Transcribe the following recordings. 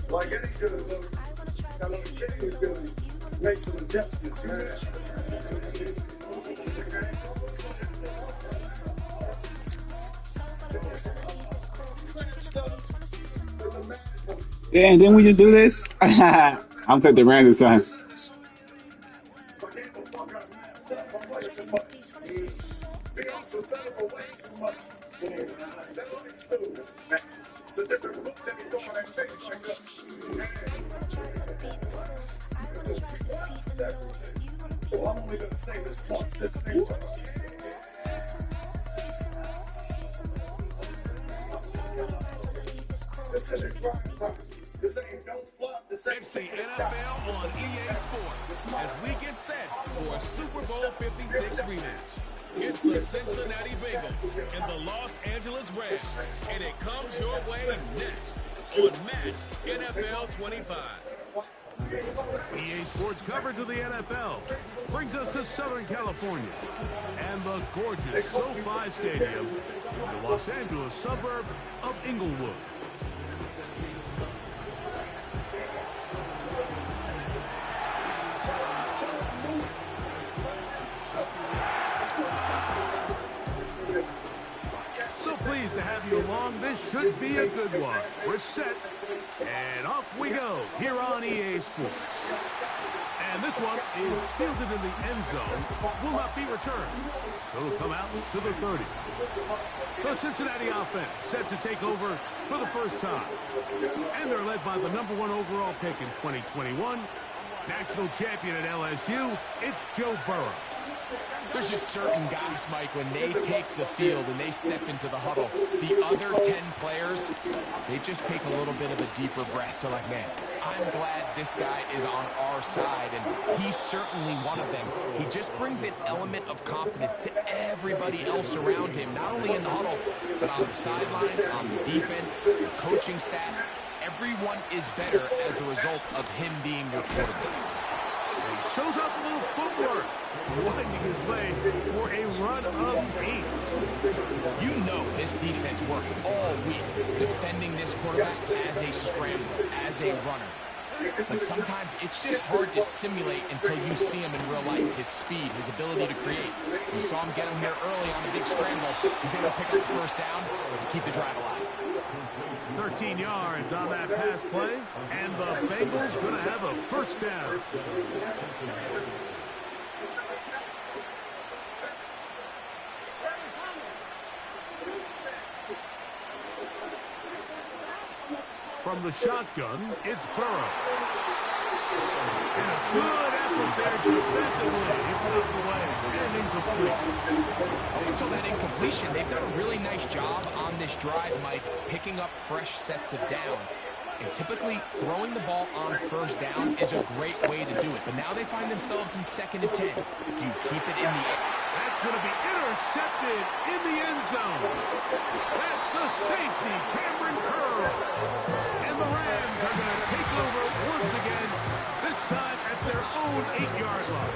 Like any good look, I know Jay is going to make some adjustments, man. Yeah, and then we just do this. I'm put the random time. It's a different look that he got on that face. So I'm only going to say this once. This thing's this ain't no flop. It's the NFL on EA Sports as we get set for a Super Bowl 56 rematch. It's the Cincinnati Bengals and the Los Angeles Rams, and it comes your way next on Madden NFL 25. EA Sports coverage of the NFL brings us to Southern California and the gorgeous SoFi Stadium in the Los Angeles suburb of Inglewood. So pleased to have you along. This should be a good one. We're set, and off we go here on EA Sports. And this one is fielded in the end zone, will not be returned. So it'll come out to the 30. The Cincinnati offense set to take over for the first time. And they're led by the #1 overall pick in 2021, national champion at LSU, it's Joe Burrow. There's just certain guys, Mike, when they take the field and they step into the huddle, the other 10 players, they just take a little bit of a deeper breath. They're like, man, I'm glad this guy is on our side, and he's certainly one of them. He just brings an element of confidence to everybody else around him, not only in the huddle, but on the sideline, on the defense, the coaching staff. Everyone is better as the result of him being your quarterback. He shows off a little footwork, winding his way for a run of 8. You know this defense worked all week defending this quarterback as a scrambler, as a runner. But sometimes it's just hard to simulate until you see him in real life. His speed, his ability to create. We saw him get him here early on the big scramble. He's able to pick up the first down and keep the drive alive. 13 yards on that pass play, and the Bengals going to have a first down. From the shotgun, it's Burrow. And a good effort there defensively. It's knocked away and incomplete. Up until that incompletion, they've done a really nice job on this drive, Mike, picking up fresh sets of downs. And typically, throwing the ball on first down is a great way to do it. But now they find themselves in 2nd and 10. Do you keep it in the air? That's going to be intercepted in the end zone. That's the safety, Cameron Curl. And the Rams are going to take over once again, this time at their own 8-yard line.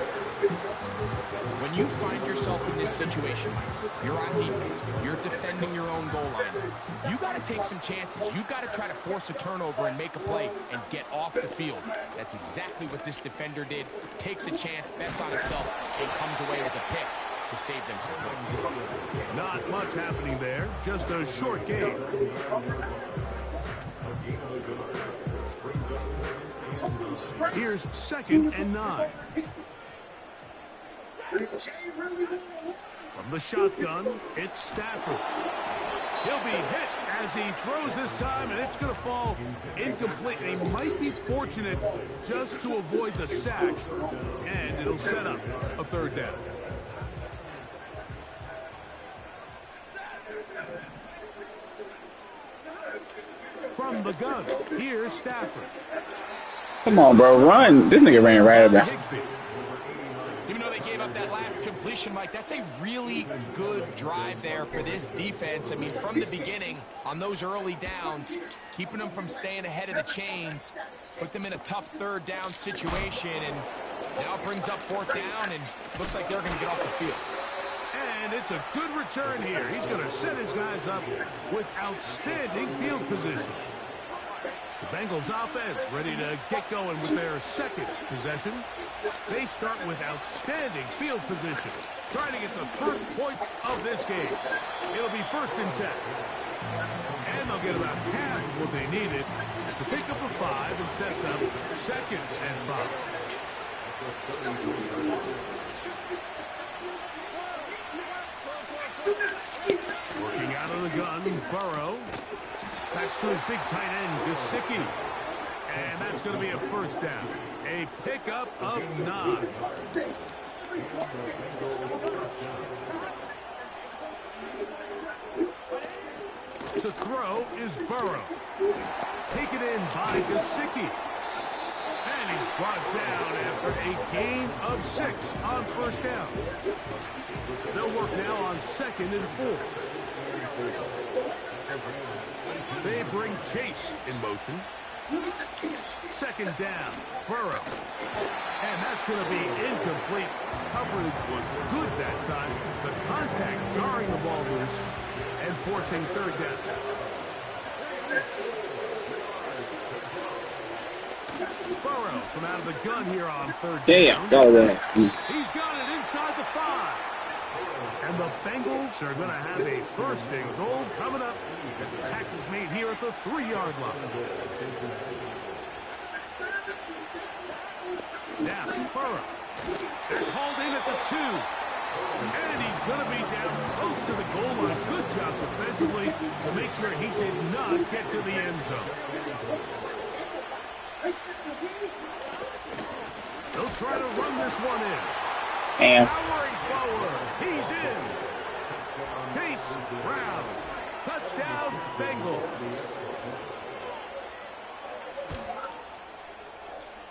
When you find yourself in this situation, you're on defense, you're defending your own goal line, you got to take some chances. You've got to try to force a turnover and make a play and get off the field. That's exactly what this defender did. Takes a chance, bets on himself, and comes away with a pick to save them some points. Not much happening there, just a short game. Here's 2nd and 9. From the shotgun, it's Stafford. He'll be hit as he throws this time, and it's going to fall incomplete. He might be fortunate just to avoid the sacks, and it'll set up a 3rd down. From the gun, here's Stafford. Come on, bro, run. This nigga ran right about. Even though they gave up that last completion, Mike, that's a really good drive there for this defense. I mean, from the beginning, on those early downs, keeping them from staying ahead of the chains, put them in a tough 3rd down situation, and now it brings up 4th down, and looks like they're going to get off the field. And it's a good return here. He's going to set his guys up with outstanding field position. The Bengals offense ready to get going with their second possession. They start with outstanding field position, trying to get the first points of this game. It'll be 1st and 10. And they'll get about half of what they needed. It's a pickup of 5 and sets up 2nd and 5. Working out of the gun, Burrow. Backs to his big tight end, Gesicki. And that's going to be a 1st down. A pickup of 9. The throw is Burrow. Taken in by Gesicki. And he's brought down after a gain of 6 on 1st down. They'll work now on 2nd and 4. They bring Chase in motion. 2nd down, Burrow. And that's going to be incomplete. Coverage was good that time. The contact jarring the ball loose and forcing 3rd down. Burrow from out of the gun here on 3rd down. Damn, go there. He's got it inside the 5. And the Bengals are going to have a 1st and goal coming up as the tackle's made here at the 3-yard line. Now, Burrow. They're called in at the 2. And he's going to be down close to the goal line. Good job defensively to make sure he did not get to the end zone. They'll try to run this one in. And Powering forward. He's in. Chase Brown. Touchdown, Bengals.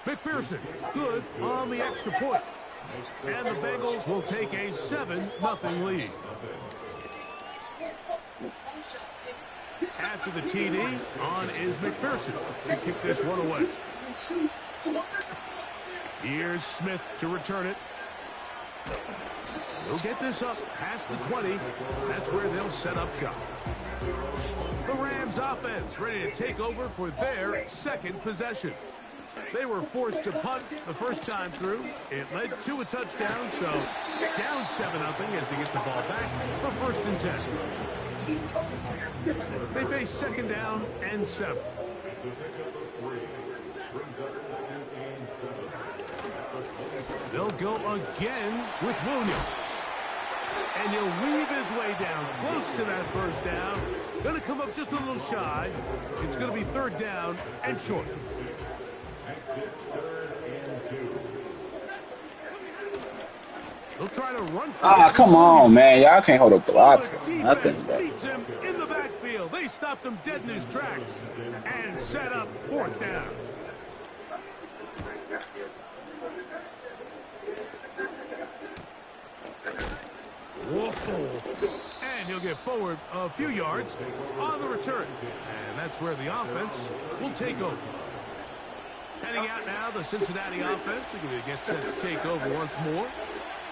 McPherson, good on the extra point. And the Bengals will take a 7-0 lead. After the TD, on is McPherson to kick this one away. Here's Smith to return it. They'll get this up past the 20. That's where they'll set up shop. The Rams offense ready to take over for their 2nd possession. They were forced to punt the first time through. It led to a touchdown, so down 7-0 as they get the ball back for 1st and 10. They face 2nd down and 7. They'll go again with Williams. And he'll weave his way down close to that 1st down. Going to come up just a little shy. It's going to be 3rd down and short. They'll try to run for come on, man. Y'all can't hold a block for nothing, bro. Beats him in the backfield. They stopped him dead in his tracks and set up 4th down. Whoa. And he'll get forward a few yards on the return. And that's where the offense will take over. Heading out now, the Cincinnati offense. They're going to get set to take over once more.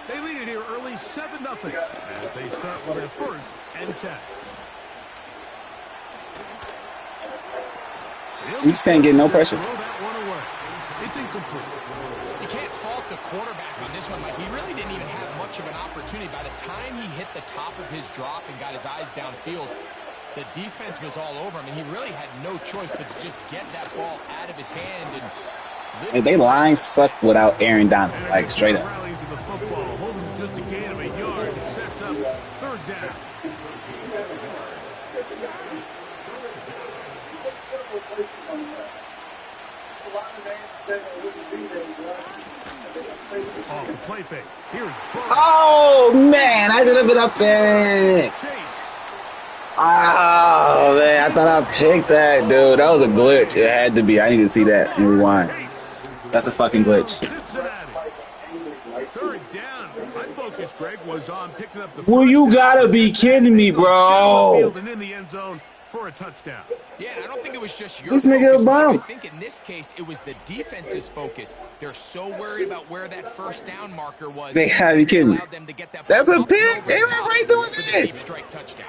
They lead it here early 7-0 as they start with their 1st and 10. We just can't get no pressure. Throw that one away. It's incomplete. You can't fault the quarterback on this one, Mike. He really didn't even have much of an opportunity. By the time he hit the top of his drop and got his eyes downfield, the defense was all over him, and he really had no choice but to just get that ball out of his hand. Hey, they line suck without Aaron Donald, like straight up. Rallying to the football, holding just a gain of a yard, sets up 3rd down. Off the play fake. Here's Burrow. Oh, man. I should have been up there. Oh, man. I thought I picked that, dude. That was a glitch. It had to be. I need to see that and rewind. That's a fucking glitch. 3rd down. My focus, Greg, was on picking up the Well, you gotta be kidding me, bro. and in the end zone for a touchdown. Yeah, I don't think it was just your This nigga a focus, Mike. I bum. think in this case, it was the defense's focus. They're so worried about where that first down marker was. They gotta be kidding me. Allowed them to get that That's ball a up and pick. over They the went top right through for his the deep hands. strike touchdown.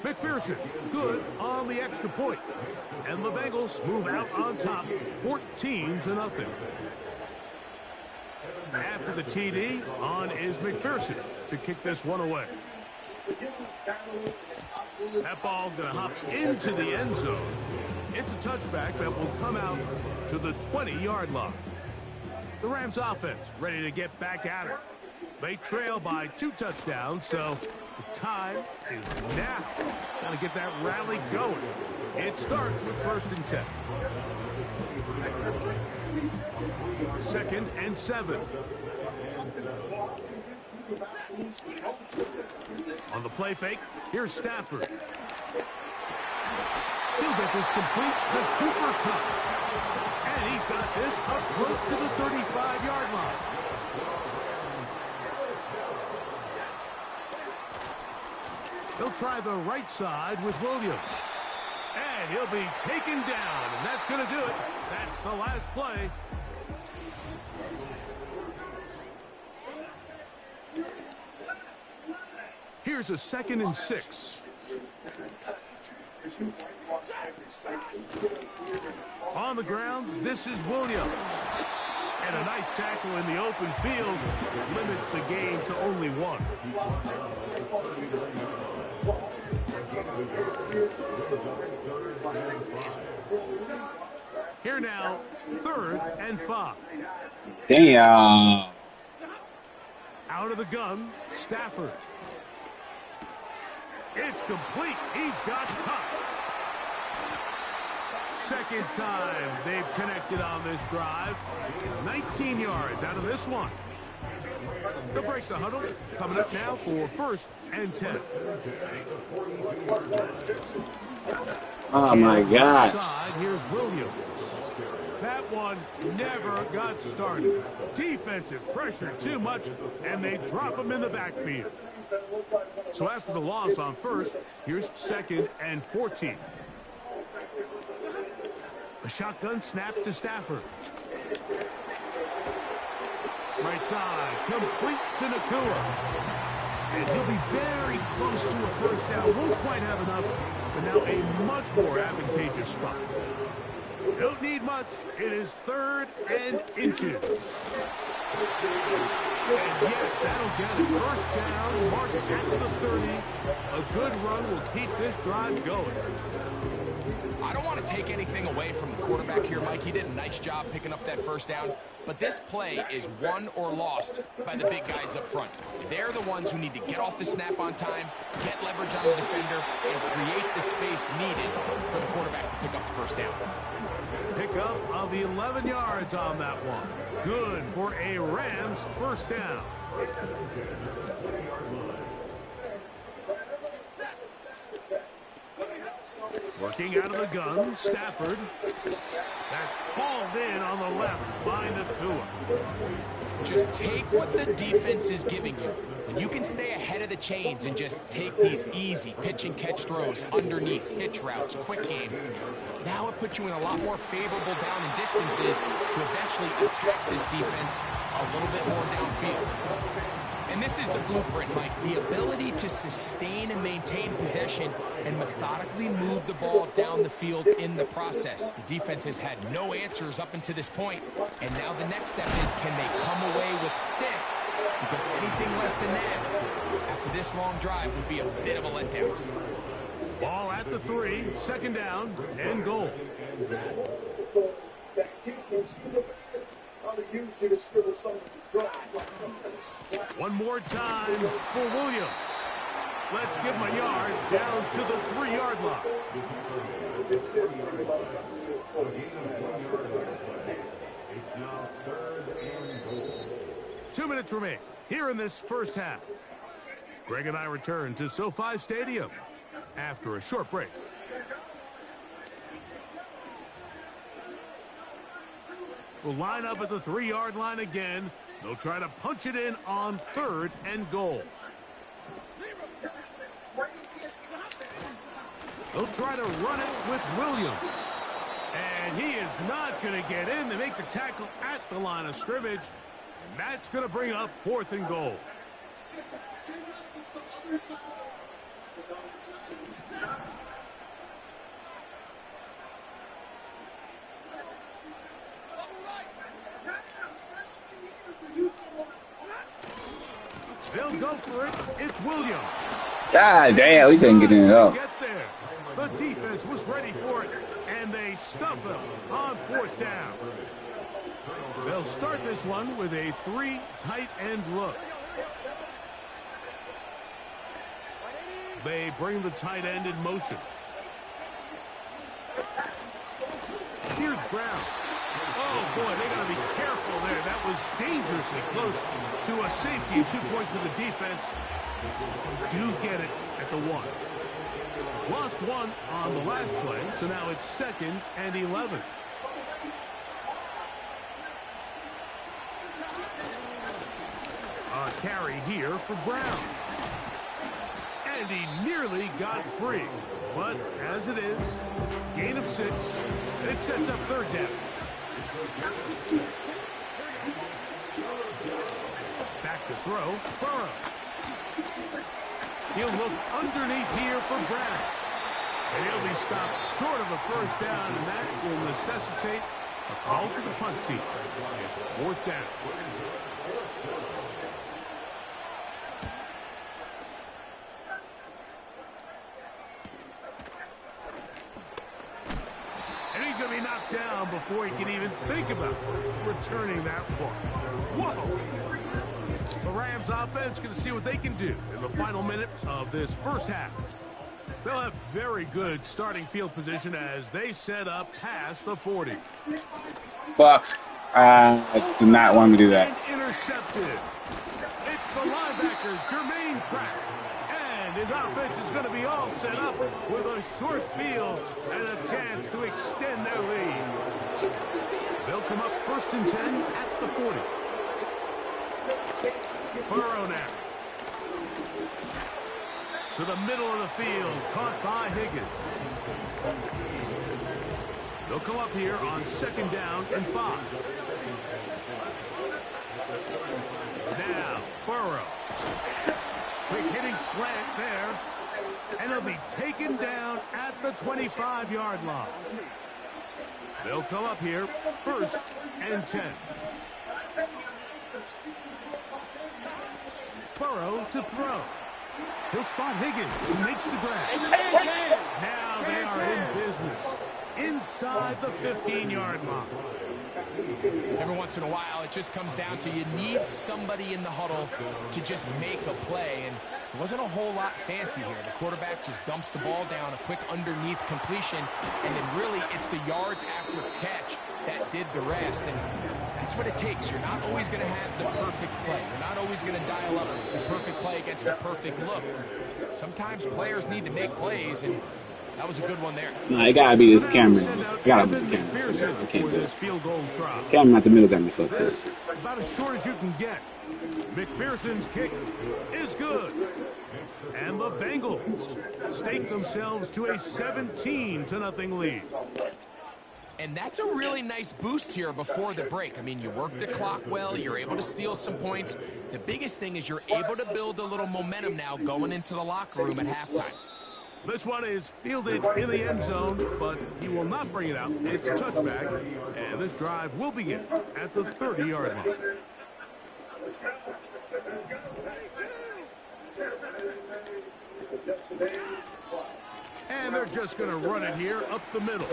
McPherson, good on the extra point. And the Bengals move out on top, 14-0. After the TD, on is McPherson to kick this one away. That ball going to hop into the end zone. It's a touchback that will come out to the 20-yard line. The Rams offense ready to get back at it. They trail by 2 touchdowns, so the time is now. Got to get that rally going. It starts with 1st and 10. 2nd and 7. On the play fake, here's Stafford. He'll get this complete to Cooper Kupp. And he's got this up close to the 35-yard line. He'll try the right side with Williams. And he'll be taken down, and that's going to do it. That's the last play. Here's a 2nd and 6. On the ground, this is Williams. And a nice tackle in the open field limits the gain to only 1. Here now, 3rd and 5. Damn. Out of the gun, Stafford. It's complete. He's got Kupp. 2nd time they've connected on this drive. 19 yards out of this one. They'll break the huddle. Coming up now for 1st and 10. Oh my God. Side, here's Williams. That one never got started. Defensive pressure too much, and they drop him in the backfield. So after the loss on 1st, here's 2nd and 14. A shotgun snap to Stafford. Right side, complete to Nakua. And he'll be very close to a 1st down. Won't quite have enough, but now a much more advantageous spot. Don't need much. It is 3rd and inches. And yes, that'll get it. 1st down, mark it at the 30. A good run will keep this drive going. I don't want to take anything away from the quarterback here, Mike. He did a nice job picking up that 1st down. But this play is won or lost by the big guys up front. They're the ones who need to get off the snap on time, get leverage on the defender, and create the space needed for the quarterback to pick up the 1st down. Pickup of the 11 yards on that one. Good for a Rams 1st down. Working out of the gun, Stafford. That's hauled in on the left by Nakua. Just take what the defense is giving you. When you can stay ahead of the chains and just take these easy pitch and catch throws underneath, hitch routes, quick game. Now it puts you in a lot more favorable down and distances to eventually attack this defense a little bit more downfield. And this is the blueprint, Mike. The ability to sustain and maintain possession and methodically move the ball down the field in the process. The defense has had no answers up until this point, and now the next step is, can they come away with 6? Because anything less than that, after this long drive, would be a bit of a letdown. Ball at the 3, 2nd down, and goal. One more time for Williams. Let's give him a yard down to the 3-yard line. 2 minutes remain here in this 1st half. Greg and I return to SoFi Stadium after a short break. We'll line up at the 3-yard line again. They'll try to punch it in on 3rd and goal. They'll try to run it with Williams. And he is not going to get in. They make the tackle at the line of scrimmage. And that's going to bring up 4th and goal. They'll go for it. It's Williams. God damn, we couldn't get in at all. Get there. The defense was ready for it, and they stuff him on 4th down. They'll start this one with a 3 tight end look. They bring the tight end in motion. Here's Brown. Oh, boy, they got to be careful there. That was dangerously close to a safety and 2 points for the defense. They do get it at the 1. Lost 1 on the last play, so now it's 2nd and 11. A carry here for Brown. And he nearly got free. But as it is, gain of 6, and it sets up 3rd down. Back to throw, Burrow. He'll look underneath here for Brown. And he'll be stopped short of a 1st down, and that will necessitate a call to the punt team. It's 4th down. And he's going to be knocked down before he can even think about returning that ball. Whoa! The Rams offense going to see what they can do in the final minute of this 1st half. They'll have very good starting field position as they set up past the 40. Fuck. I did not want me to do that. And intercepted. It's the linebacker, Jermaine Pratt. And his offense is going to be all set up with a short field and a chance to extend their lead. They'll come up 1st and 10 at the 40. Burrow now. To the middle of the field, caught by Higgins. They'll come up here on 2nd down and 5. Now, Burrow. Quick hitting slant there. And he'll be taken down at the 25-yard line. They'll come up here 1st and 10. Burrow to throw. He'll spot Higgins, who makes the grab. Now they are in business inside the 15-yard line. Every once in a while, it just comes down to you need somebody in the huddle to just make a play. And it wasn't a whole lot fancy here. The quarterback just dumps the ball down, a quick underneath completion, and then really it's the yards after catch that did the rest. And that's what it takes. You're not always going to have the perfect play. You're not always going to dial up the perfect play against the perfect look. Sometimes players need to make plays, and that was a good one there. No, it gotta be this camera. I gotta be the camera. I can't do it. Camera out the middle got me fucked up. About as short as you can get. McPherson's kick is good. And the Bengals stake themselves to a 17-0 lead. And that's a really nice boost here before the break. I mean, you work the clock well. You're able to steal some points. The biggest thing is you're able to build a little momentum now going into the locker room at halftime. This one is fielded in the end zone, but he will not bring it out. It's a touchback, and this drive will begin at the 30-yard line. And they're just going to run it here up the middle.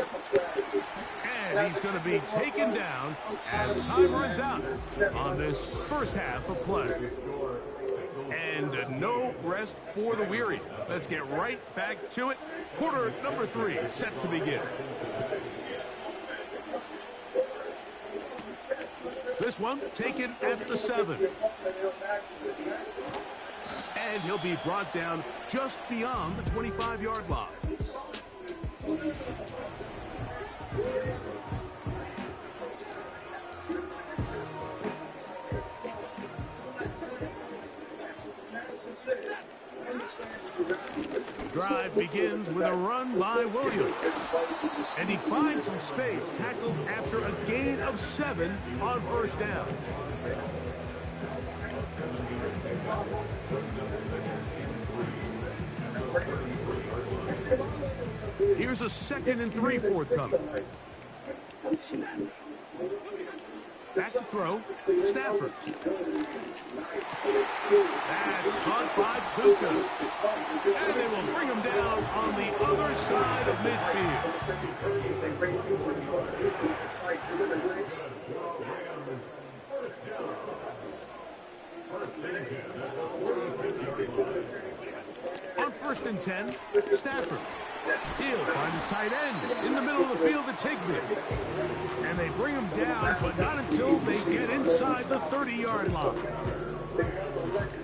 And he's going to be taken down as time runs out on this 1st half of play. And no rest for the weary. Let's get right back to it. Quarter number 3 set to begin. This one taken at the 7. And he'll be brought down just beyond the 25-yard line. Drive begins with a run by Williams. And he finds some space, tackled after a gain of 7 on first down. Here's a 2nd and 3 forthcoming. Back to throw, Stafford. That's caught by Puka. And they will bring him down on the other side of midfield. On 1st and 10, Stafford. He'll find his tight end in the middle of the field to Tigby. And they bring him down, but not until they get inside the 30-yard line.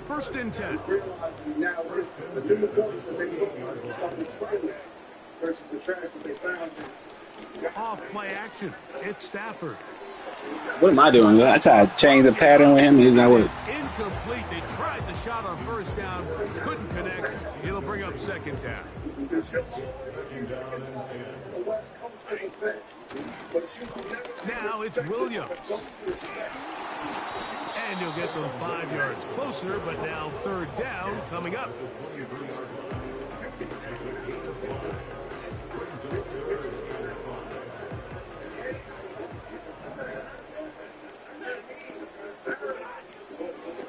1st and 10. Off play action. It's Stafford. What am I doing? I tried to change the pattern with him. He's not working. Incomplete. They tried the shot on first down, couldn't connect. It'll bring up 2nd down. Now it's Williams. And you'll get them 5 yards closer, but now 3rd down coming up.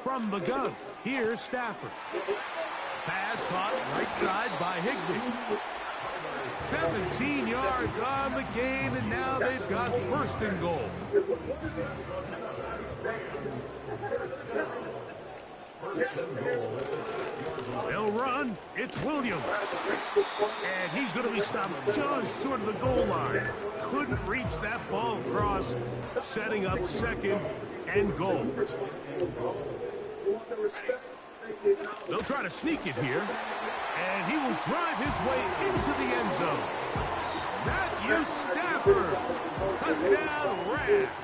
From the gun, here's Stafford. Pass caught right side by Higbee. 17 yards on the gain, and now they've got 1st and goal. They'll run. It's Williams. And he's going to be stopped just short of the goal line. Couldn't reach that ball across, setting up 2nd and goal. They'll try to sneak it here, and he will drive his way into the end zone. Matthew Stafford, touchdown Rams.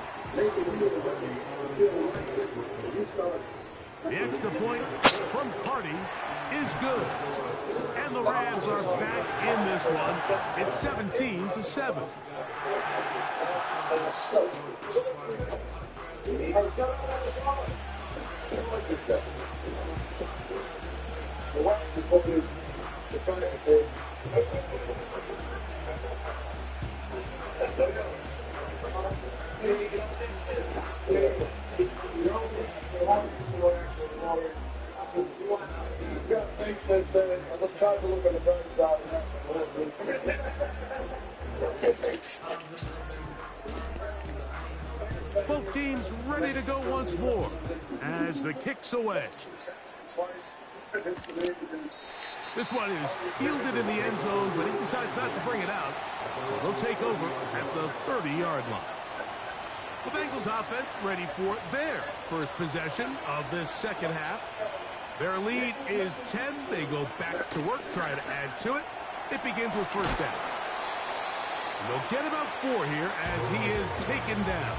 The extra point from Hardy is good, and the Rams are back in this one. It's 17-7. I'm trying to look at the bright side. Both teams ready to go once more as the kick's away. This one is fielded in the end zone, but he decides not to bring it out. So they'll take over at the 30-yard line. The Bengals offense ready for their first possession of this 2nd half. Their lead is 10. They go back to work, try to add to it. It begins with 1st down. And they'll get about 4 here as he is taken down.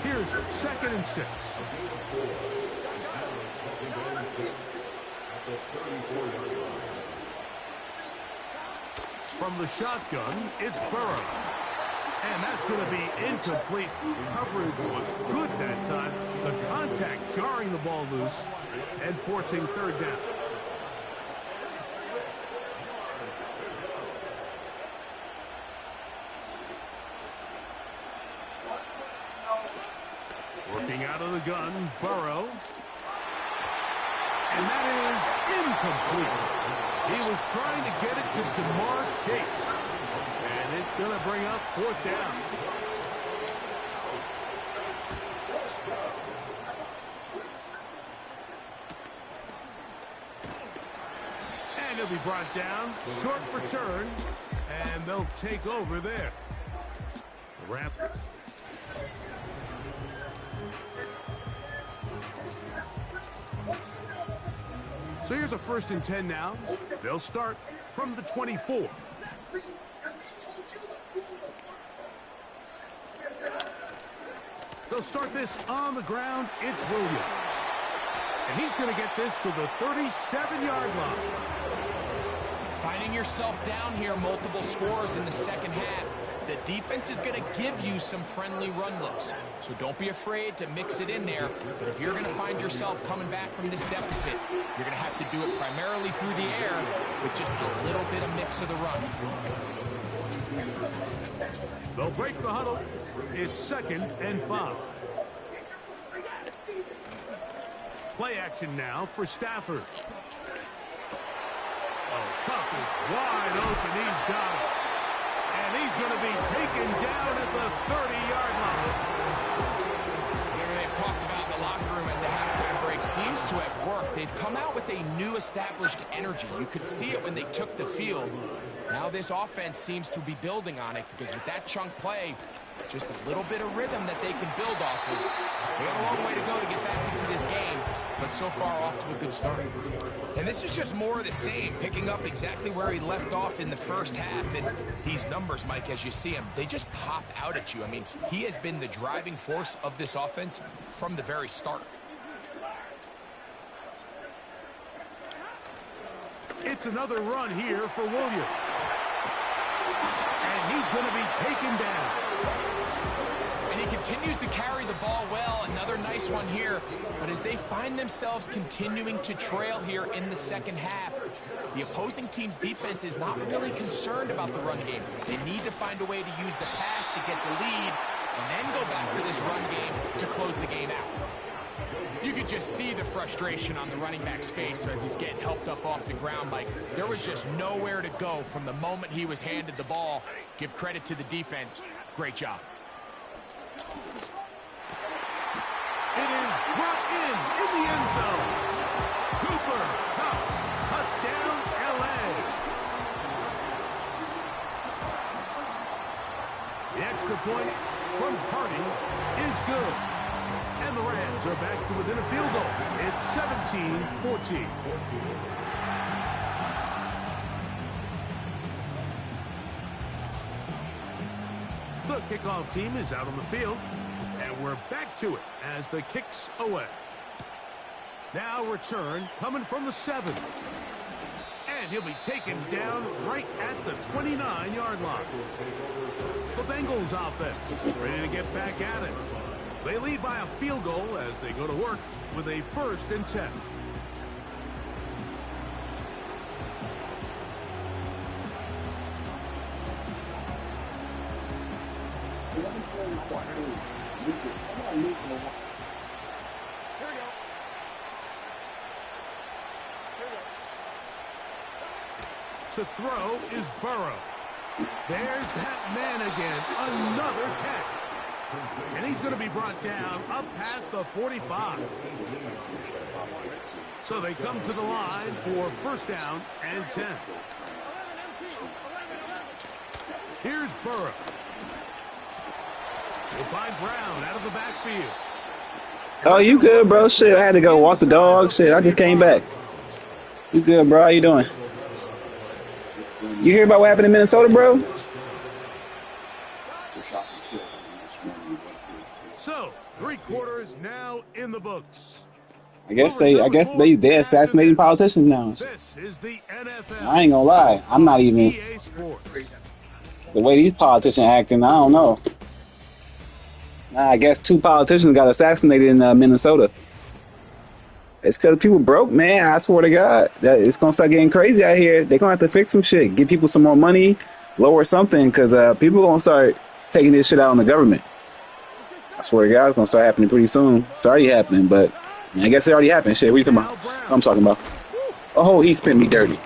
Here's 2nd and 6. From the shotgun, it's Burrow. And that's going to be incomplete. Coverage was good that time. The contact jarring the ball loose and forcing 3rd down. Working out of the gun, Burrow. And that is incomplete. He was trying to get it to Jamar Chase. And it's going to bring up 4th down. And he'll be brought down, short return, and they'll take over there. The Raptors. So here's a 1st and 10 now. They'll start from the 24. They'll start this on the ground. It's Williams. And he's going to get this to the 37-yard line. Finding yourself down here, multiple scores in the second half. The defense is going to give you some friendly run looks, so don't be afraid to mix it in there. But if you're going to find yourself coming back from this deficit, you're going to have to do it primarily through the air with just a little bit of mix of the run. They'll break the huddle. It's 2nd and 5. Play action now for Stafford. Oh, Cup is wide open. He's got it. And he's going to be taken down at the 30-yard line. Whatever they've talked about in the locker room at the halftime break seems to have worked. They've come out with a new established energy. You could see it when they took the field. Now this offense seems to be building on it because with that chunk play, just a little bit of rhythm that they can build off of. They have a long way to go to get back into this game, but so far off to a good start. And this is just more of the same, picking up exactly where he left off in the first half. And these numbers, Mike, as you see him, they just pop out at you. I mean, he has been the driving force of this offense from the very start. It's another run here for Williams. And he's going to be taken down. And he continues to carry the ball well. Another nice one here. But as they find themselves continuing to trail here in the second half, the opposing team's defense is not really concerned about the run game. They need to find a way to use the pass to get the lead and then go back to this run game to close the game out. You could just see the frustration on the running back's face as he's getting helped up off the ground. Like, there was just nowhere to go from the moment he was handed the ball. Give credit to the defense. Great job. It is brought in the end zone. Cooper Kupp, touchdown, L.A. The extra point from Hardy is good. And the Rams are back to within a field goal. It's 17-14. The kickoff team is out on the field. And we're back to it as the kick's away. Now return coming from the 7. And he'll be taken down right at the 29-yard line. The Bengals offense ready to get back at it. They lead by a field goal as they go to work with a 1st and 10. To throw is Burrow. There's that man again. Another catch. And he's going to be brought down up past the 45. So they come to the line for 1st down and 10. Here's Burrow. He'll find Brown out of the backfield. Oh, you good, bro? Shit, I had to go walk the dog. Shit, I just came back. You good, bro? How you doing? You hear about what happened in Minnesota, bro? So, 3 quarters now in the books. I guess they assassinating politicians now. This is the NFL. I ain't gonna lie, I'm not even EA Sports. the way these politicians acting. I don't know. Nah, I guess 2 politicians got assassinated in Minnesota. It's because people broke, man. I swear to God, that it's gonna start getting crazy out here. They're gonna have to fix some shit, give people some more money, lower something, because people gonna start taking this shit out on the government. I swear to God, it's gonna start happening pretty soon. It's already happening, but I guess it already happened. Shit, what you talking about? What I'm talking about. Oh, he spent me dirty.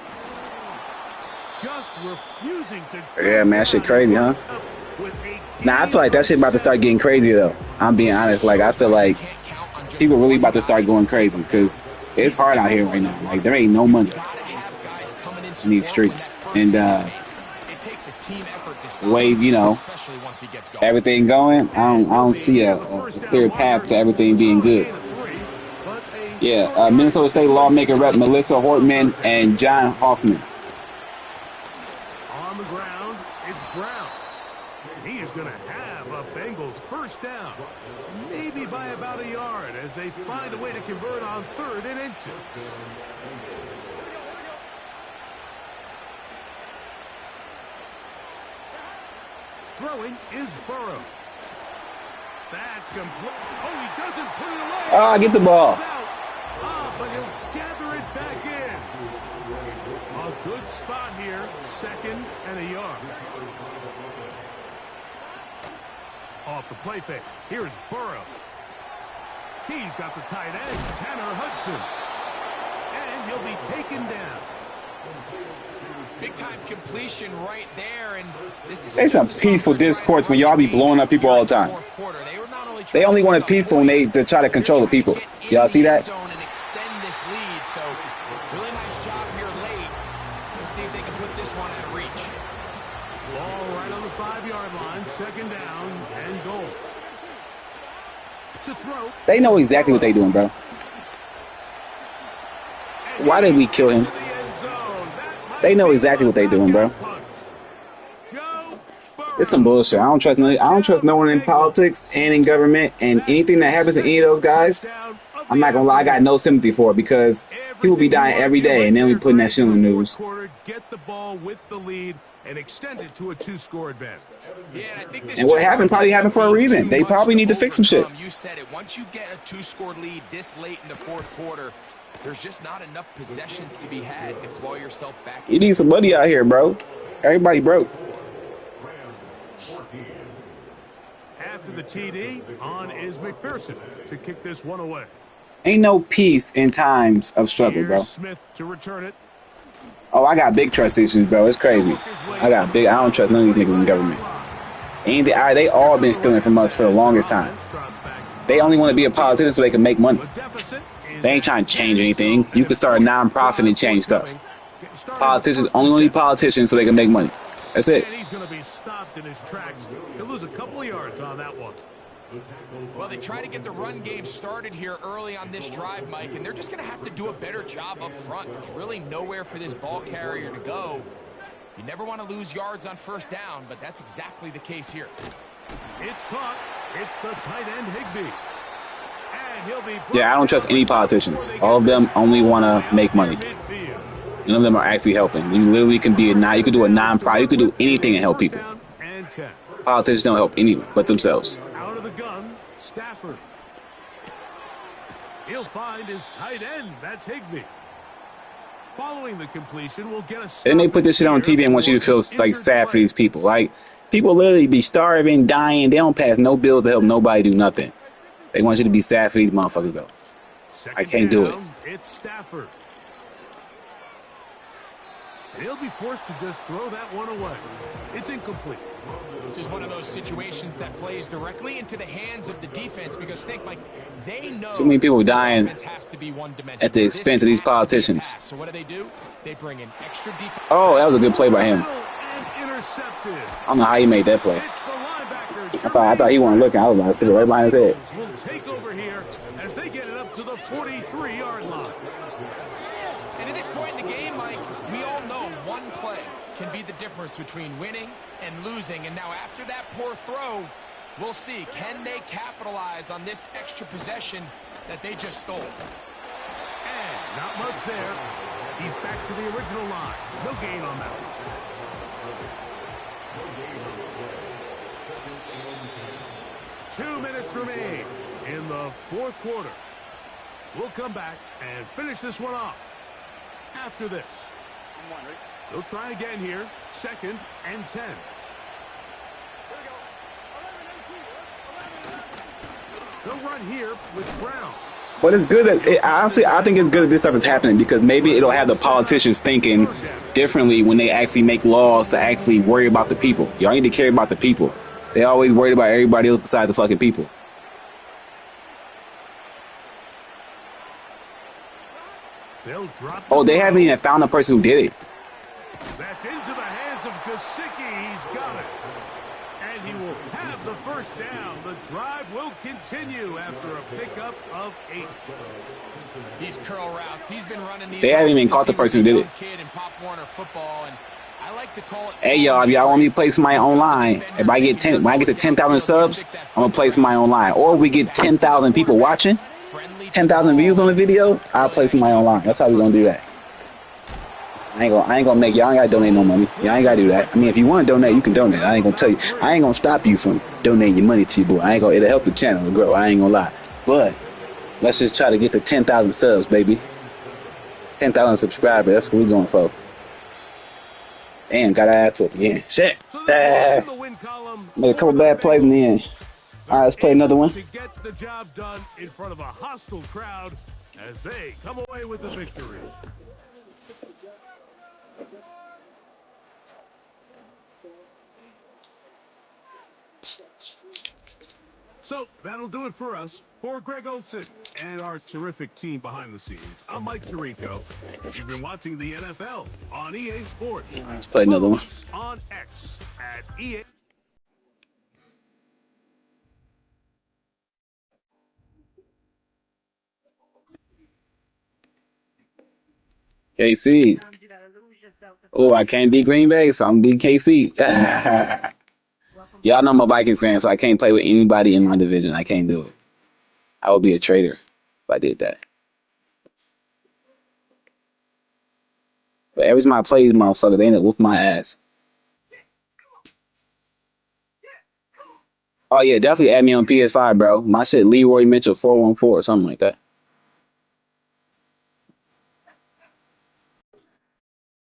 Just refusing to. Yeah, man, that shit crazy, huh? Nah, I feel like that shit about to start getting crazy though. I'm being honest. Like, I feel like people really about to start going crazy because it's hard out here right now. Like, there ain't no money in these streets, and the way, you know, everything going, I don't see a clear path to everything being good. Yeah, Minnesota State lawmaker Rep. Melissa Hortman and John Hoffman. On the ground, it's Brown. He is going to have a Bengals It's first down, maybe by about a yard, as they find a way to convert on 3rd and inches. Throwing is Burrow. That's complete. Oh, he doesn't put it away. Ah, get the ball. But he'll gather it back in. A good spot here, 2nd and a yard. Off the play fake. Here's Burrow. He's got the tight end, Tanner Hudson. And he'll be taken down. Big-time completion right there. And this is Say some peaceful discourse when y'all be blowing up people all the time. They only want it peaceful when they try to control the people. Y'all see that? And extend this lead. So, really nice job here late. Let's see if they can put this one out of reach. Ball right on the 5-yard line, 2nd down and goal. To throw. They know exactly what they doing, bro. Why did we kill him? They know exactly what they doing, bro. It's some bullshit. I don't trust no one in politics and in government, and anything that happens to any of those guys, I'm not gonna lie, I got no sympathy for it, because people be dying every day, and then we putting that shit on the news. Get the ball with the lead and extend it to a 2-score advantage. And what happened probably happened for a reason. They probably need to fix some shit. You said it. Once you get a 2-score lead this late in the 4th quarter, there's just not enough possessions to be had to claw yourself back. You need some money out here, bro. Everybody broke. After the TD, on is McPherson to kick this one away. Ain't no peace in times of struggle, bro. Smith to return it. Oh, I got big trust issues, bro. It's crazy. I don't trust none of these niggas in government. They all been stealing from us for the longest time. They only want to be a politician so they can make money. They ain't trying to change anything. You can start a non-profit and change stuff. Politicians only want to be politicians so they can make money. That's it. And he's going to be stopped in his tracks. He'll lose a couple of yards on that one. Well, they try to get the run game started here early on this drive, Mike, and they're just going to have to do a better job up front. There's really nowhere for this ball carrier to go. You never want to lose yards on 1st down, but that's exactly the case here. It's caught. It's the tight end, Higbee. And he'll be Yeah, I don't trust any politicians. All of them only want to make money. None of them are actually helping. You literally can be you can do a non-profit. You can do anything and help people. Politicians don't help anyone but themselves. Out of the gun, Stafford. He'll find his tight end. That's Higbee. Following the completion, we'll get a. And they put this shit on TV and want you to feel like sad for these people. Like, people literally be starving, dying. They don't pass no bills to help nobody do nothing. They want you to be sad for these motherfuckers, though. I can't do it. It's Stafford. And he'll be forced to just throw that one away. It's incomplete. This is one of those situations that plays directly into the hands of the defense, because think, like, they know too many people dying has to be at the expense of these politicians. So what do? They bring in extra defense. Oh, that was a good play by him. Intercepted. I don't know how he made that play. I thought he wasn't looking. I was about to sit right behind his head. Will take over here as they get it up to the 43-yard line. And at this point in the game, Mike, we all know one play can be the difference between winning and losing. And now after that poor throw, we'll see, can they capitalize on this extra possession that they just stole? And not much there. He's back to the original line. No gain on that one. Two minutes remain in the 4th quarter. We'll come back and finish this one off after this. They'll try again here. 2nd and 10. They'll run here with Brown. But it's good that, honestly, I think it's good that this stuff is happening, because maybe it'll have the politicians thinking differently when they actually make laws to actually worry about the people. Y'all need to care about the people. They always worried about everybody else besides the fucking people. Oh, they haven't even found the person who did it. That's into the hands of Gesicki. He's got it. And he will have the first down. The drive will continue after a pickup of 8. These curl routes, he's been running these. They haven't even caught the person who did it. Kid in Pop Warner football, and I like to call it. Hey y'all, if y'all want me to play somebody online, if I get when I get to 10,000 subs, I'm gonna play somebody online. Or if we get 10,000 people watching, 10,000 views on the video, I'll play somebody online. That's how we gonna do that. I ain't gonna make y'all ain't gotta donate no money. Y'all ain't gotta do that. I mean, if you want to donate, you can donate. I ain't gonna tell you. I ain't gonna stop you from donating your money to your boy. It'll help the channel grow. I ain't gonna lie. But let's just try to get to 10,000 subs, baby. 10,000 subscribers. That's what we're going for. And got our ass whooped again. Shit. Made a couple bad plays in the end. All right, let's play another one. To get the job done in front of a hostile crowd as they come away with the victory. So that'll do it for us. For Greg Olson and our terrific team behind the scenes, I'm Mike Tirico. You've been watching the NFL on EA Sports. Let's play another one. On X at EA. KC. Oh, I can't beat Green Bay, so I'm beat KC. Y'all know I'm a Vikings fan, so I can't play with anybody in my division. I can't do it. I would be a traitor if I did that. But every time I play these motherfuckers, they end up whooping my ass. Oh yeah, definitely add me on PS5, bro. My shit Leroy Mitchell 414 or something like that.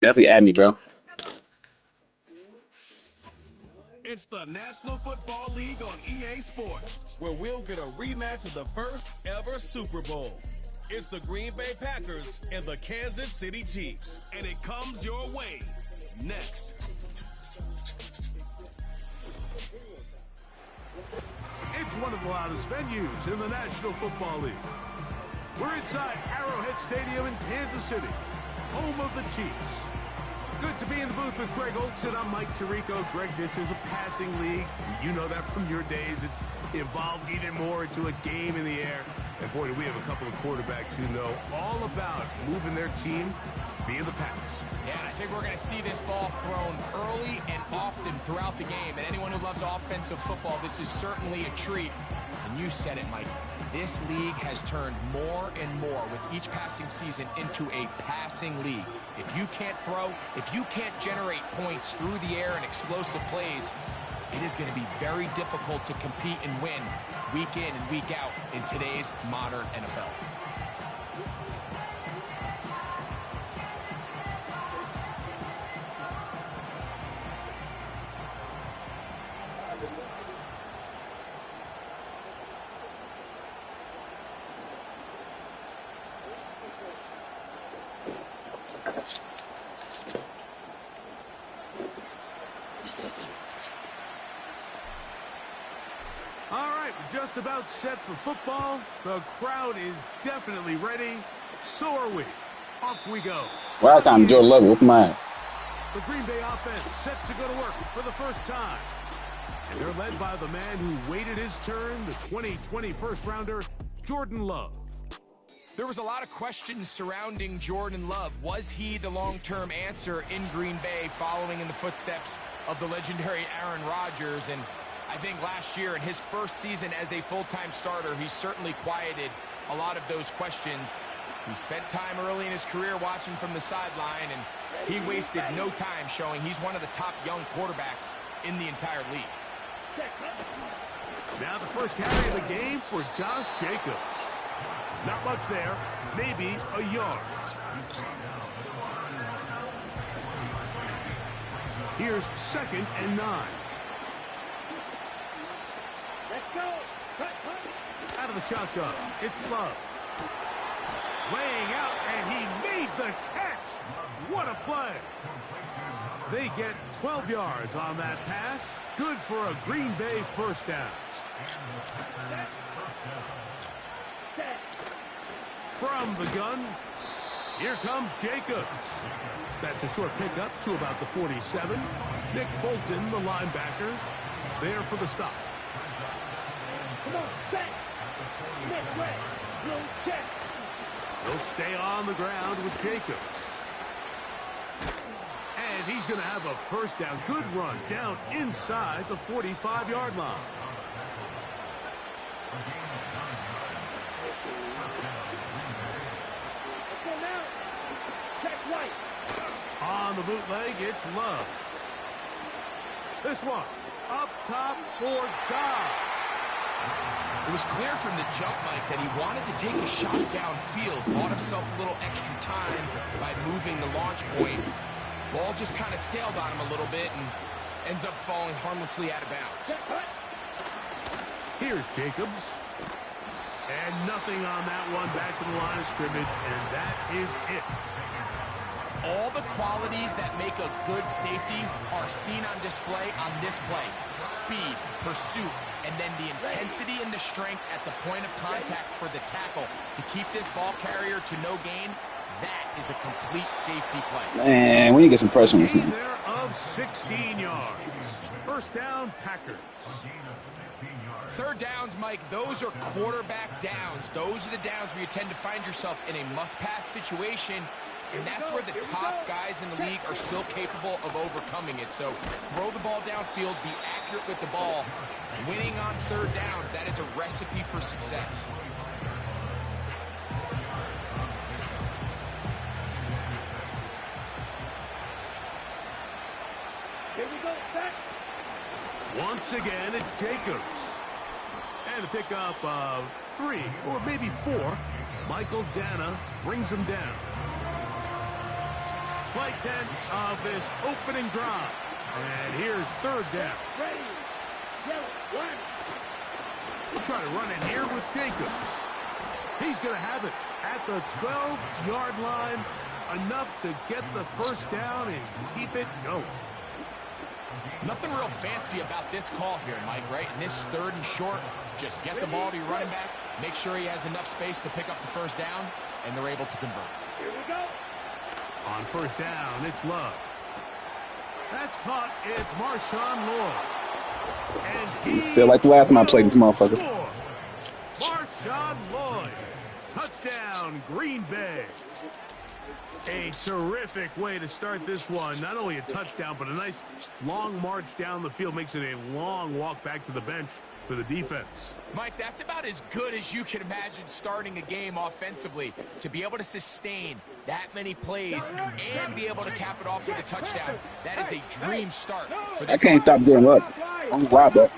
Definitely add me, bro. It's the National Football League on EA Sports, where we'll get a rematch of the first ever Super Bowl. It's the Green Bay Packers and the Kansas City Chiefs, and it comes your way next. It's one of the loudest venues in the National Football League. We're inside Arrowhead Stadium in Kansas City, home of the Chiefs. Good to be in the booth with Greg Olson. I'm Mike Tirico. Greg, this is a passing league. You know that from your days. It's evolved even more into a game in the air. And boy, do we have a couple of quarterbacks who know all about moving their team via the pass. Yeah, and I think we're going to see this ball thrown early and often throughout the game. And anyone who loves offensive football, this is certainly a treat. And you said it, Mike. This league has turned more and more with each passing season into a passing league. If you can't throw, if you can't generate points through the air and explosive plays, it is going to be very difficult to compete and win week in and week out in today's modern NFL. All right, we're just about set for football. The crowd is definitely ready. So are we. Off we go. Last time Joe Love whooped my ass. The Green Bay offense set to go to work for the first time. And they're led by the man who waited his turn, the 2020 first-rounder, Jordan Love. There was a lot of questions surrounding Jordan Love. Was he the long-term answer in Green Bay following in the footsteps of the legendary Aaron Rodgers? And I think last year in his first season as a full-time starter, he certainly quieted a lot of those questions. He spent time early in his career watching from the sideline, and he wasted no time showing he's one of the top young quarterbacks in the entire league. Now the first carry of the game for Josh Jacobs. Not much there, maybe a yard. Here's 2nd and 9. Let's go. Out of the shotgun, it's Love. Laying out, and he made the catch. What a play. They get 12 yards on that pass. Good for a Green Bay first down. From the gun, here comes Jacobs. That's a short pickup to about the 47. Nick Bolton, the linebacker, there for the stop. Come on, back. Next way. He'll stay on the ground with Jacobs. And And he's going to have a first down. Good run down inside the 45-yard line. On the bootleg, it's Love. This one, up top for Dobbs. It was clear from the jump, Mike, that he wanted to take a shot downfield, bought himself a little extra time by moving the launch point. Ball just kind of sailed on him a little bit and ends up falling harmlessly out of bounds. Here's Jacobs. And nothing on that one, back to the line of scrimmage, and that is it. All the qualities that make a good safety are seen on display on this play. Speed, pursuit, and then the intensity and the strength at the point of contact for the tackle to keep this ball carrier to no gain. That is a complete safety play. Man, we need to get some pressure on this man. There of 16 yards. First down, Packers. Third downs, Mike, those are quarterback downs. Those are the downs where you tend to find yourself in a must-pass situation, and that's where the top guys in the league are still capable of overcoming it. So throw the ball downfield, be accurate with the ball. Winning on third downs, that is a recipe for success. Here we go, back. Once again, it's Jacobs. And a pickup of 3 or maybe 4. Michael Dana brings him down. Play 10 of this opening drive. And here's third down. Ready. Yellow, one. We'll try to run in here with Jacobs. He's going to have it at the 12-yard line. Enough to get the first down and keep it going. Nothing real fancy about this call here, Mike, right? In this third and short, just get the ball to your running back, make sure he has enough space to pick up the first down, and they're able to convert. Here we go. On first down, it's Love. That's caught. It's Marshawn Lloyd. And It's still like the last time I played this motherfucker. Score. Marshawn Lloyd. Touchdown, Green Bay. A terrific way to start this one. Not only a touchdown, but a nice long march down the field. Makes it a long walk back to the bench for the defense. Mike, that's about as good as you can imagine starting a game offensively. To be able to sustain that many plays and be able to cap it off with a touchdown, that is a dream start. I can't stop doing what? I'm wild, bro.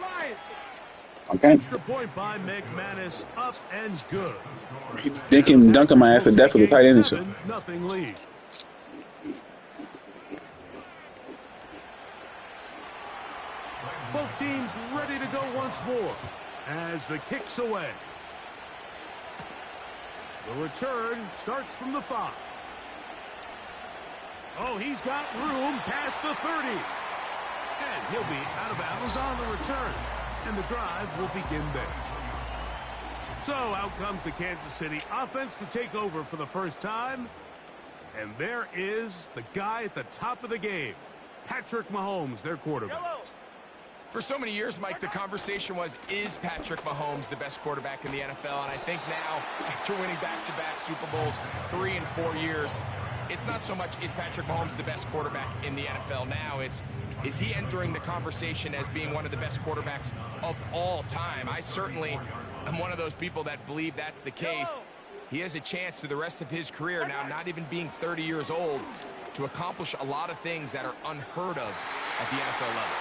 Okay. Extra point by McManus, up and good. They can dunk on my ass to death with a tight end and shit. 7-0 lead. Both teams ready to go once more as the kick's away. The return starts from the 5. Oh, he's got room past the 30. And he'll be out of bounds on the return. And the drive will begin there. So out comes the Kansas City offense to take over for the first time. And there is the guy at the top of the game, Patrick Mahomes, their quarterback. For so many years, Mike, the conversation was, is Patrick Mahomes the best quarterback in the NFL? And I think now, after winning back-to-back Super Bowls 3 and 4 years, it's not so much is Patrick Mahomes the best quarterback in the NFL now, it's is he entering the conversation as being one of the best quarterbacks of all time? I certainly am one of those people that believe that's the case. He has a chance through the rest of his career now, not even being 30 years old, to accomplish a lot of things that are unheard of at the NFL level.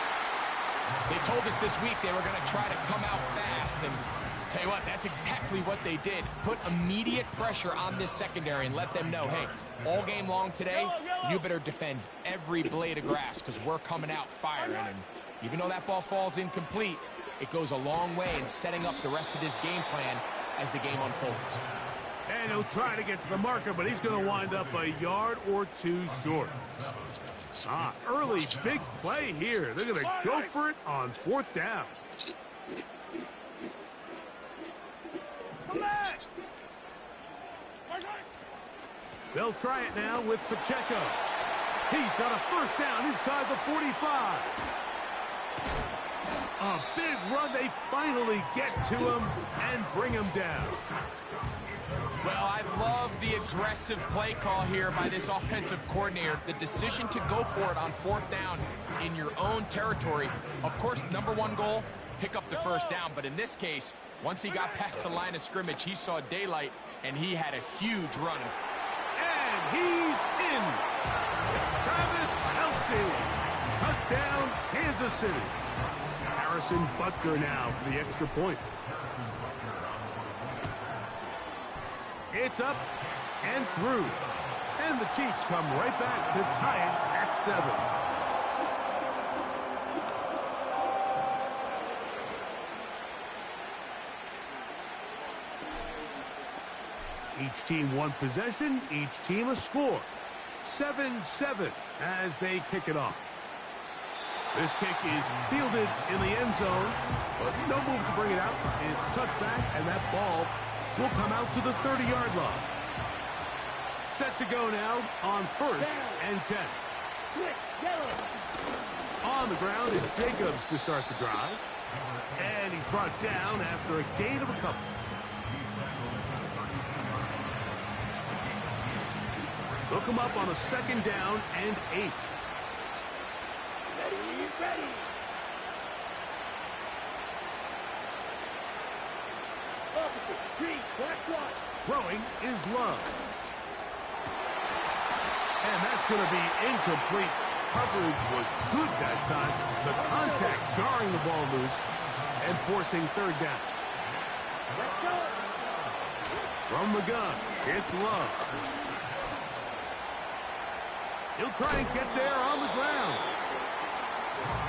They told us this week they were going to try to come out fast, and tell you what, that's exactly what they did. Put immediate pressure on this secondary and let them know, hey, all game long today, you better defend every blade of grass because we're coming out firing. And even though that ball falls incomplete, it goes a long way in setting up the rest of this game plan as the game unfolds. And he'll try to get to the marker, but he's going to wind up a yard or 2 short. Early big play here. They're going to go for it on 4th down. They'll try it now with Pacheco. He's got a first down inside the 45. A big run. They finally get to him and bring him down. Well, I love the aggressive play call here by this offensive coordinator. The decision to go for it on 4th down in your own territory. Of course, number one goal, pick up the first down. But in this case, once he got past the line of scrimmage, he saw daylight, and he had a huge run. And he's in. Travis Kelce. Touchdown, Kansas City. Harrison Butker now for the extra point. It's up and through. And the Chiefs come right back to tie it at 7. Each team one possession, each team a score. 7-7 as they kick it off. This kick is fielded in the end zone, but no move to bring it out. It's touchback, and that ball will come out to the 30-yard line. Set to go now on 1st and 10. On the ground, it's Jacobs to start the drive. And he's brought down after a gain of a couple. Look him up on a 2nd down and 8. Ready. Throwing is Love. And that's going to be incomplete. Coverage was good that time. The contact jarring the ball loose and forcing 3rd down. From the gun, it's Love. He'll try and get there on the ground.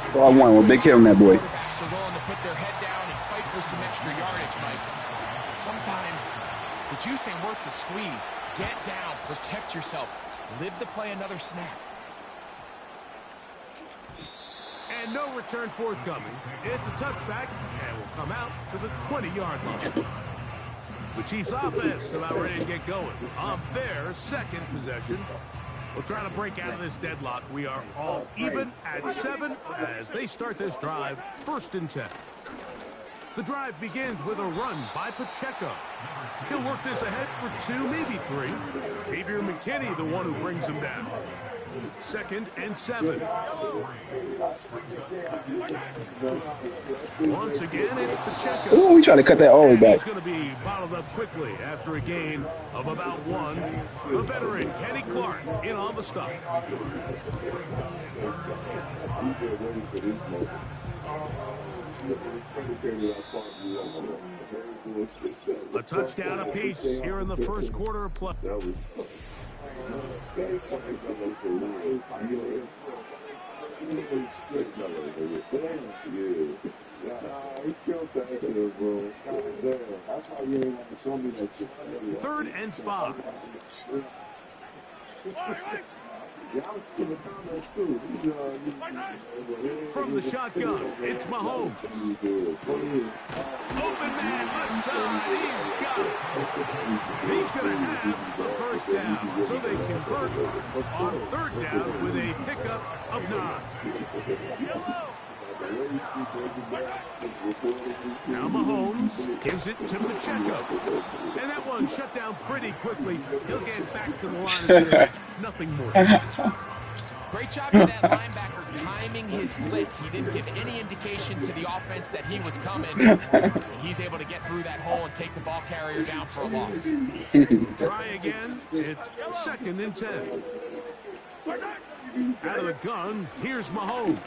That's all I want. One big hit on that boy. They're willing to put their head down and fight for some extra yardage, Mike. Sometimes the juice ain't worth the squeeze. Get down, protect yourself, live to play another snap. And no return forthcoming. It's a touchback and will come out to the 20-yard line. The Chiefs offense about ready to get going on their 2nd possession. We'll try to break out of this deadlock. We are all even at 7 as they start this drive, 1st and 10. The drive begins with a run by Pacheco. He'll work this ahead for 2, maybe 3. Xavier McKinney, the one who brings him down. 2nd and 7. Once again, it's Pacheco. Ooh, we try to cut that all the way back. He's going to be bottled up quickly after a gain of about 1. The veteran, Kenny Clark, in on the stop. A touchdown apiece here in the 1st quarter of play. Third and 5. From the shotgun, it's Mahomes. Open man, left side, he's got it. He's going to have the 1st down, so they convert on 3rd down with a pickup of 9. Now Mahomes gives it to Pacheco. And that one shut down pretty quickly. He'll get back to the line of scrimmage. Nothing more. Great job by that linebacker timing his blitz. He didn't give any indication to the offense that he was coming. He's able to get through that hole and take the ball carrier down for a loss. Try again. It's 2nd and 10. Out of the gun, here's Mahomes.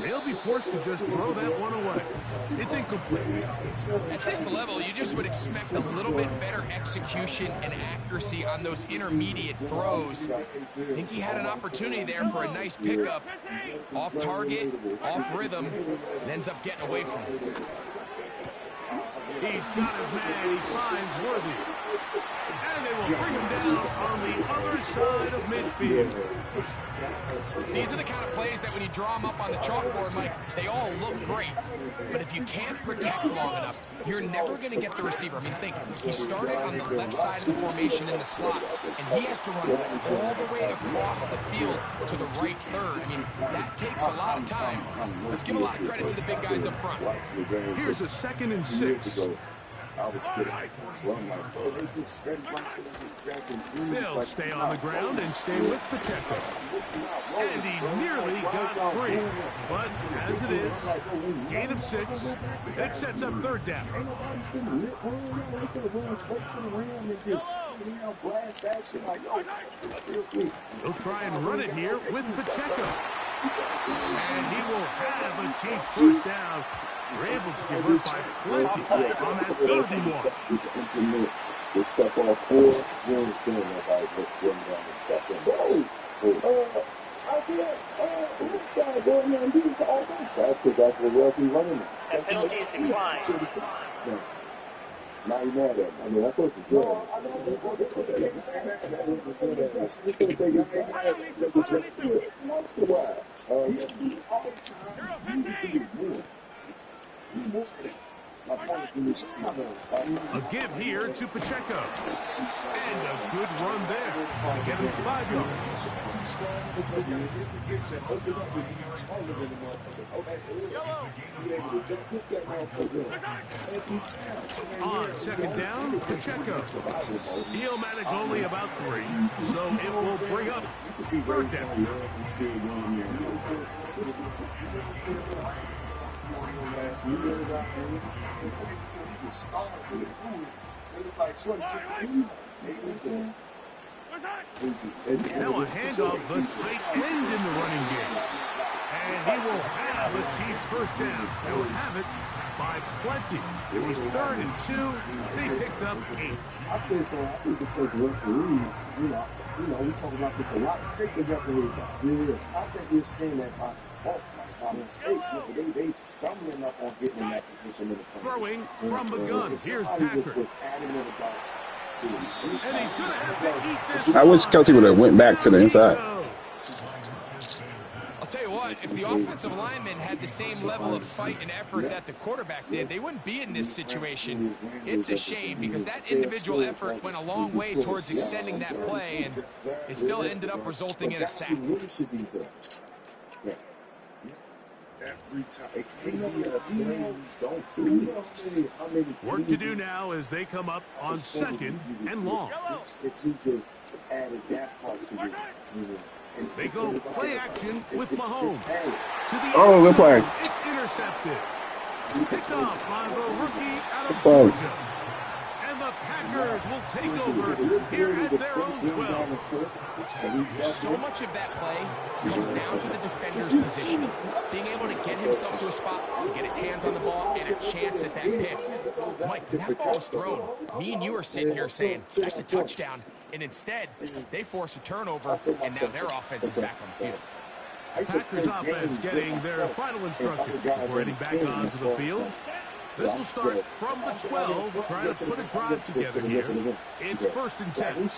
They'll be forced to just throw that one away. It's incomplete. At this level, you just would expect a little bit better execution and accuracy on those intermediate throws. I think he had an opportunity there for a nice pickup. Off target, off rhythm, and ends up getting away from him. He's got his man. He finds Worthy. And they will bring him down on the other side of midfield. These are the kind of plays that when you draw them up on the chalkboard, Mike, they all look great. But if you can't protect long enough, you're never going to get the receiver. I mean, think, he started on the left side of the formation in the slot, and he has to run all the way across the field to the right third. I mean, that takes a lot of time. Let's give a lot of credit to the big guys up front. Here's a 2nd and 6. They'll stay on the ground and stay with Pacheco. And he nearly got free. But as it is, gain of 6. It sets up 3rd down. He'll try and run it here with Pacheco. And he will have a Chiefs 1st down. We're able to convert by plenty on that 3rd and 1. They step off 4. You understand that by going down the I feel, this guy going down and doing all that. That's because that's what else he's running. That penalty is declined. Now you're mad at him. I mean, that's what you said. He's going to take his once in a while. A give here to Pacheco. And a good run there to get him 5 yards. On 2nd down, Pacheco. He'll manage only about 3, so it will bring up 3rd down. Now a handoff, the tight end in the running game. And he will have a Chiefs 1st down. They will have it by plenty. It was 3rd and 2. They picked up 8. I'd say so. I think because the referees, we talk about this a lot. Take the referees out. I think we're seeing that by mistake. They stumbling up on getting in that position in the front. Throwing from the gun. Here's Patrick. And he's going to have to eat this. I wish Kelsey would have went back to the inside. I'll tell you what, if the offensive linemen had the same level of fight and effort that the quarterback did, they wouldn't be in this situation. It's a shame because that individual effort went a long way towards extending that play, and it still ended up resulting in a sack. Work to do now as they come up on 2nd and long. They go play action with Mahomes. To the good play. It's intercepted. Picked off by the rookie out of Georgia. And the Packers will take over here at their own 12. So much of that play comes down to the defender's positioning. Being able to get himself to a spot, to get his hands on the ball, and a chance at that pick. Mike, that ball was thrown. Me and you are sitting here saying, that's a touchdown. And instead, they force a turnover, and now their offense is back on the field. Packers offense getting their final instruction before heading back onto the field. This will start from the 12, trying to put a drive together here. It's 1st and 10.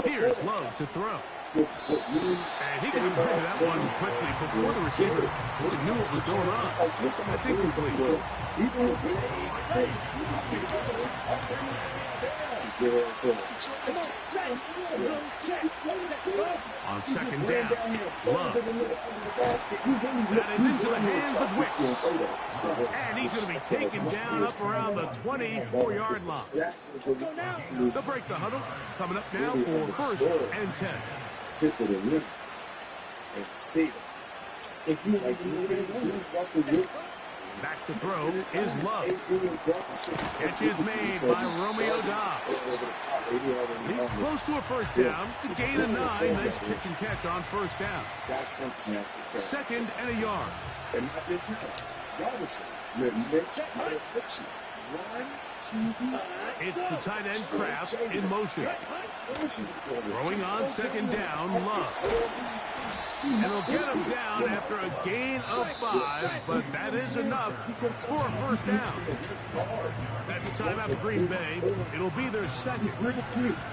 Here's Love to throw. And he got rid of that one quickly before the receiver knew what was going on. That's incomplete. On 2nd down, Love. That is into the hands of Wicks. And he's going to be taken down up around the 24-yard line. They'll break the huddle. Coming up now for 1st and 10. Back to throw is Love. Catch is made by Romeo Dobbs. He's close to a 1st down to gain a 9. Nice pitch and catch on 1st down. 2nd and a yard. It's the tight end Kraft in motion. Throwing on second down, Love. And they'll get him down after a gain of 5, but that is enough for a first down. That's the timeout for Green Bay. It'll be their second.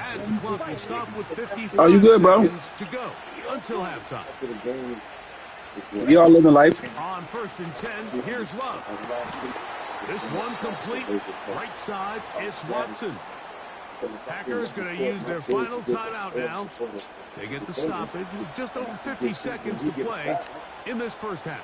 As the clock will stop with 55 Oh, you good, bro? seconds to go until halftime. You all living life. On 1st and 10, here's Love. This one complete. Right side, it's Watson. Packers going to use their final timeout now. They get the stoppage with just over 50 seconds to play in this first half.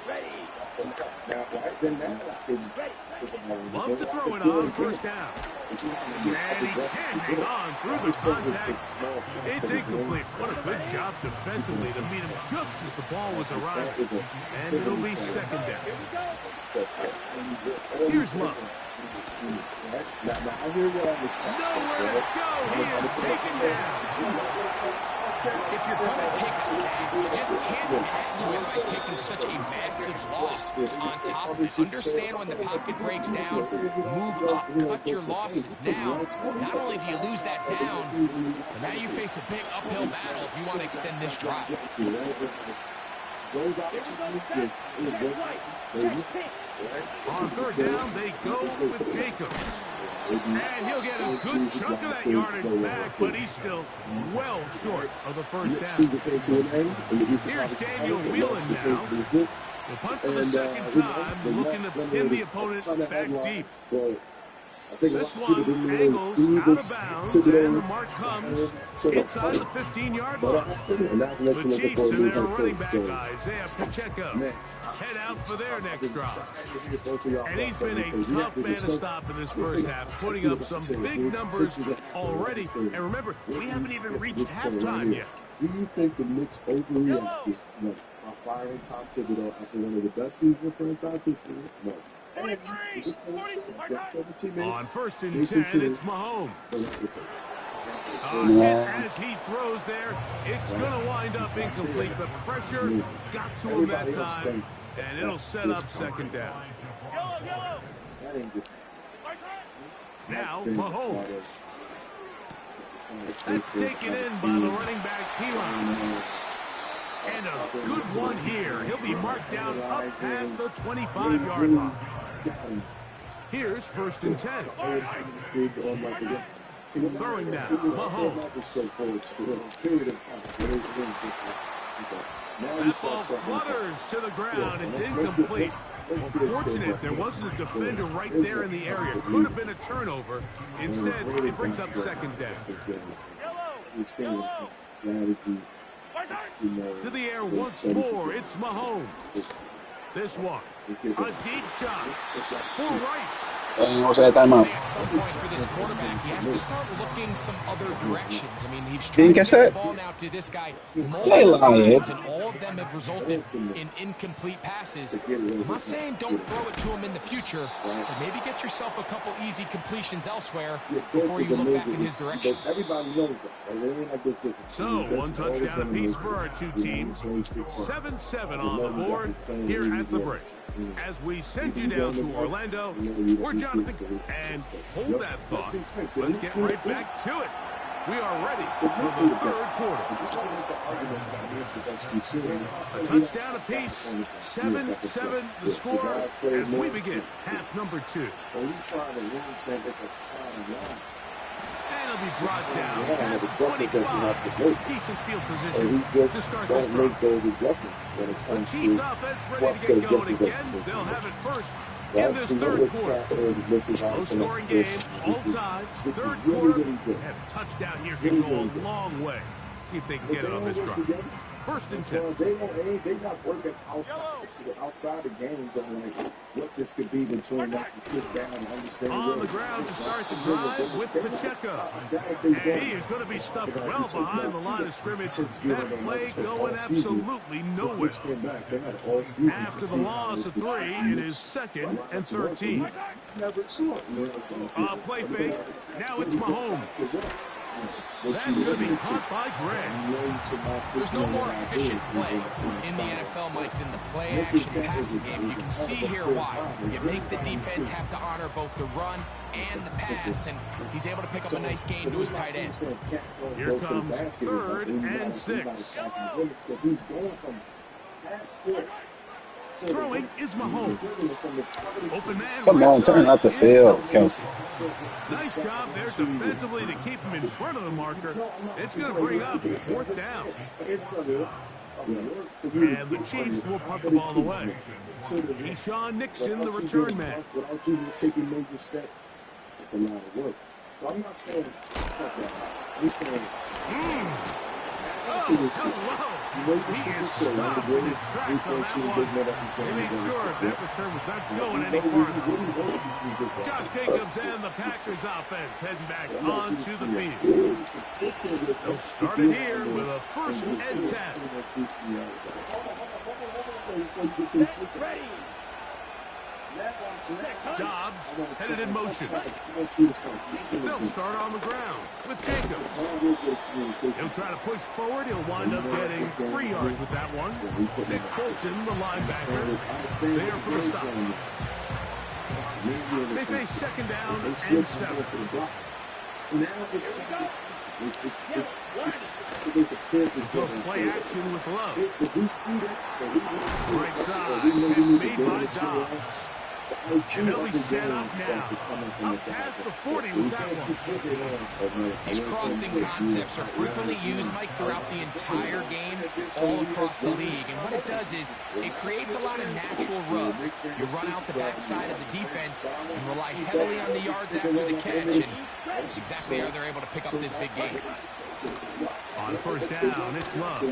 Love to throw it on first down. And he can't hang on through the contact. It's incomplete. What a good job defensively to meet him just as the ball was arriving. And it'll be second down. Here's Love. Nowhere to go. He is taken down. If you're going to take a sack, you just can't add to it by taking such a massive loss on top of it. Understand when the pocket breaks down, move up, cut your losses. Now, not only do you lose that down, but now you face a big uphill battle if you want to extend this drive. On third down, they go with Jacobs. And he'll get a good chunk of that yardage back, but he's still well short of the first down. Here's Daniel Whelan now. The punt for the second time, looking to pin the opponent back deep. This one angles out of bounds, and the mark comes inside the 15-yard line. The Chiefs and their running back, Isaiah Pacheco, head out for their next drive. And he's been a tough man to stop in this first half, putting up some big numbers already. And remember, we haven't even reached halftime yet. Do you think the Knicks overreacted by firing Tom Thibodeau after one of the best seasons in franchise history? No. On 1st and 10, it's Mahomes. As he throws there, it's going to wind up incomplete. The pressure got to him that time, and it'll set up second down. Now, Mahomes. That's taken in by the running back, P-Line. And a good one here. He'll be marked down up past the 25-yard line. Here's 1st and 10. Throwing now, Mahomes. That ball flutters to the ground. It's incomplete. Well, fortunate there wasn't a defender right there in the area. Could have been a turnover. Instead, it brings up second down. To the air once more, it's Mahomes. This one, a deep shot for Rice. What's that timeout? At some point for this quarterback, he has to start looking some other directions. I mean, he's Didn't trying catch to get that? the ball now to this guy They multiple lying. times, and all of them have resulted in incomplete passes. I'm not saying don't throw it to him in the future, but maybe get yourself a couple easy completions elsewhere before you look back in his direction. So, one touchdown apiece for our two teams. 7-7 on the board here at the break. As we send you down to Orlando, we're Jonathan. And hold that thought. Let's get right back to it. We are ready for the third quarter. A touchdown apiece, 7-7 the score as we begin half number 2. And he'll be brought down past 25. Decent field position to start this drive. The Chiefs offense ready to get going again. They'll have it first in this third quarter. Low-scoring game, all tied. Third quarter, and a touchdown here can go a long way. See if they can get it on this drive. 1st and 10. They not working outside the games on like what this could be between that and sit down and understand. On the ground to start the drive with Pacheco. And he is going to be stuffed well behind the line of scrimmage. That play going absolutely nowhere. After the loss of 3, it is 2nd and 13. Play fake. Now it's Mahomes. That's going to be caught by Greg. There's no more efficient play in the NFL, Mike, than the play-action passing game. You can see here why. You make the defense have to honor both the run and the pass, and he's able to pick up a nice gain to his tight end. Here comes 3rd and 6. Throwing is Mahomes. Open man. Come on, turn up the field, Kelsey. Nice job there defensively to keep him in front of the marker. It's going to bring up 4th down. And the Chiefs will punt the ball away. Deshaun Nixon, the return man. Without you taking major steps, it's a lot of work. So I'm not saying I'm saying Hello. He is stopped in his tracks on that one. They made sure that return was not going any further. Josh Jacobs and the Packers offense heading back onto the field. They'll start it here with a 1st and 10. Dobbs headed in motion. They'll start on the ground with Jacobs. He'll try to push forward. He'll wind up getting 3 yards with that one. Nick Bolton, the linebacker, there for the stop. They face 2nd down and 7. Now it's play action with Love. So we see that. Right side, it's made by Dobbs. And they'll be set up now. Up past the 40 with that one. These crossing concepts are frequently used, Mike, throughout the entire game, all across the league. And what it does is it creates a lot of natural rubs. You run out the backside of the defense and rely heavily on the yards after the catch. And that's exactly how they're able to pick up this big game. On 1st down, it's Love.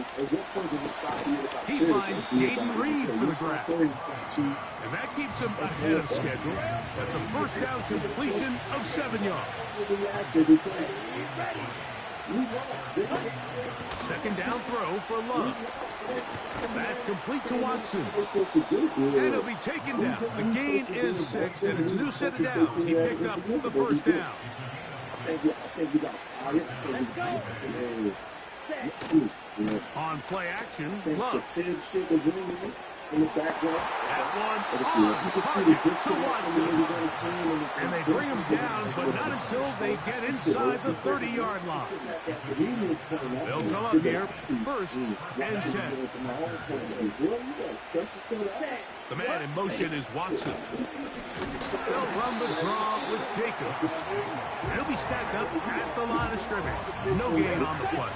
He finds Jaden Reed for the grab. And that keeps him ahead of schedule. That's a 1st down completion of 7 yards. 2nd down throw for Love. That's complete to Watson. And he'll be taken down. The gain is 6, and it's a new set of downs. He picked up the 1st down. I think we got tired. On play action, Love. In the background. That one. You can see the distance. And they bring him down, but not until they get inside the 30-yard line. They'll come up here 1st and 10. The man in motion is Watson. They'll run the draw with Jacobs. He'll be stacked up at the line of scrimmage. No gain on the play.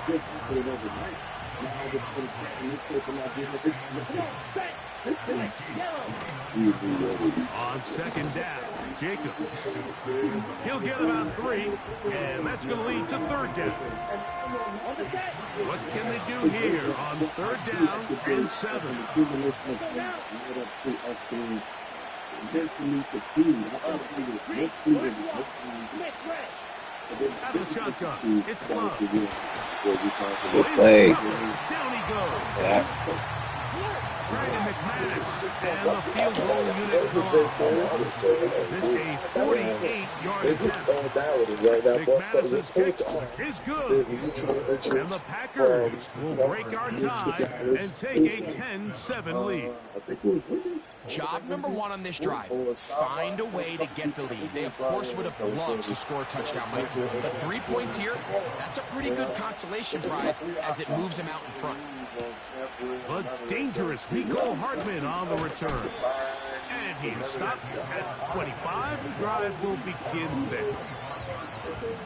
On 2nd down, Jacobs. He'll get about 3, and that's going to lead to 3rd down. What can they do here on 3rd down and 7? Out of the shotgun, it's Love. Good play. Down he goes. Sacks. Brandon McManus and the field goal unit. This a 48-yard attempt. McManus's kick is good. And the Packers will break our tie and take a 10-7 lead. Job number 1 on this drive, find a way to get the lead. They, of course, would have loved to score a touchdown, Mike. But 3 points here, that's a pretty good consolation prize as it moves them out in front. The dangerous Mecole Hardman on the return. And he's stopped at 25. The drive will begin there.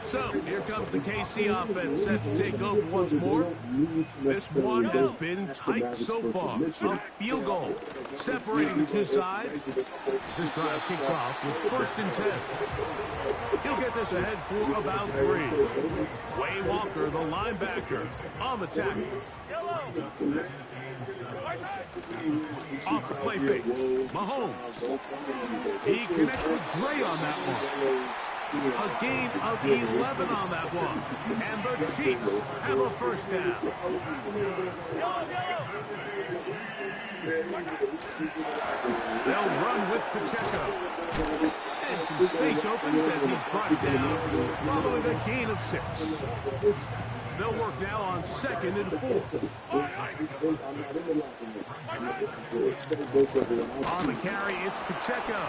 So, here comes the KC offense set to take over once more. This one has been tight so far. A field goal separating the two sides. This drive kicks off with 1st and 10. He'll get this ahead for about 3. Way Walker, the linebacker, on the tackle. Off the play fake. Mahomes. He connects with Gray on that one. A gain of 11 on that one. And the Chiefs have a first down. They'll run with Pacheco. And some space opens as he's brought down following a gain of 6. They'll work now on 2nd and 4. On the carry, it's Pacheco.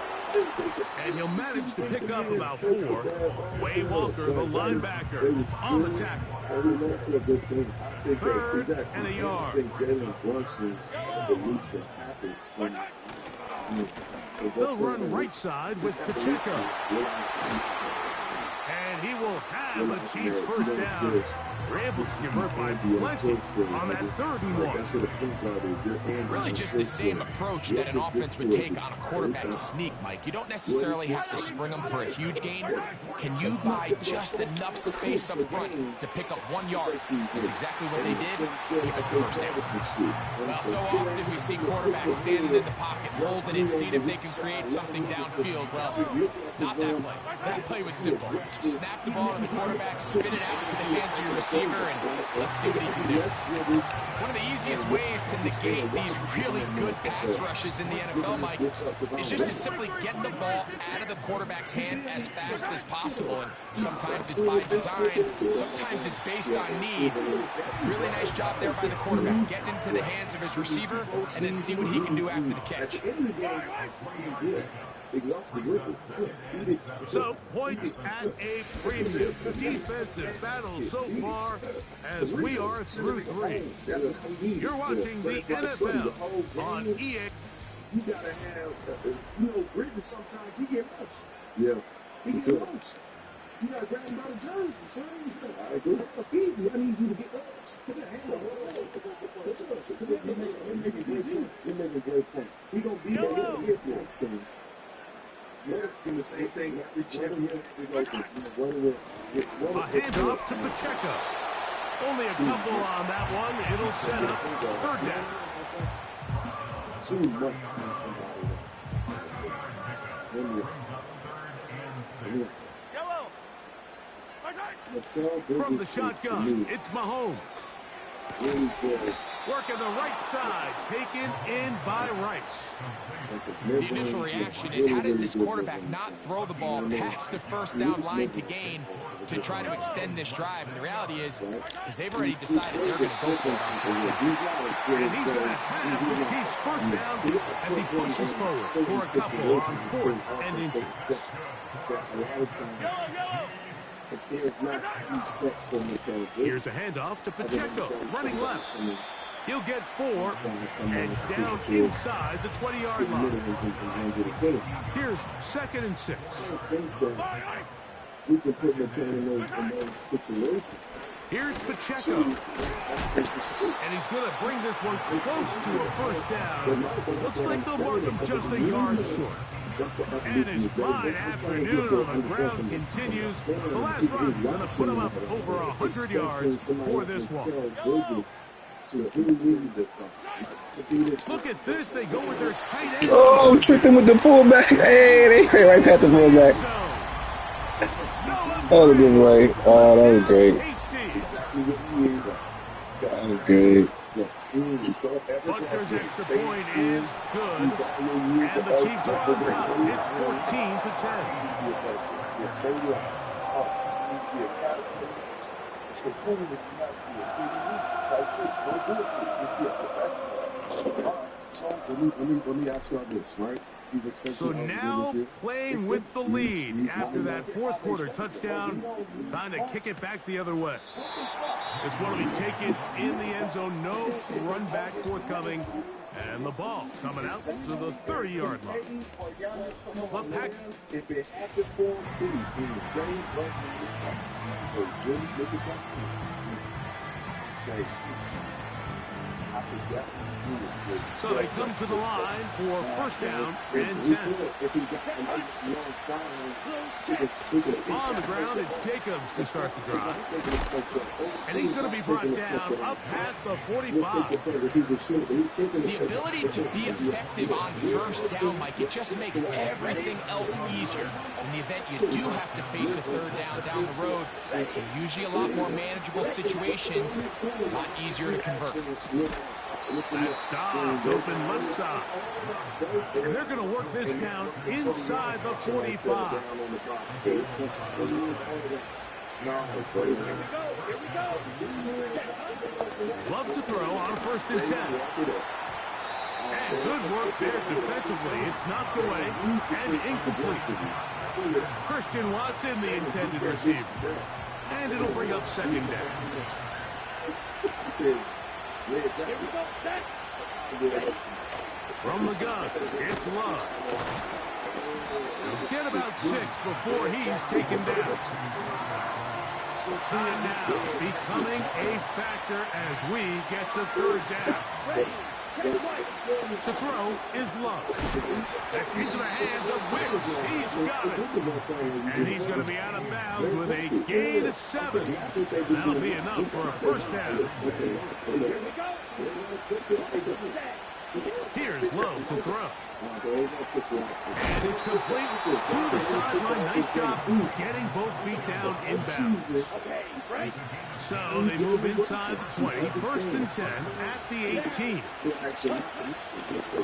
And he'll manage to pick up about 4. Way Walker, the linebacker, on the tackle. 3rd and a yard. They'll run right side with Pacheco. And he will have a Chiefs first down. We're able to convert by plenty on that 3rd and 1. Really just the same approach that an offense would take on a quarterback sneak, Mike. You don't necessarily have to spring them for a huge gain. Can you buy just enough space up front to pick up 1 yard? That's exactly what they did. Pick up the first down. Well, so often we see quarterbacks standing in the pocket, holding it, seeing if they can create something downfield. Well, not that play. That play was simple. Snap the ball to the quarterback, spin it out to the hands of your receiver, and let's see what he can do. One of the easiest ways to negate these really good pass rushes in the NFL, Mike, is just to simply get the ball out of the quarterback's hand as fast as possible. And sometimes it's by design, sometimes it's based on need. Really nice job there by the quarterback, getting into the hands of his receiver, and then see what he can do after the catch. So, points at a premium. Defensive battle so far as we are through 3. You're watching the NFL on EA. You gotta have, Bridges sometimes he get lost. Yeah. He get lost. You gotta grab him by the jersey, son. I agree. I need you to get lost. Put your hand on You're making a great point. He gonna be there. He's gonna get for it soon. It's doing the same thing. A handoff to Pacheco. Only a couple on that one. It'll set up 3rd down. Too much. From the shotgun, it's Mahomes. Working the right side, taken in by Rice. The initial reaction is, how does this quarterback not throw the ball past the first down line to gain to try to extend this drive? And the reality is they've already decided they're going to go for it. And he's going to have the Chiefs first down as he pushes forward for a couple on 4th and inches. Here's a handoff to Pacheco, running left. He'll get 4 and down inside the 20-yard line. Here's 2nd and 6. We can put him in those situations. Here's Pacheco. And he's going to bring this one close to a first down. Looks like they'll mark him just a yard short. And his fine afternoon on the ground continues. The last run going to put him up over 100 yards for this one. Look at this. They go with their tight end. Oh, tricked him with the fullback. Hey, they ran right past the fullback. That was a good play. Oh, that was great. That was great. Butker's extra point is good, and the Chiefs are on top. It's 14-10. Let me ask you this, right? So now playing with the lead after that 4th quarter touchdown, time to kick it back the other way. This one will be taken in the end zone. No run back forthcoming. And the ball coming out to the 30-yard line. The Pack. I could definitely agree with So they come to the line for first down and 10. If he got an alongside, he could take On the ground, it's Jacobs to start the drive. And he's going to be brought down up past the 45. The ability to be effective on first down, Mike, it just makes everything else easier. In the event you do have to face a third down the road, usually a lot more manageable situations, a lot easier to convert. That's Dobbs open left side. And they're going to work this down inside the 45. Love to throw on first and 10. And good work there defensively. It's knocked away and incomplete. Christian Watson, the intended receiver. And it'll bring up second down. From the gun, it's Love. He'll get about 6 before he's taken down. Time now becoming a factor as we get to third down. To throw is Love. That's into the hands of Wicks. He's got it. And he's going to be out of bounds with a gain of 7. That'll be enough for a first down. Here's Lowe to throw. And it's complete to the sideline. Nice job getting both feet down inbounds. So they move inside the 20. First and 10 at the 18.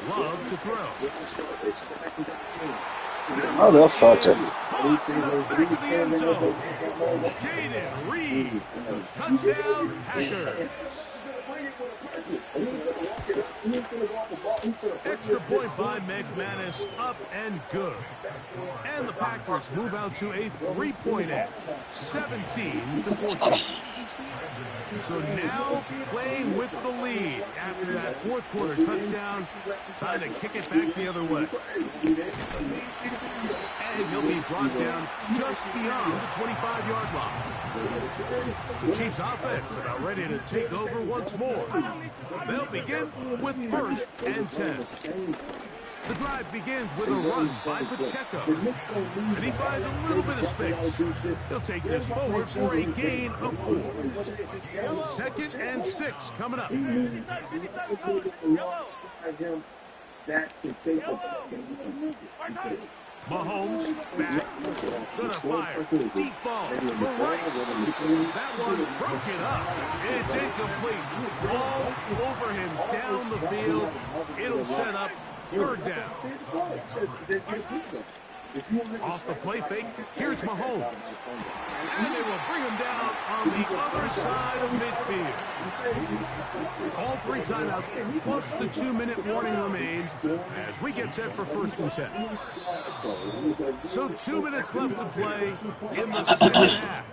Love to throw. Motherfucker. Jaden Reed. Touchdown, Packers. Extra point by McManus, up and good. And the Packers move out to a 3-point edge, 17-14. So now playing with the lead after that fourth quarter touchdown, trying to kick it back the other way. And he'll be brought down just beyond the 25-yard line. The Chiefs offense about ready to take over once more. They'll begin with first and 10. The drive begins with a run by Pacheco. And he finds a little bit of space. He'll take this forward for a gain of 4. Second and 6 coming up. Mahomes back, gonna fire, deep ball for Rice. That one broke it up. It's incomplete. All over him down the field. It'll set up third down. Off the play fake, here's Mahomes. And they will bring him down on the other side of midfield. All 3 timeouts plus the 2-minute warning remain as we get set for first and 10. So 2 minutes left to play in the second half.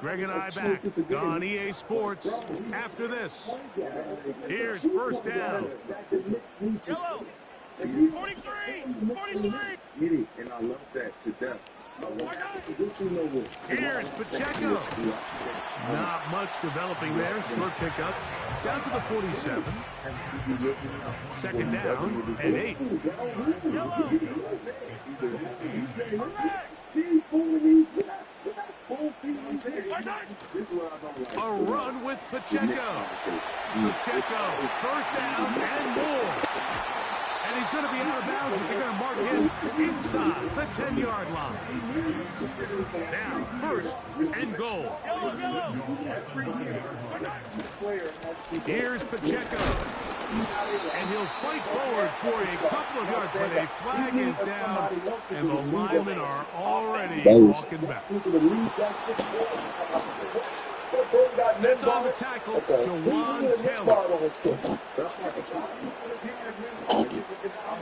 Greg and I back on EA Sports after this. Here's first down. Hello. 43! 43! Get it, and I love that to death. Here's Pacheco. Not much developing there. Short pickup. Down to the 47. Second down and 8. A run with Pacheco. Pacheco, first down and more. And he's going to be out of bounds, but they're going to mark him inside the 10-yard line. Now, first and goal. Here's Pacheco. And he'll fight forward for a couple of yards, but a flag is down, and the linemen are already walking back. That's on the tackle, Jawan Taylor.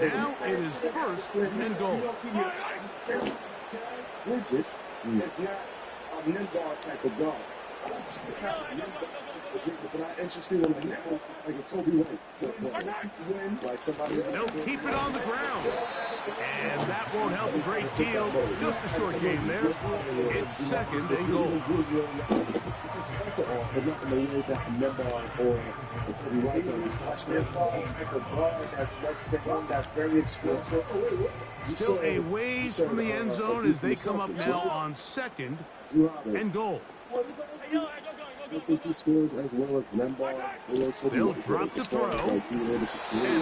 Now it is first and goal. Bridges is not a Nimbar type of guard. But I'm interested in like a Toby White. So like somebody They'll keep it on the ground. And that won't help a great deal. Just a short game there. It's second and goal. It's also off, but not in the way that I remember or Toby White does. It's like a guard that's next to him that's very explosive. Still a ways from the end zone as they come up now on second and goal. I think he scores as well as Lembar. They'll drop the throw, and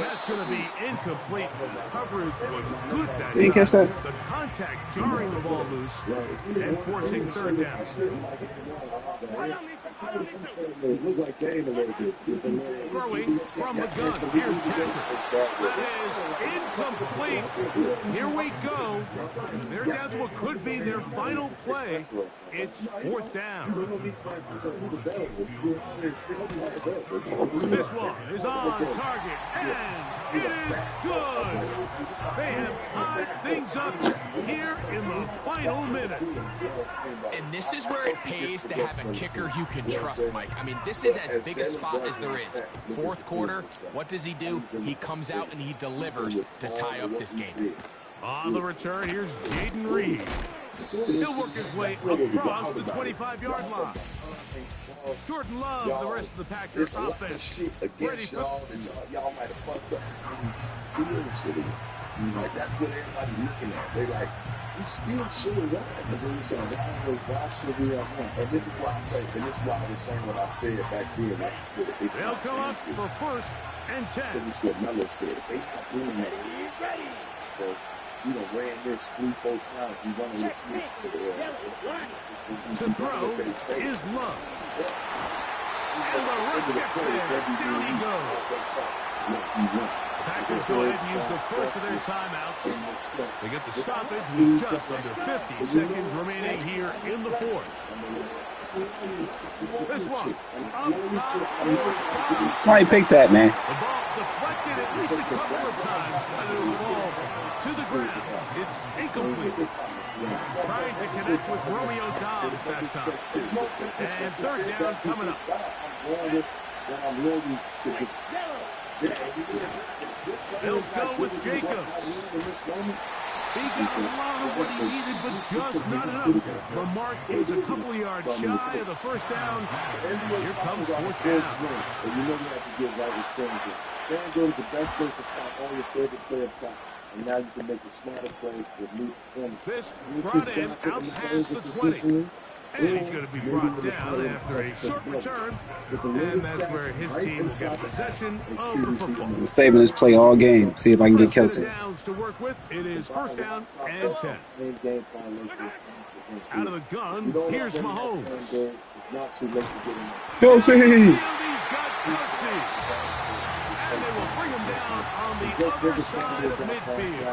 that's going to be incomplete. Coverage was good that Did you catch time. that? The contact jarring the ball loose and forcing third down. Throwing from the gun. Here's Patrick. That is incomplete. Here we go. They're down to what could be their final play. It's fourth down. This one is on target, and it is good. They have tied things up here in the final minute. And this is where it pays to have a kicker you can trust, Mike. I mean, this is as big a spot as there is. Fourth quarter, what does he do? He comes out and he delivers to tie up this game. On the return, here's Jaden Reed. He'll work his way across the 25-yard line. Jordan Love, the rest of the Packers offense. Ready for y'all might have fucked up. Like that's what everybody's looking at. They like, we still should have won. But then you say, why should we have won? And this is why I say, and this is why I was saying what I said back then. They'll come up for first and 10. It's what Mello said. They not doing that. So, you know, ran this 3-4 times. You run this. To throw is Love. And the rush gets there. Down he goes. Packers go ahead and use the first of their timeouts. They get the stoppage with just under 50 seconds remaining here in the fourth. This one. Somebody pick that, man. The ball deflected at least a couple of times, but it will fall to the ground. It's incomplete. Trying to connect with Romeo Dobbs that time. And third down coming up. They'll go with Jacobs. He got a lot of what he needed, but just not enough. The mark is a couple yards shy of the first down. Here comes fourth down. So you know you have to get right with FanDuel. FanDuel is the best place to find all your favorite player props. And now you can make a smarter play with new performance. This brought in out past the 20. And he's going to be brought down after a short return. And that's where his team will get possession of the football. I'm saving this play all game. See if I can get Kelsey. Downs to work with. It is first down and 10. Out of the gun, here's Mahomes. Kelsey! He's got Kelsey. And they will bring him down on the other side of midfield.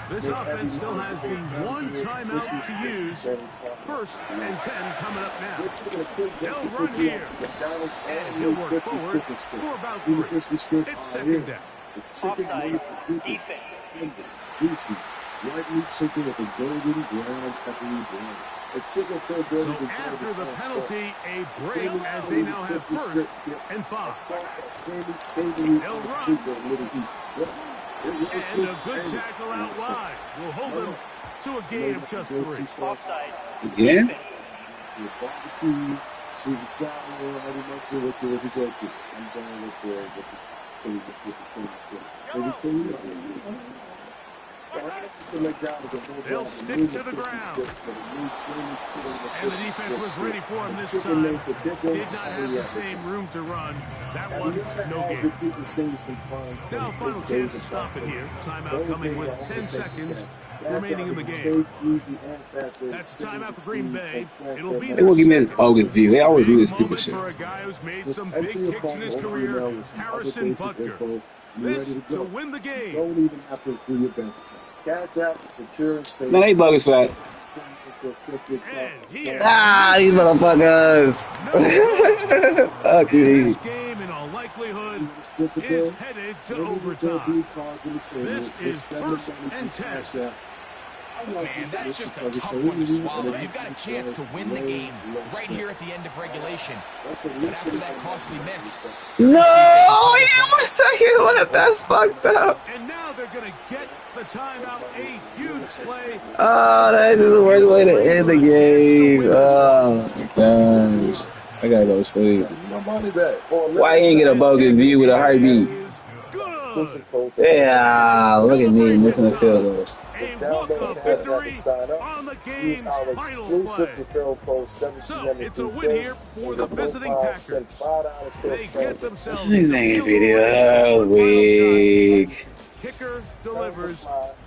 This offense still has the one timeout to use. First and 10 coming up now. They'll run here. And he'll work forward for about 3. It's second down. It's offside defense. Lightly chicken with a golden brown peppery brown. It's chicken so good. So after the penalty, a break as they now have first and 5. They'll run. And a good tackle out wide will hold them to a gain of just 3. Offside. Again? Barbecue, sweet and sour, honey mustard. What's it go to? I'm going with the They'll stick to the ground. And the defense was ready for him this time. Did not have the same room to run. That one's no game. Now final chance to stop it here. Timeout coming with 10 seconds remaining in the game. That's the timeout for Green Bay. It'll be They won't give me this bogus view. They always do this stupid shit. for a guy who's made some big kicks in his career, Harrison Butker. This to win the game. Don't even have to do your bank. Cash out, secure, safe. Man, they bogus for that. And he is These motherfuckers. Fuck me. This game, in all likelihood, is headed to overtime. This is first and 10. Man, that's just a tough one to swallow. You've got a chance to win the game right here at the end of regulation. But after that costly miss, No, yeah, 1 second left. That's fucked up. And now they're going to get the timeout. A huge play. Oh, that is the worst way to end the game. Oh, my gosh. I gotta go to sleep. Why you ain't get a bogus view with a heartbeat? Yeah, look at me missing the field goal. A walk-off victory on the game's final play. So, it's a win here for the visiting Packers. They get themselves This ain't video week. Kicker delivers.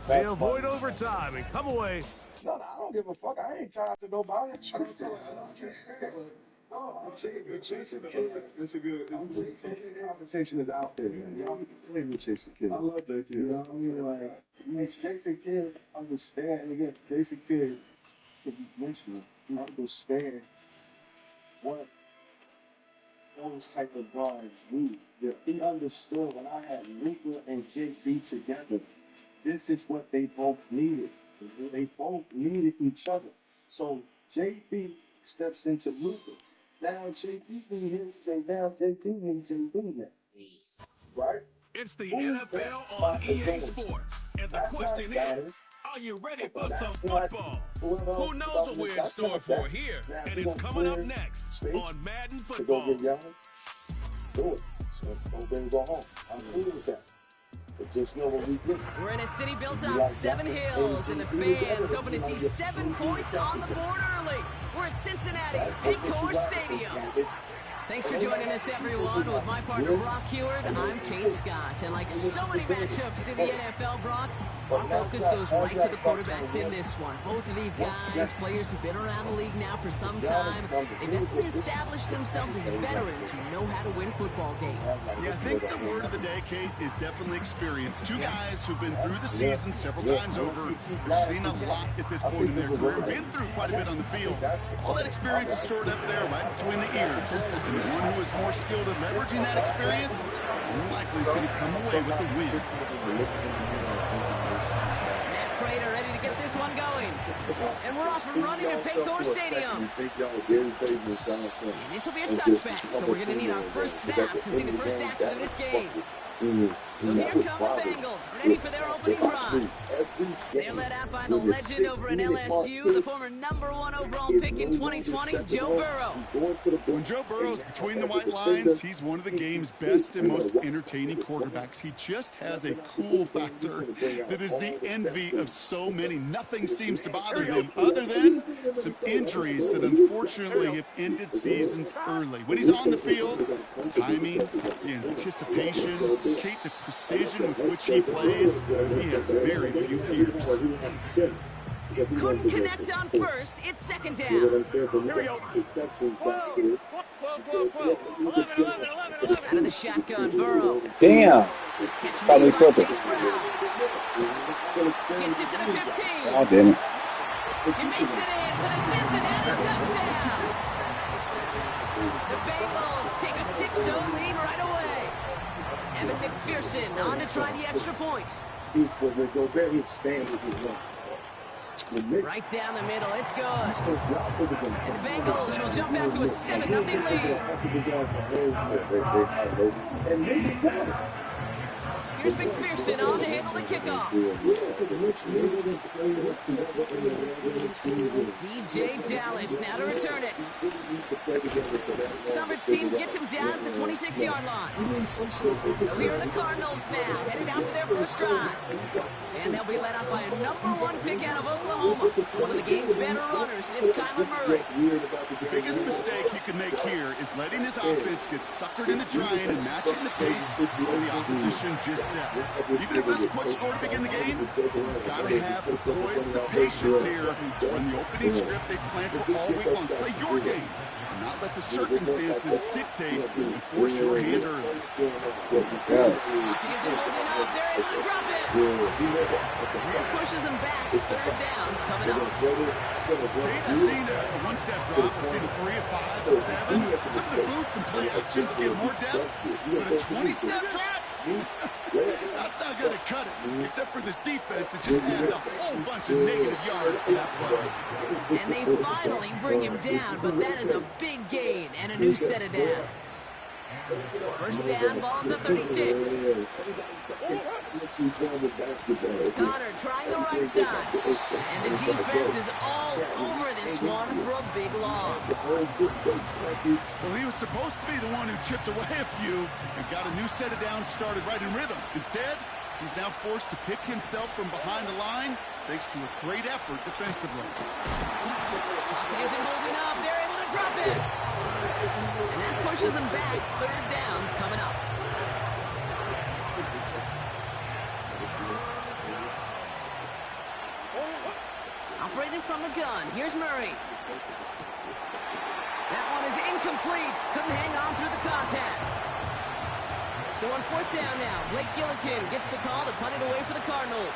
They avoid overtime and come away. No, I don't give a fuck. I ain't tied to nobody. I'm chasing kid. It's a good conversation is out there. Y'all play with Jason Kidd. I love that kid. You know what I mean? Like, Jason Kidd understand. And again, Jason Kidd, if you mention it, you understand what those type of guards need. Yeah. He understood when I had Luka and JB together. This is what they both needed. They both needed each other. So JB steps into Luka. Now JB needs now JB needs JB now. Right? It's the NFL on EA Sports. And the question is, are you ready for some football? Who knows what we're in store for here? And it's coming up next on Madden Football. Do it. So don't go home. I'm cool with that. But just know what we do. We're in a city built on 7 hills, and the fans hoping to see 7 points on the board early. We're at Cincinnati's Paycor Stadium. Thanks for joining us, everyone. With my partner, Brock Heward, I'm Kate Scott. And like so many matchups in the NFL, Brock, our focus goes right to the quarterbacks in this one. Both of these guys, players who've been around the league now for some time, they've definitely established themselves as veterans who know how to win football games. Yeah, I think the word of the day, Kate, is definitely experience. 2 guys who've been through the season several times over, who've seen a lot at this point in their career, been through quite a bit on the field. All that experience is stored up there right between the ears. And the one who is more skilled at leveraging that experience, more likely is going to come away with the win. Matt Prater ready to get this one going. And we're off and running at Paycor Stadium. And this will be a touchback, so we're going to need our first snap to see the first action of this game. So here come the Bengals, ready for their opening drive. They're led out by the legend over at LSU, the former #1 overall pick in 2020, Joe Burrow. When Joe Burrow's between the white lines, he's one of the game's best and most entertaining quarterbacks. He just has a cool factor that is the envy of so many. Nothing seems to bother him other than some injuries that unfortunately have ended seasons early. When he's on the field, timing, the anticipation, Kate, the precision with which he plays, he has very few peers. Couldn't connect on first. It's second down. Here we go. Out of the shotgun, Burrow. Damn. Probably slipping. Gets it to the 15. Oh, damn it. He makes it in for the Cincinnati touchdown. The Bengals take a 6-0 lead right away. Evan McPherson on to try the extra point. Right down the middle, it's good. And the Bengals will jump out to a 7-0 lead. Here's McPherson on to handle the kickoff. DJ Dallas now to return it. Coverage team gets him down to the 26-yard line. So here are the Cardinals now, headed out for their first drive. And they'll be led out by a #1 pick out of Oklahoma. One of the game's better runners, it's Kyler Murray. The biggest mistake he could make here is letting his offense get suckered into trying and matching the pace of the opposition just set. Even if it is a quick score to begin the game, he's got to have the poise and the patience here to run the opening script they planned for all week long. Play your game. Not let the circumstances dictate and force your hand early. They're able to drop it. And that pushes them back. Third down coming up. I've seen a one-step drop. I've seen a 3, a 5, a 7. Some of the boots and play actions get more depth. But a 20-step drop? That's not going to cut it, except for this defense. It just adds a whole bunch of negative yards to that play. And they finally bring him down, but that is a big gain and a new set of downs. First down, ball at the 36. Connor trying the right side. And the defense is all over this one for a big loss. Well, he was supposed to be the one who chipped away a few and got a new set of downs started right in rhythm. Instead, he's now forced to pick himself from behind the line thanks to a great effort defensively. He isn't moving up. They're able to drop it. And that pushes him back. Third down coming up. Operating from the gun. Here's Murray. That one is incomplete. Couldn't hang on through the contact. So on fourth down now, Blake Gillikin gets the call to punt it away for the Cardinals.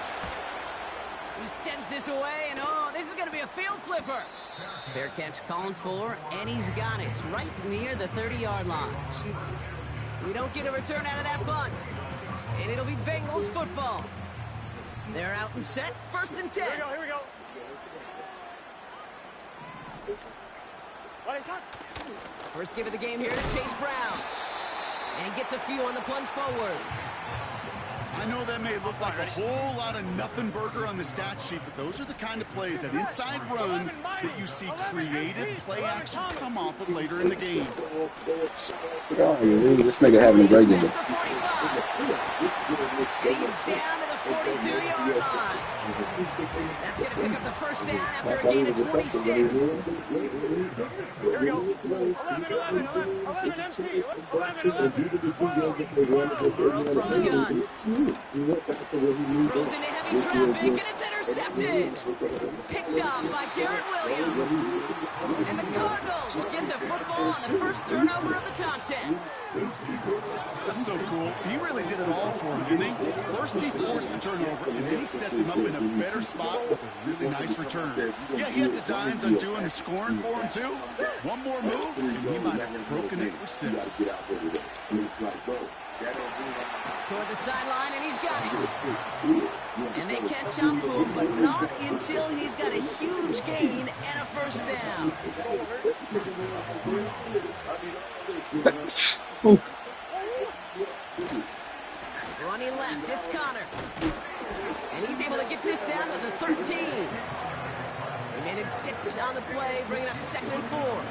He sends this away, and oh, this is going to be a field flipper. Fair catch calling for, and he's got it right near the 30-yard line. We don't get a return out of that punt, and it'll be Bengals football. They're out and set, first and 10. Here we go. First give of the game here to Chase Brown. And he gets a few on the plunge forward. I know that may look like a whole lot of nothing burger on the stat sheet, but those are the kind of plays, that inside run, that you see creative play action come off of later in the game. Oh, this nigga having a great game. He's down to the 42-yard line. That's going to pick up the first down after a gain of 26. Here we go. 11 empty. Burrow from the gun. Throws into heavy traffic, and it's intercepted. Picked up by Garrett Williams. And the Cardinals get the football on the first turnover of the contest. That's so cool. He really did it all for him, didn't he? First he forced the turnover, and then he set them up in a better spot with a really nice return. Yeah, he had designs on doing the scoring for him, too. One more move, and he might have broken it for 6. Toward the sideline, and he's got it. And they catch up to him, but not until he's got a huge gain and a first down. Running left, it's Connor. And he's able to get this down to the 13. Remaining 6 on the play, bringing up 2nd and 4.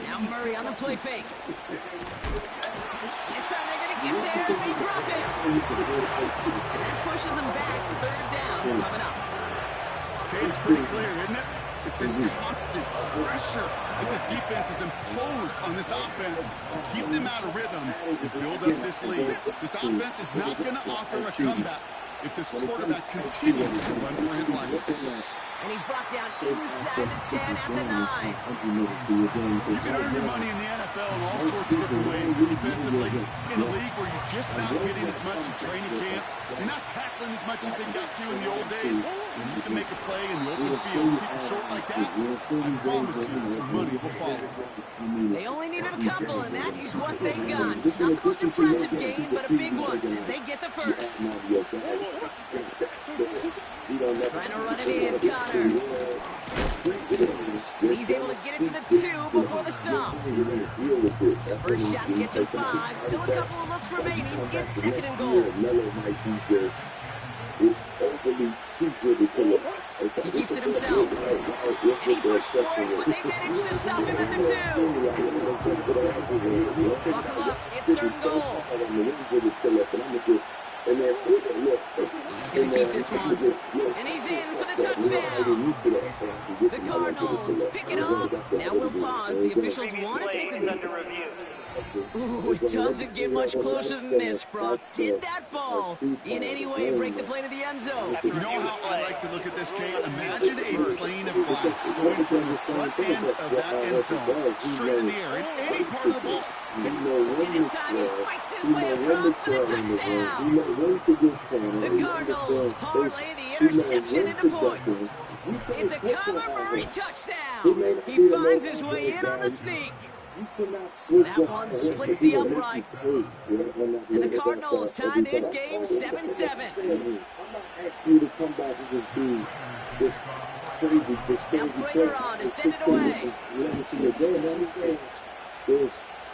Now Murray on the play fake. This time they're going to get there, and they drop it. And that pushes them back. 3rd down coming up. Okay, it's pretty clear, isn't it? It's this constant pressure that this defense has imposed on this offense to keep them out of rhythm and build up this lead. This offense is not going to offer a comeback if this quarterback continues to run for his life. And he's brought down inside the 10 at the 9. You can earn your money in the NFL in all sorts of different ways, but defensively, in a league where you're just not getting as much in training camp, you're not tackling as much as they got to in the old days, you need to make a play in the open field. Keep it short like that, I promise you some money will follow. They only needed a couple, and that is what they got. Not the most impressive game, but a big one as they get the first. Trying to run it in, Connor. And he's able to get it to the 2 before the stop. First shot gets him 5. Still a couple of looks remaining. It's 2nd and goal. He keeps it himself. And he pushed forward, but they managed to stop him at the 2. Buckle up. It's 3rd and goal. He's going to keep this one. And he's in for the touchdown. The Cardinals pick it up. Now we'll pause. The officials want to take a look. Ooh, it doesn't get much closer than this, Brock. Did that ball in any way break the plane of the end zone? You know how I like to look at this, Kate? Imagine a plane of glass going from the front end of that end zone straight in the air in any part of the ball. And this time he fights his way across for the touchdown. The Cardinals parlay the interception into points. Bengals. It's a Kyler Murray touchdown. He finds his way in on the sneak. That one splits the uprights. And the Cardinals tie this game 7-7. I'm not asking you to come back and just do this crazy. Now Prater on to send it away.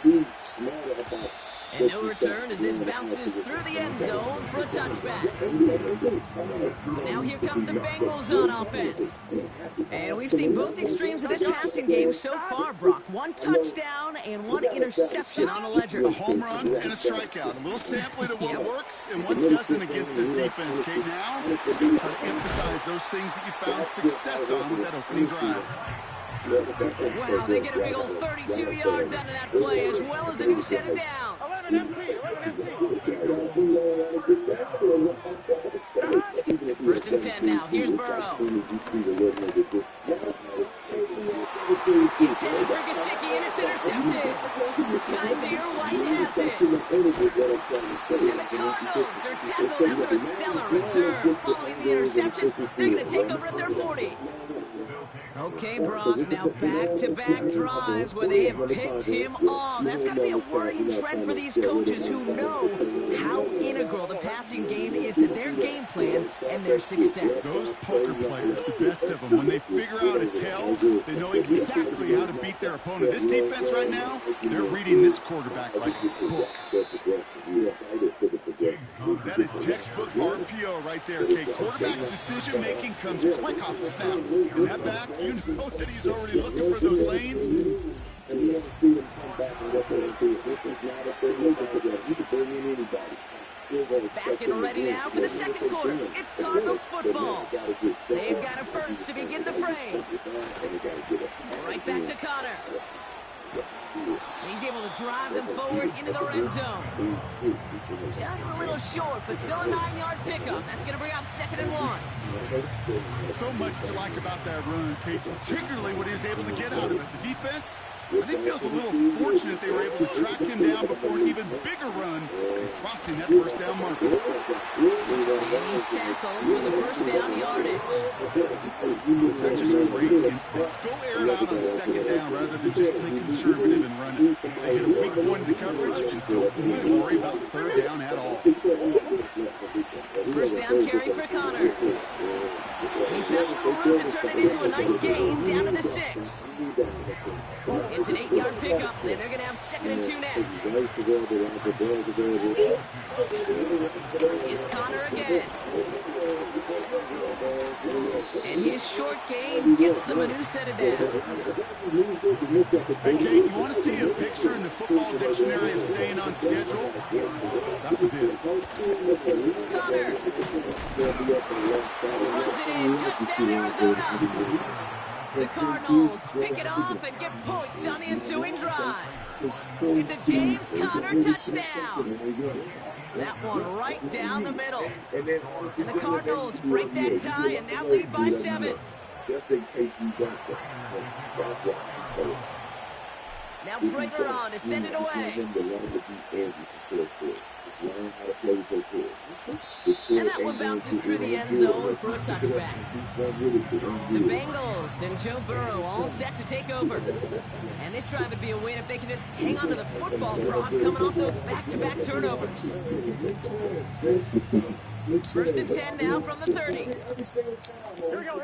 Be smarter about. And no return as this bounces through the end zone for a touchback. So now here comes the Bengals on offense. And we've seen both extremes of this passing game so far, Brock. One touchdown and one interception on the ledger. A home run and a strikeout. A little sampling of what works and what doesn't against this defense, Kate. Now, try to emphasize those things that you found success on with that opening drive. Wow, they get a big old 32 yards out of that play, as well as a new set of downs. 1st and 10 now. Here's Burrow. Intended for Gesicki, and it's intercepted. Kaiser White has it. And the Cardinals are tackled after a stellar return. Following the interception, they're going to take over at their 40. Okay, Brock, now back-to-back drives where they have picked him off. That's got to be a worrying trend for these coaches who know how integral the passing game is to their game plan and their success. Those poker players, the best of them, when they figure out a tell, they know exactly how to beat their opponent. This defense right now, they're reading this quarterback like a book. That is textbook RPO right there, Kate. Quarterback's decision-making comes quick off the snap. And that back, you know that he's already looking for those lanes. And you haven't seen them come back and what they're going to do. This is not a thing. You can bring in anybody. Back and ready now for the second quarter. It's Cardinals football. They've got a first to begin the frame. Right back to Connor. And he's able to drive them forward into the red zone. Just a little short, but still a 9-yard pickup. That's going to bring up 2nd and 1. So much to like about that run, Kate, particularly what he was able to get out of it. The defense, I think, feels a little fortunate they were able to track him down before an even bigger run and crossing that first down marker. And he's tackled for the first down yardage. That's just great instincts. Go air it out on 2nd down rather than just play conservative and run it. They hit a weak point in the coverage and don't need to worry about 3rd down at all. First down carry for Connor. He found a little room to turn it into a nice gain down to the 6. It's an 8-yard pickup, and they're going to have 2nd and 2 next. It's Connor again. And his short gain gets them a new set of downs. Hey, Kate, you want to see a picture in the football dictionary of staying on schedule? That was it. Connor runs it in, touchdown Arizona. The Cardinals pick it off and get points on the ensuing drive. It's a James Conner touchdown. That one right down the middle. And the Cardinals break that tie and now lead by 7. Just in case you don't. That's why. So. Now Prater on to send it away. And that one bounces through the end zone for a touchback. The Bengals and Joe Burrow all set to take over. And this drive would be a win if they can just hang on to the football, Brock, coming off those back-to-back turnovers. 1st and 10 now from the 30. Here we go.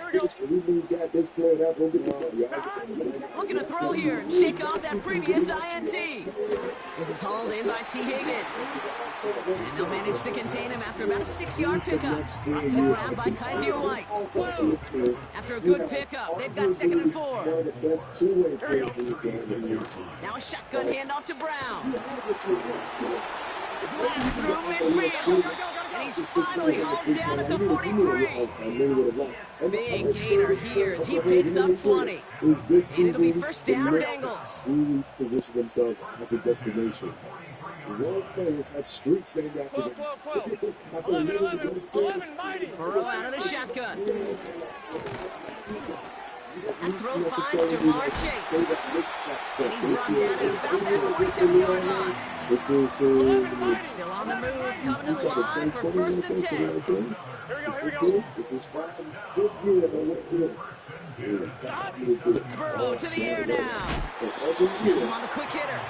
Looking to throw here and shake off that previous INT. This is hauled in by T. Higgins. And they'll manage to contain him after about a 6-yard pickup. Brought to the ground by Kaiser White. After a good pickup, they've got 2nd and 4. Now a shotgun handoff to Brown. Blast through midfield. And he's finally hauled down at the 43. Big gainer here as he picks up 20. And it'll be first down Bengals. Really position themselves as a destination. The role players had streets named after them. 11, mighty. Burrow out of the shotgun. And throw finds Jamar Chase. And he's brought down at about that 27-yard line. This is Still on the move, coming to the line for 1st and 10. This is 5 year. Burrow to the air now. Has him on the quick hitter.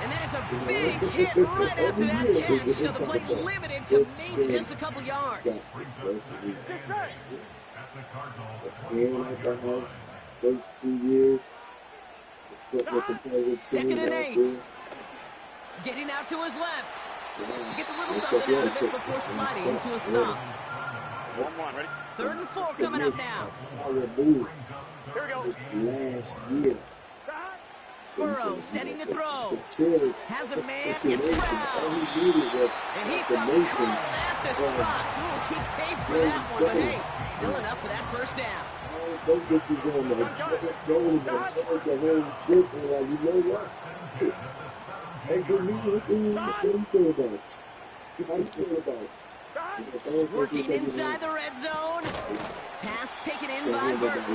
And that is a big hit right after that catch. So the play limited to maybe just a couple yards. First 2 years. 2nd and 8. Getting out to his left. He gets a little something out of it before sliding into a stop. 3rd and 4 coming up now. Here we go. Last year. Burrow setting to throw. Has a man, it's Brown. And he's done called at the spot. Ooh, he paid for that one, but hey, still enough for that first down. This was on the whole shit, and you know what? Exit me, what you feel about? How you feel about it? Working inside the red zone. Pass taken in by Burke.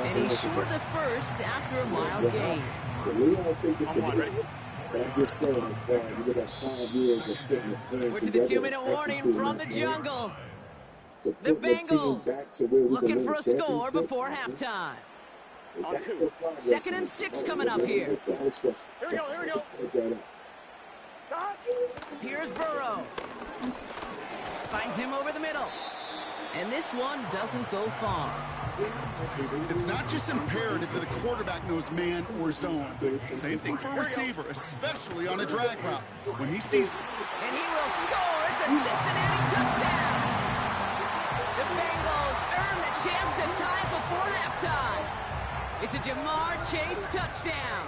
And he's short of the first after a mild gain. I'm just saying, you got 5 years of putting the fans We're to the 2-minute warning from the jungle. The Bengals looking for a score before halftime. 2nd and 6 coming up here. Here we go. Here's Burrow. Finds him over the middle. And this one doesn't go far. It's not just imperative that a quarterback knows man or zone. Same thing for a receiver, especially on a drag route. When he sees... And he will score. It's a Cincinnati touchdown. The Bengals earn the chance to tie before halftime. It's a Jamar Chase touchdown.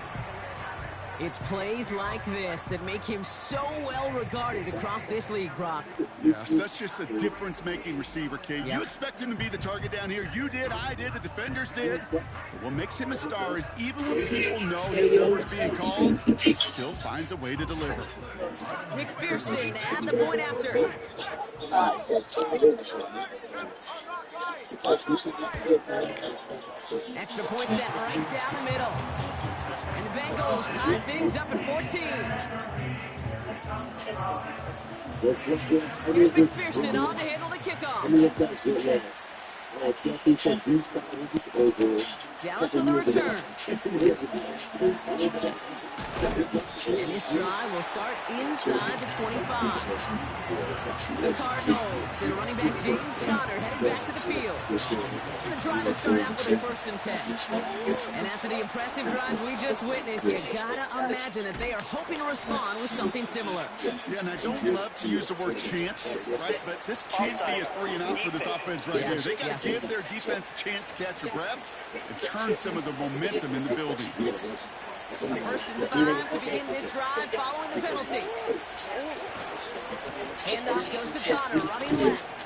It's plays like this that make him so well regarded across this league, Brock. Yeah, such just a difference-making receiver, Kate. You expect him to be the target down here. You did, I did, the defenders did. But what makes him a star is even when people know his number's being called, he still finds a way to deliver. McPherson at the point after. Extra point set right down the middle. And the Bengals tie things up at 14. Here's McPherson on to handle the kickoff. Dallas with the return. And this drive will start inside the 25. The Cardinals and running back James Conner heading back to the field. And the drive will start out with a 1st and 10. And after the impressive drive we just witnessed, you gotta imagine that they are hoping to respond with something similar. Yeah, and I don't love to use the word chance, right? But this can't be a 3-and-out for this offense right here. They got to give their defense a chance to catch a breath and turn some of the momentum in the building. 1st and 5 to begin this drive following the penalty. Handoff goes to Conner, running left.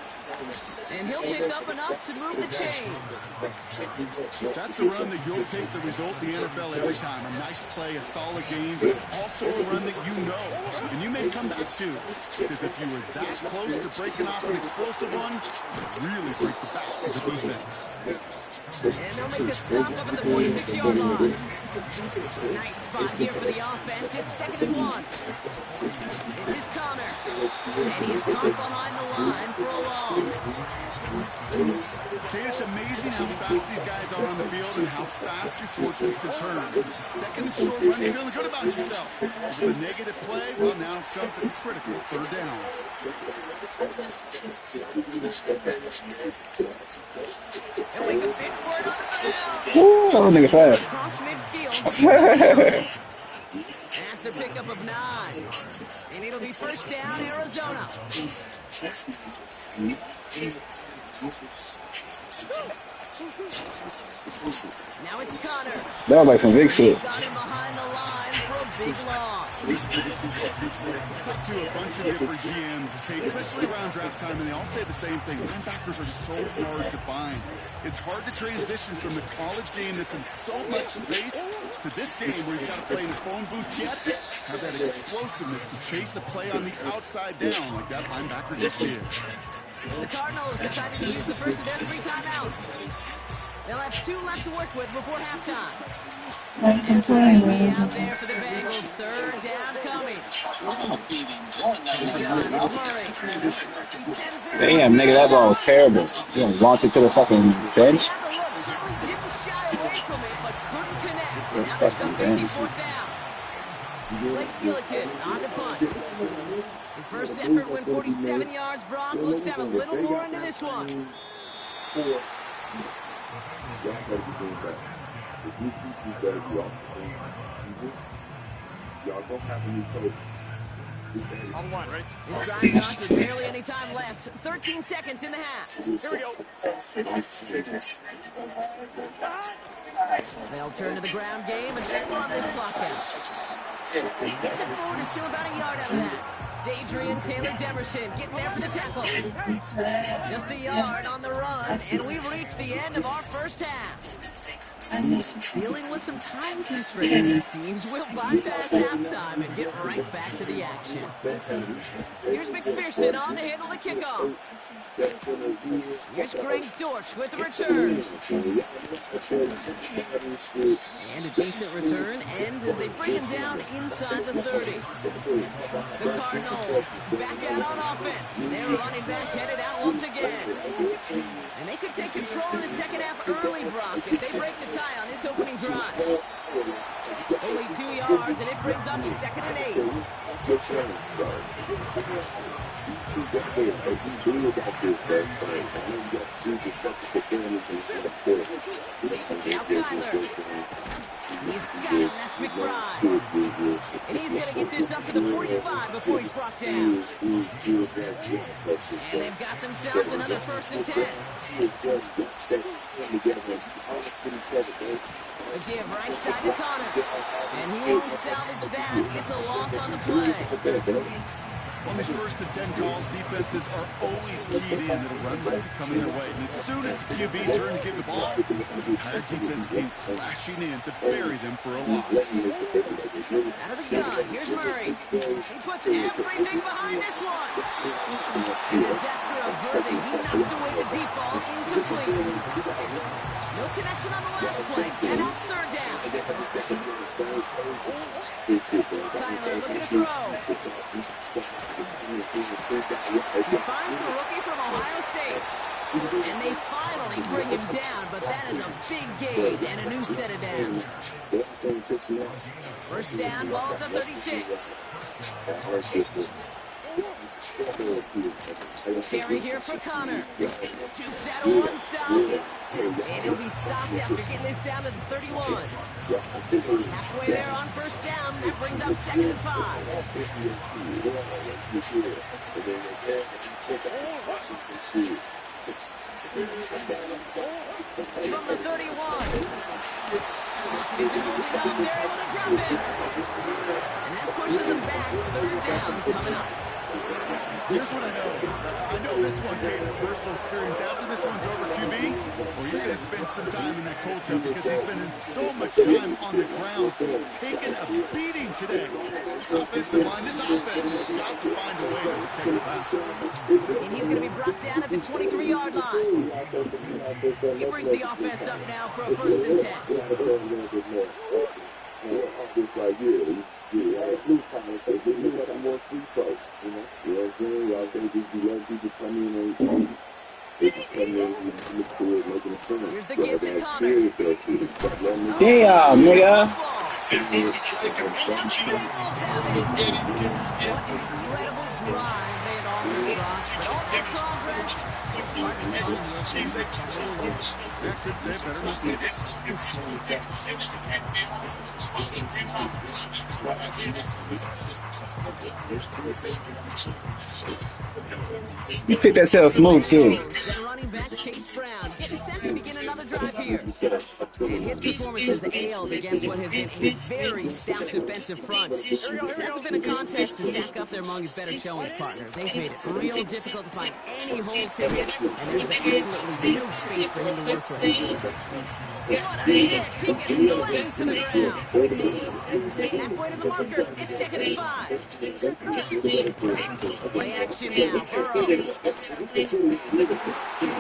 And he'll pick up enough to move the chains. That's a run that you'll take the result in the NFL every time. A nice play, a solid game, but it's also a run that you know. And you may come back to, because if you were that close to breaking off an explosive one, it really breaks the back of the defense. And they'll make a stop up at the 46-yard line. Nice spot here for the offense. It's 2nd and 1. This is Conner. And he's caught behind the line for a loss. It's amazing how fast these guys are on the field and how fast your fortunes can turn. 2nd and short run, you're feeling good about yourself. With a negative play, well, now it's something critical. 3rd down. And we can fish for it on the field. Ooh, that nigga fast. Across midfield. That's a pickup of 9. And it'll be 1st down, Arizona. Now it's Conner. That was like some big shit. Got him behind the line for a big loss. Talked to a bunch of different GMs, especially around draft time, and they all say the same thing. Linebackers are so hard to find. It's hard to transition from the college game that's in so much space to this game where you've got to play in the phone booth yet, have that explosiveness to chase a play on the outside down like that linebacker just did. The Cardinals decided to use the first of their 3 timeouts. They'll have 2 left to work with before halftime. And out there for the Bengals. 3rd down coming. It's Murray. He sends this Damn, nigga, that ball was terrible. You gonna launch it to the fucking bench? Had the look. Certainly didn't shy away from it, but couldn't connect. And now they're Fucking stuck facing bench. fourth down. Blake Gillikin on to punt. His first effort went 47 yards. Brock looks to have a little more into this one. Y'all don't have any coach. This drive starts with barely any time left. 13 seconds in the half. Here we go. They'll turn to the ground game and run this clock out. He gets it forward to still about a yard out of that. Dadrian Taylor Demerson getting there for the tackle. Just a yard on the run, and we've reached the end of our first half. Dealing with some time constraints, it seems. We'll bypass halftime and get right back to the action. Here's McPherson on to handle the kickoff. Here's Greg Dortch with the return. And a decent return ends as they bring him down inside the 30. The Cardinals back out on offense. Their running back headed out once again. And they could take control in the second half early, Brock, if they break the tie on this opening drive. Only 2 yards, and it brings up 2nd and 8. Now Kyler. He's got him. That's McBride. And he's going to get this up to the 45 before he's brought down. And they've got themselves another 1st and 10. A give right side to Connor. And he won't salvage that. It's a loss on the play. On these 1st and 10 calls, defenses are always keyed in that a run might be coming their way. And as soon as the QB turned to give the ball, the entire defense came crashing in to bury them for a loss. Out of the gun, here's Murray. He puts everything behind this one. And as after averting, he knocks away the deep ball incomplete. No connection on the last play, and that's 3rd down. Kyler looking to throw. He finds the rookie from Ohio State. And they finally bring him down, but that is a big gain and a new set of downs. 1st down, ball at the 36. Carry here for Connor. Jukes out a one stop. And he'll be stopped after getting this down to the 31. Halfway there on 1st down. That brings up 2nd and 5. From the 31. Is it moving up? They're able to drop it. And that pushes them back. 3rd down coming up. Here's what I know this one came from personal experience. After this one's over, QB, well, he's going to spend some time in that cold tub because he's spending so much time on the ground, taking a beating today. This offensive line, this offense has got to find a way to protect the pass. And he's going to be brought down at the 23-yard line. He brings the offense up now for a 1st and 10. It's like, blue collar, so they look at more street folks, you know what I'm saying? Y'all think you let people come in and they just come in and look good, making a scene. Here's the gift to Connor. Damn, nigga. What incredible drive they had already brought, but all their progress. That could say better mistakes. You picked that cell smooth, too. Then running back Chase Brown getting set to begin another drive here. And his performance has ailed against what has been a very stout defensive front. This hasn't been a contest to stack up there among his better showings partners. They've made it real difficult to find any holes to hit, and there's been absolutely no space for him to work with. What a hit! He gets slammed to the ground. Halfway to the marker, it's 2nd and 5. Play action now, Burrow.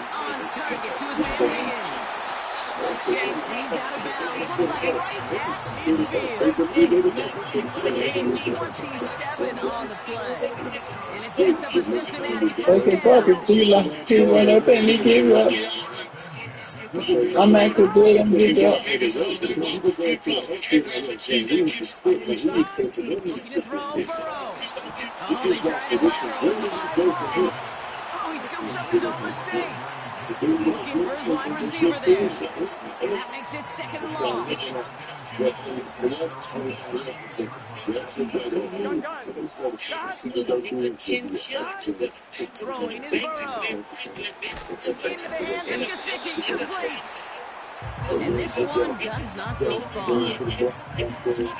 On target to his man Higgins. He's out of bounds. Looks like right at midfield. 27 on the play. And it sets up a Cincinnati first Okay, fuck down. it. He run up and he give up. I'm acting good. I'm getting up. Looking to throw Burrow. Oh, they tried it lateral. It's wide wide. Oh, he scoops up his own mistake. Looking for his wide receiver there. And that makes it second and long. Throwing is Burrow. Into the hands of Gesicki. Complete. And this one does not go far.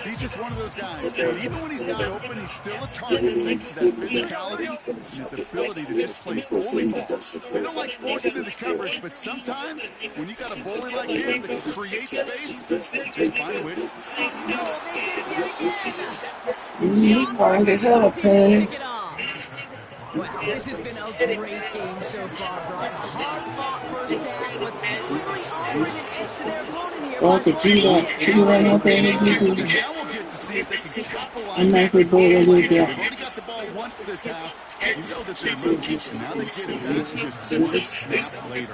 He's just one of those guys, man. Even when he's not open, he's still a target thanks to that physicality and his ability to just play bully ball. They don't like forcing into coverage, but sometimes when you got a bully like him that can create space, just find a way to... Oh, they did it yet again. Sean Murphy's continue to pick it off. Well, this has been a great game so far, Bron. Hard-fought first half, but really offering an edge to their opponent here by playing the And now we'll get to see if they can capitalize on the game plan. They've already got the ball once this half. You know that they're looking, and now they get it back just one snap later.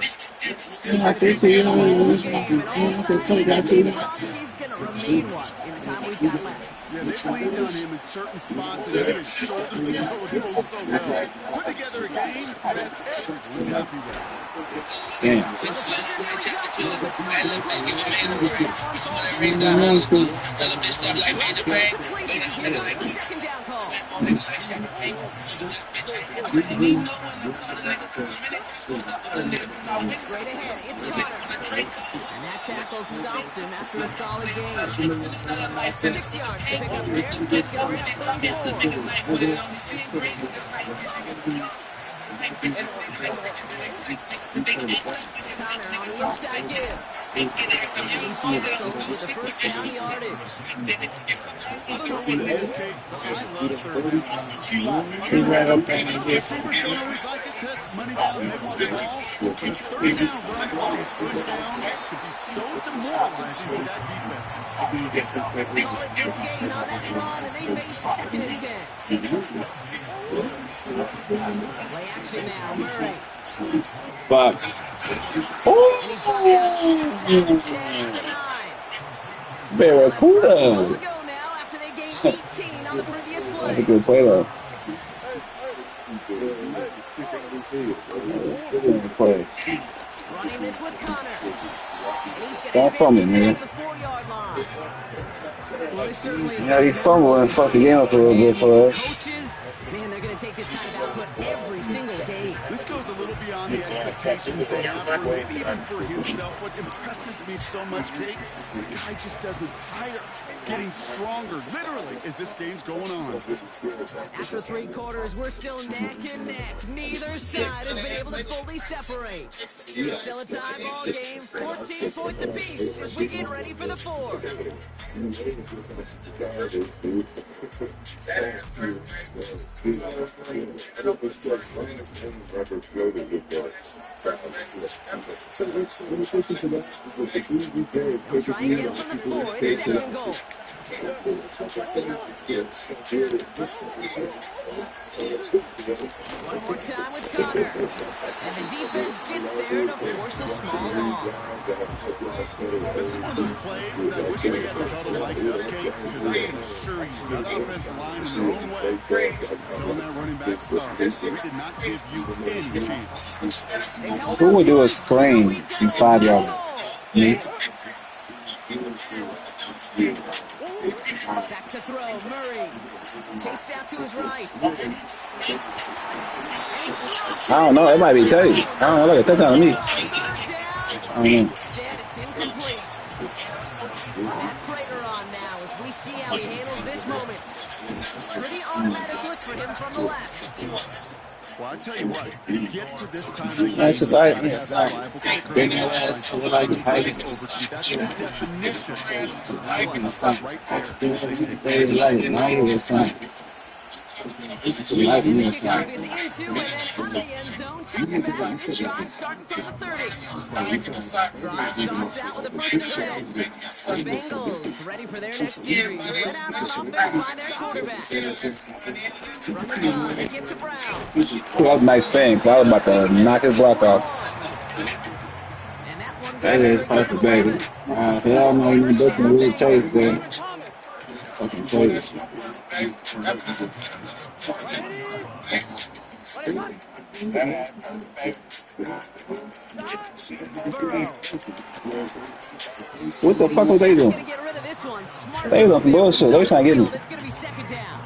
game, and all signs indicate Brock, he's going to remain one in the time we've got left. Yeah, they've leaned on him in certain spots, and he has shouldered the load oh so well. Put together a game that everyone's happy with. Damn. The pressure nearly got to him, but still the play action as that one falls Left for completion. Here goes the second down call. Straight ahead, it's Connor. And that tackle stops him after a solid gain. 6 yards to pick up there. It's going to bring up 34. Connor on the inside give. And he's tackled with the first down yardage. I'll throw one to this, Kate. I love third down. Receivers don't always like it because money down, they want the ball. But a third down run for a first down could be so demoralizing to that defense. Solid big gain on that run, and they face 2nd and 10. Play action now, Murray. Fuck. Barracuda. That's a good play though. Play. Running this with Connor. Don't fumble, man. Yeah, he fumbled and fucked the game up a little bit for us. Coaches, man, they're going to take this kind of output every single game. This goes a little beyond the expectations they have for maybe even for himself. What impresses me so much, Kate, the guy just doesn't tire. Getting stronger, literally, as this game's going on. After 3 quarters, we're still neck and neck. Neither side has been able to fully separate. Still a tie ball game, 14 points apiece as we get ready for the 4th. Try and get him from the 4. It's 2nd and goal. One more time with Connor. And the defense gets there to force a small loss. This is one of those plays that I wish we had the huddle like that, Kate, because I can assure you that offensive line in their own way is telling that running back, sorry, we did not give you any chance. Who would do a screen in 5 yards? Me? Back to throw, Murray. Chased out to his right. I don't know. It might be tight. I don't know. Look at touchdown to me. I don't know. Instead, it's incomplete. Matt Prater on now as we see how he handles this moment. Pretty automatic look for him from the left. Well, I tell you what, get to this time of the game, That's you right. gotta have reliable kicker. That's the definition of right there. They take it. Like And the this, kickoff is into and then out of the end zone. Touchback. This drive starting from the 30. Drive starts out with a 1st and 10. The Bengals ready for their next series. Led out on offense by their quarterback. From the gun, they get to Brown. that was a nice thing. I was about to knock his block off. And that one That goes is for a gain of perfect, baby. 11. Hell no, you First booked down, and really chase Bengals. there. Fucking chase. Burrow. What the fuck was they doing? Gonna get rid of this one. Smart They was on move some there on the bullshit. They side was of trying the to get field. me. It's gonna be 2nd down.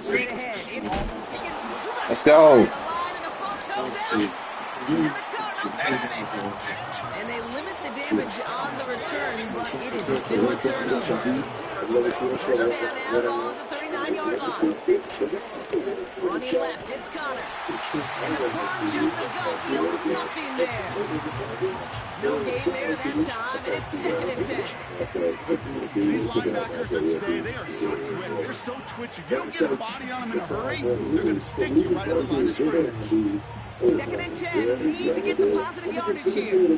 Straight ahead. It gets Let's crushed go. behind the line, and the ball comes out. And the Cardinals have it. And they limit the damage on the return, but it is still a turnover. First down out on the 39-yard line. Running left, it's Connor. And the plunge up the gut yields nothing there. No gain there that time, and it's 2nd and 10. These linebackers of today, they are so quick. They're so twitchy. You don't get a body on them in a hurry, they're going to stick you right at the line of scrimmage. 2nd and 10. Need to get some positive yardage here.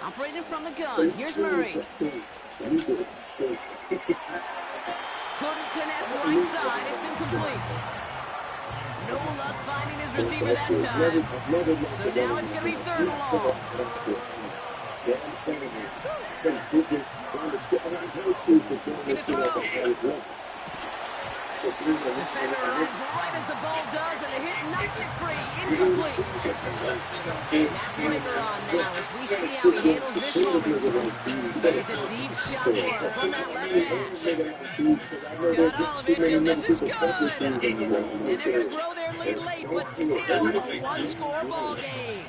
Operating from the gun. Here's Murray. Couldn't connect right side. It's incomplete. No luck finding his receiver that time. So now it's going to be 3rd and long. Gonna throw. Defender arrives right as the ball does, and the hit knocks it free. Incomplete. That breaker on now as we see how he handles this moment. It's a deep shot for him from that left hash. Got all of it, and this is good. And they're going to grow their lead late, but still a one-score ball game.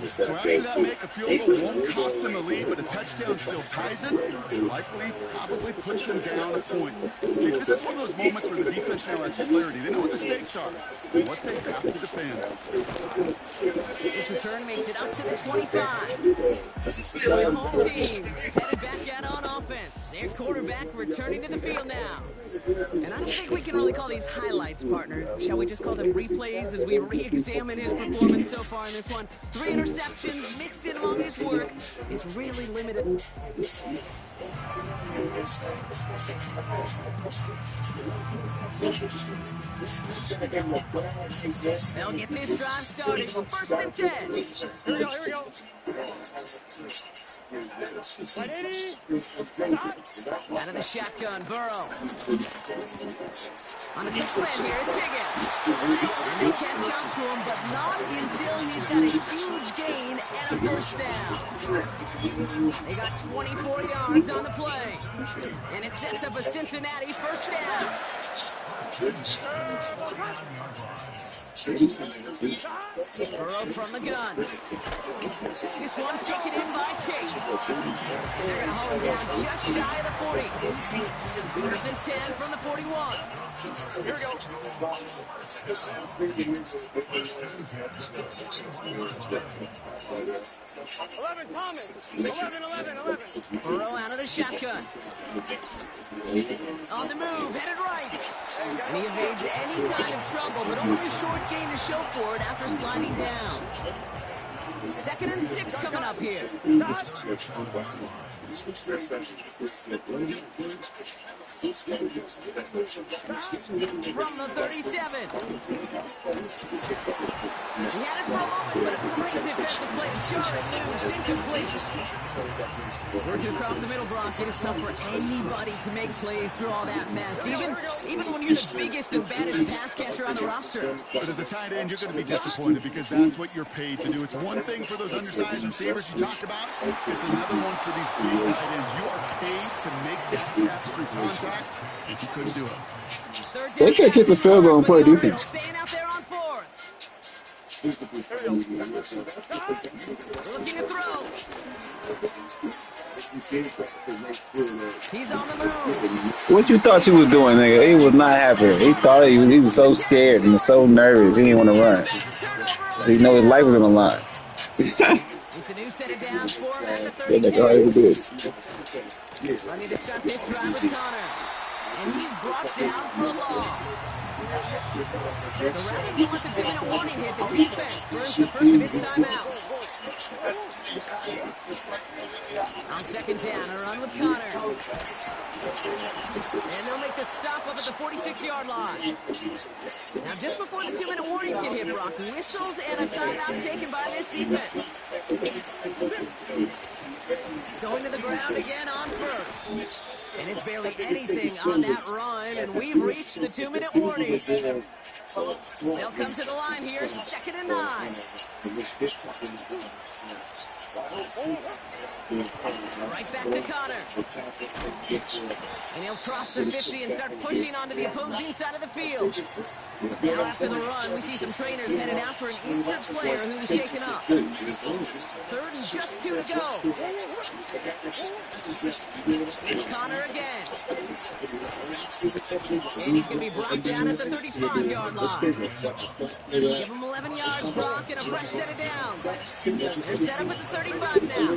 So after that make, a field goal won't cost them the lead, but a touchdown still ties it. Likely, probably puts them down a point. This is one of those moments where the defense now has clarity. They know what the stakes are and what they have to defend. This return makes it up to the 25. The home team's headed back out on offense. Their quarterback returning to the field now. And I don't think we can really call these highlights, partner. Shall we just call them replays as we re-examine his performance so far in this one? 3 interceptions mixed in among his work. It's really limited. They'll get this drive started. 1st and 10. Here we go. Out of the shotgun, Burrow. On the quick slant here, it's Higgins. And they catch up to him, but not until he's got a huge gain and a 1st down. They got 24 yards on the play. And it sets up a Cincinnati 1st down. Burrow from the gun. This one taken in by Tate. And they're going to hold him down just shy of the 40. 1st and 10 from the 41. Here we go. Burrow out of the shotgun. On the move, headed right. And he evades any kind of trouble, but only a short gain to show for it after sliding down. 2nd and 6 coming up here. From the 37. He had it for a moment, but a great defensive play to jar it loose. Incomplete. Working across the middle, Brock. It is tough for anybody to make plays through all that mess. Even when you're the biggest and baddest pass catcher on the roster. But as a tight end, you're going to be disappointed because that's what you're paid to do. It's one thing for those undersized receivers you talked about. It's another one for these big tight ends. You are paid to make that catch through contact, and you couldn't do it. They could kick the field goal and play defense. Staying out there on 4th. Looking to throw. He's on the move. What you thought you was doing, nigga? He was not happy. He thought he was so scared and so nervous. He didn't want to run. He know his life was on the line. It's a new set of downs for him at the Yeah, 32. nigga, all he did. Running to start this drive with Connor. And he's brought down for a loss. So rather than let the 2-minute warning hit, the defense burns the first of its timeouts. On second down, a run with Connor. And they'll make the stop up at the 46-yard line. Now, just before the 2-minute warning can hit, Brock, whistles and a timeout taken by this defense. Going to the ground again on first. And it's barely anything on that run, and we've reached the 2-minute warning. They'll come to the line here, 2nd and 9. Right back to Connor. And he'll cross the 50 and start pushing onto the opposing side of the field. Now after the run, we see some trainers headed out for an injured player who's shaken up. 3rd and just 2 to go. It's Connor again. And he's going to be brought down at the 35-yard line. Give him 11 yards, Brock, and a fresh set of downs. They're set up at the 35 now.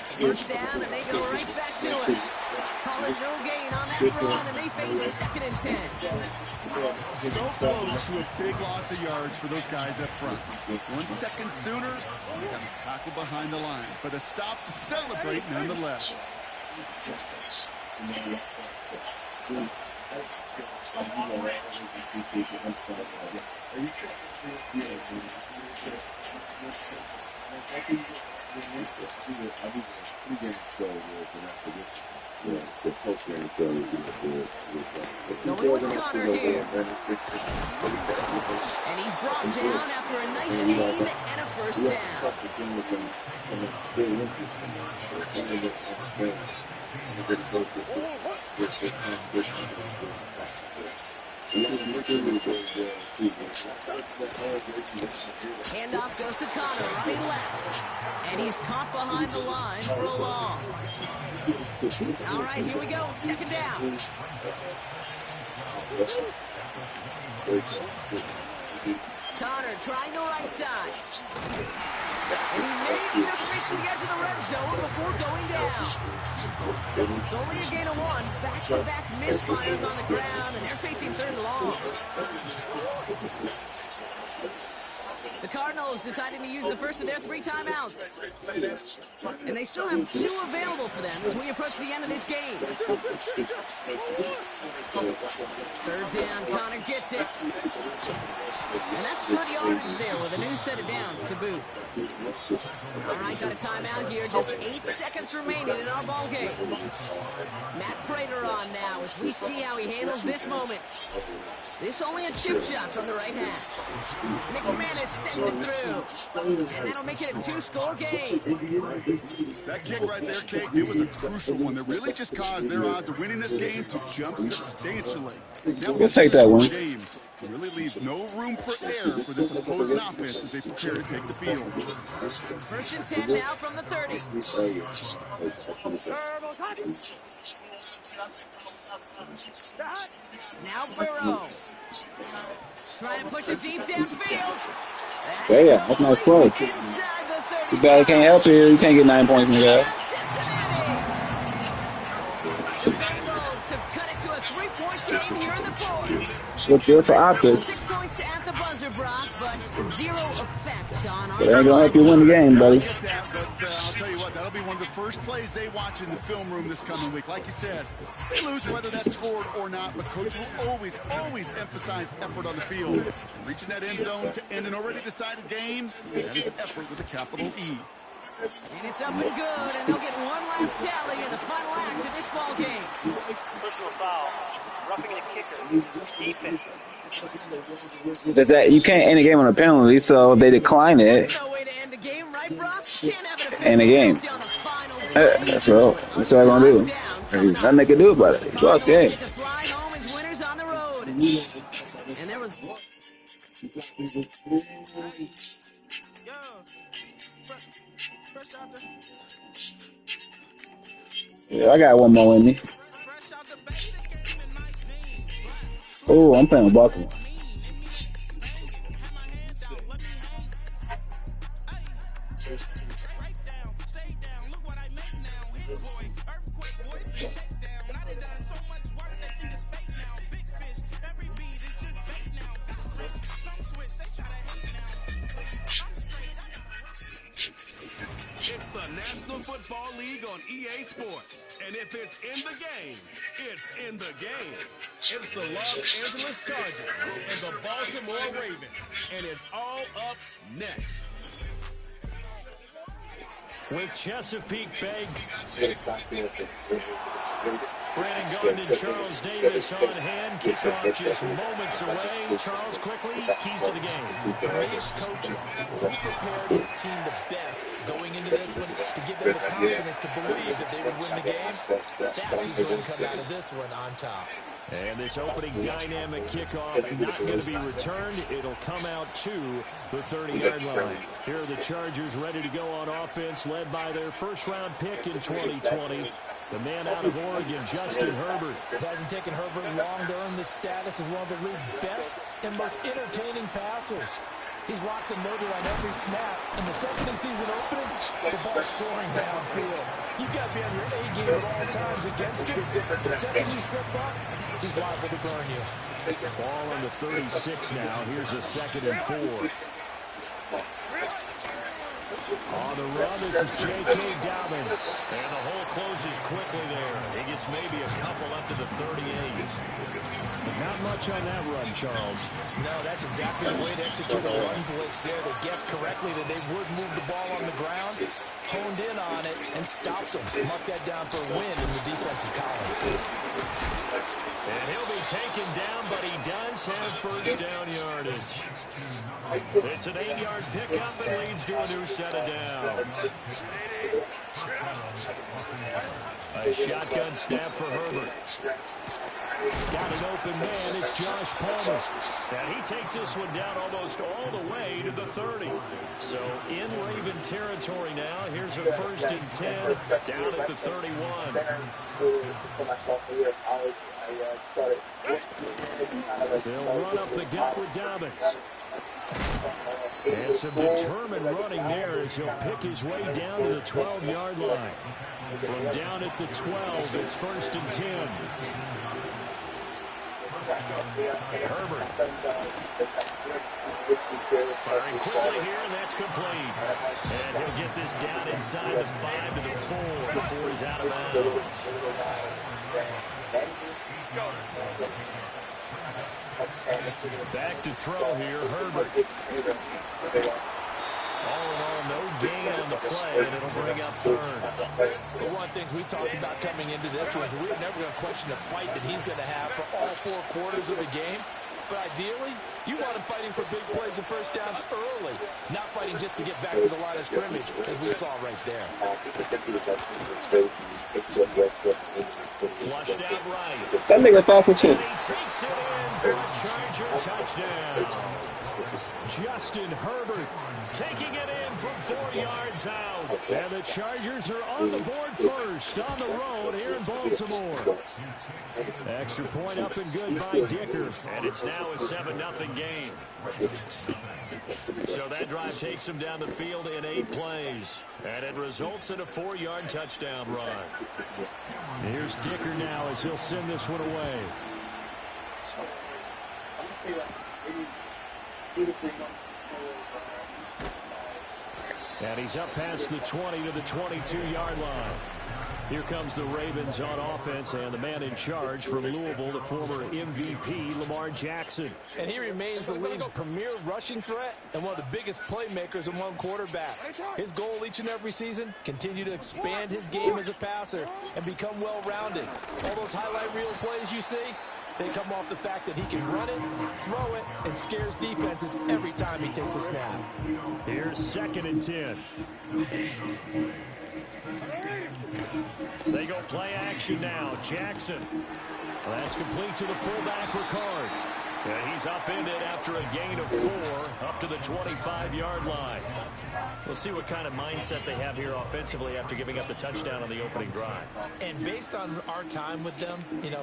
First down, and they go right back to it. Call it no gain on that run, and they face 2nd and 10. So close to a big loss of yards for those guys up front. 1 second sooner, they got a tackle behind the line, but a stop to celebrate nonetheless. Going with Connor here. And he's brought down after a nice gain and a first down. Handoff goes to Connor, running left. And he's caught behind the line for a loss. All right, here we go. 2nd down. Connor trying the right side. And he may just reach the edge of the red zone before going down. It's only a gain of 1. Back-to-back misfires on the ground, and they're facing 3rd and long. The Cardinals deciding to use the first of their 3 timeouts. And they still have 2 available for them as we approach the end of this game. 3rd down, Connor gets it. And that's good yardage there with a new set of downs to boot. All right, got a timeout here. Just 8 seconds remaining in our ball game. Matt Prater on now as we see how he handles this moment. This only a chip shot from the right hand. McManus sends it through. And that'll make it a 2-score game. That kick right there, Kate, it was a crucial one that really just caused their odds of winning this game to jump substantially. We'll take that one. It really leaves no room for error for this opposing offense as they prepare to take the field. 1st and 10 now from the 30. Now Burrow. Trying to push it deep downfield. Yeah, that's nice play. Too bad he can't help you. You can't get 9 points in the guy. The Bengals have cut it to a 3-point game here in the 4th. Look good for optics. 6 points at the buzzer, Brock, but 0 effect on our... But they ain't gonna help you win the game, buddy. But I'll tell you what, that'll be one of the first plays they watch in the film room this coming week. Like you said, they lose whether that's scored or not, but coach will always emphasize effort on the field. Reaching that end zone to end an already decided game, that is effort with a capital E. And it's up and good, and they'll get one last tally in the final act of this ball game. Personal foul, roughing the kicker, defense. That you can't end a game on a penalty, so they decline it. No way to end the game, right, Brock? Can't have it End the game. That's what I'm gonna do. There's nothing they can do about it. He lost the game. To fly home as winners on the road. And there was Yeah, I got one more in me. Oh, I'm playing with Baltimore. It's the National Football League on EA Sports. And if it's in the game, it's in the game. It's the Los Angeles Chargers and the Baltimore Ravens. And it's all up next. With Chesapeake Bay, Brandon Gardner, Charles Davis on hand. Kickoff just moments away. Charles, quickly, keys to the game. For me, it's coaching. He prepared his team the best going into this one to give them the confidence to believe that they would win the game. That's who's going to come out of this one on top. And this opening dynamic kickoff not going to be returned. It'll come out to the 30-yard line. Here are the Chargers ready to go on offense, led by their first-round pick in 2020. The man out of Oregon, Justin Herbert. It hasn't taken Herbert long to earn this status as one of the league's best and most entertaining passers. He's locked and loaded on every snap. And the second he sees an opening, the ball's soaring downfield. You've got to be on your A game at all times against him. The second you slip up, he's liable to burn you. Ball on the 36 now. Here's a 2nd and 4. On the run, this is J.K. Dobbins. And the hole closes quickly there. He gets maybe a couple up to the 38. Not much on that run, Charles. No, that's exactly the way to execute a run blitz there. They guessed correctly that they would move the ball on the ground, honed in on it, and stopped them. Mark that down for a win in the defense's column. And he'll be taken down, but he does have first down yardage. It's an 8-yard pickup and leads to a new set of downs. A shotgun snap for Herbert. Got an open man. It's Josh Palmer. And he takes this one down almost all the way to the 30. So in Raven territory now. Here's a 1st and 10 down at the 31. They'll run up the gut with Dobbins. And some determined running there as he'll pick his way down to the 12-yard line. From down at the 12, it's 1st and 10. Herbert. Firing quickly here, and that's complete. And he'll get this down inside the 5 to the 4 before he's out of bounds. Back to throw here, Herbert. All in all, no gain on the play, and it'll bring up 3rd. But one of the things we talked about coming into this one is we're never going to question the fight that he's going to have for all 4 quarters of the game. But ideally, you want him fighting for big plays and first downs early, not fighting just to get back to the line of scrimmage, as we saw right there. Flushed out right. That nigga fast as shit. He takes it in for a Charger touchdown. Justin Herbert taking it in from 4 yards out. And the Chargers are on the board first on the road here in Baltimore. Extra point up and good by Dicker. And it's now a 7-0 game. So that drive takes him down the field in 8 plays. And it results in a 4-yard touchdown run. Here's Dicker now as he'll send this one away. And he's up past the 20 to the 22-yard line. Here comes the Ravens on offense, and the man in charge from Louisville, the former MVP, Lamar Jackson. And he remains the league's premier rushing threat and one of the biggest playmakers among quarterbacks. His goal each and every season, continue to expand his game as a passer and become well-rounded. All those highlight reel plays you see, they come off the fact that he can run it, throw it, and scares defenses every time he takes a snap. Here's 2nd and 10. They go play action now. Jackson. That's complete to the fullback, Ricard. Yeah, he's upended after a gain of 4 up to the 25-yard line. We'll see what kind of mindset they have here offensively after giving up the touchdown on the opening drive. And based on our time with them,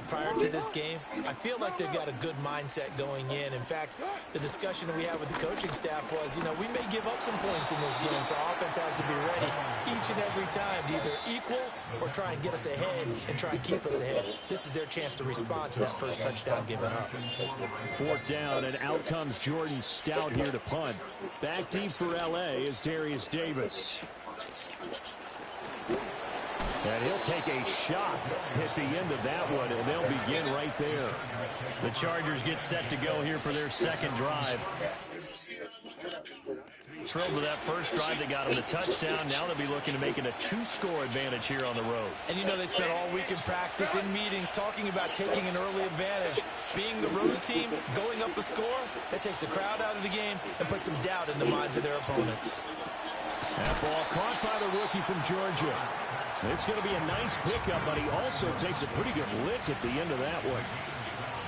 prior to this game, I feel like they've got a good mindset going in. In fact, the discussion that we had with the coaching staff was, we may give up some points in this game, so our offense has to be ready each and every time to either equal or try and get us ahead and try and keep us ahead. This is their chance to respond to that first touchdown given up. 4th down, and out comes Jordan Stout here to punt. Back deep for L.A. is Darius Davis. And he'll take a shot at the end of that one, and they'll begin right there. The Chargers get set to go here for their second drive. Thrilled with that first drive. They got him the touchdown. Now they'll be looking to make it a 2-score advantage here on the road. And they spent all week in practice, in meetings, talking about taking an early advantage. Being the road team, going up a score, that takes the crowd out of the game and puts some doubt in the minds of their opponents. That ball caught by the rookie from Georgia. It's going to be a nice pickup, but he also takes a pretty good lick at the end of that one.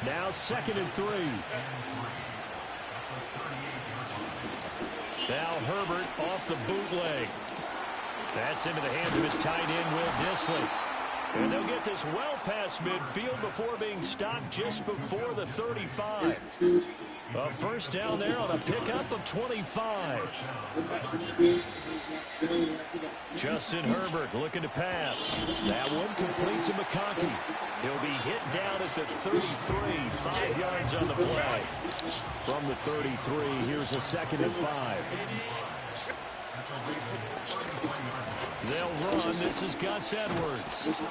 Now 2nd and 3. Now Herbert off the bootleg. That's into the hands of his tight end, Will Dissly. And they'll get this well past midfield before being stopped just before the 35. A first down there on a pickup of 25. Justin Herbert looking to pass. That one complete to McConkey. He'll be hit down at the 33. 5 yards on the play. From the 33, here's a 2nd and 5. They'll run. This is Gus Edwards.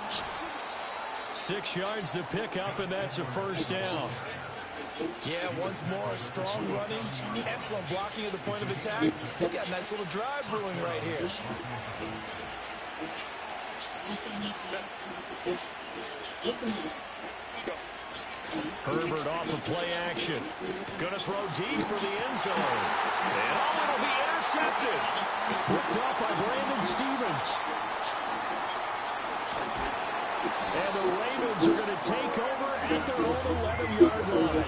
6 yards to pick up, and that's a first down. Yeah, once more, strong running, excellent blocking at the point of attack. They got a nice little drive brewing right here. Herbert off of play action. Going to throw deep for the end zone. And it'll be intercepted. Picked off by Brandon Stevens. And the Ravens are going to take over at their own 11-yard line.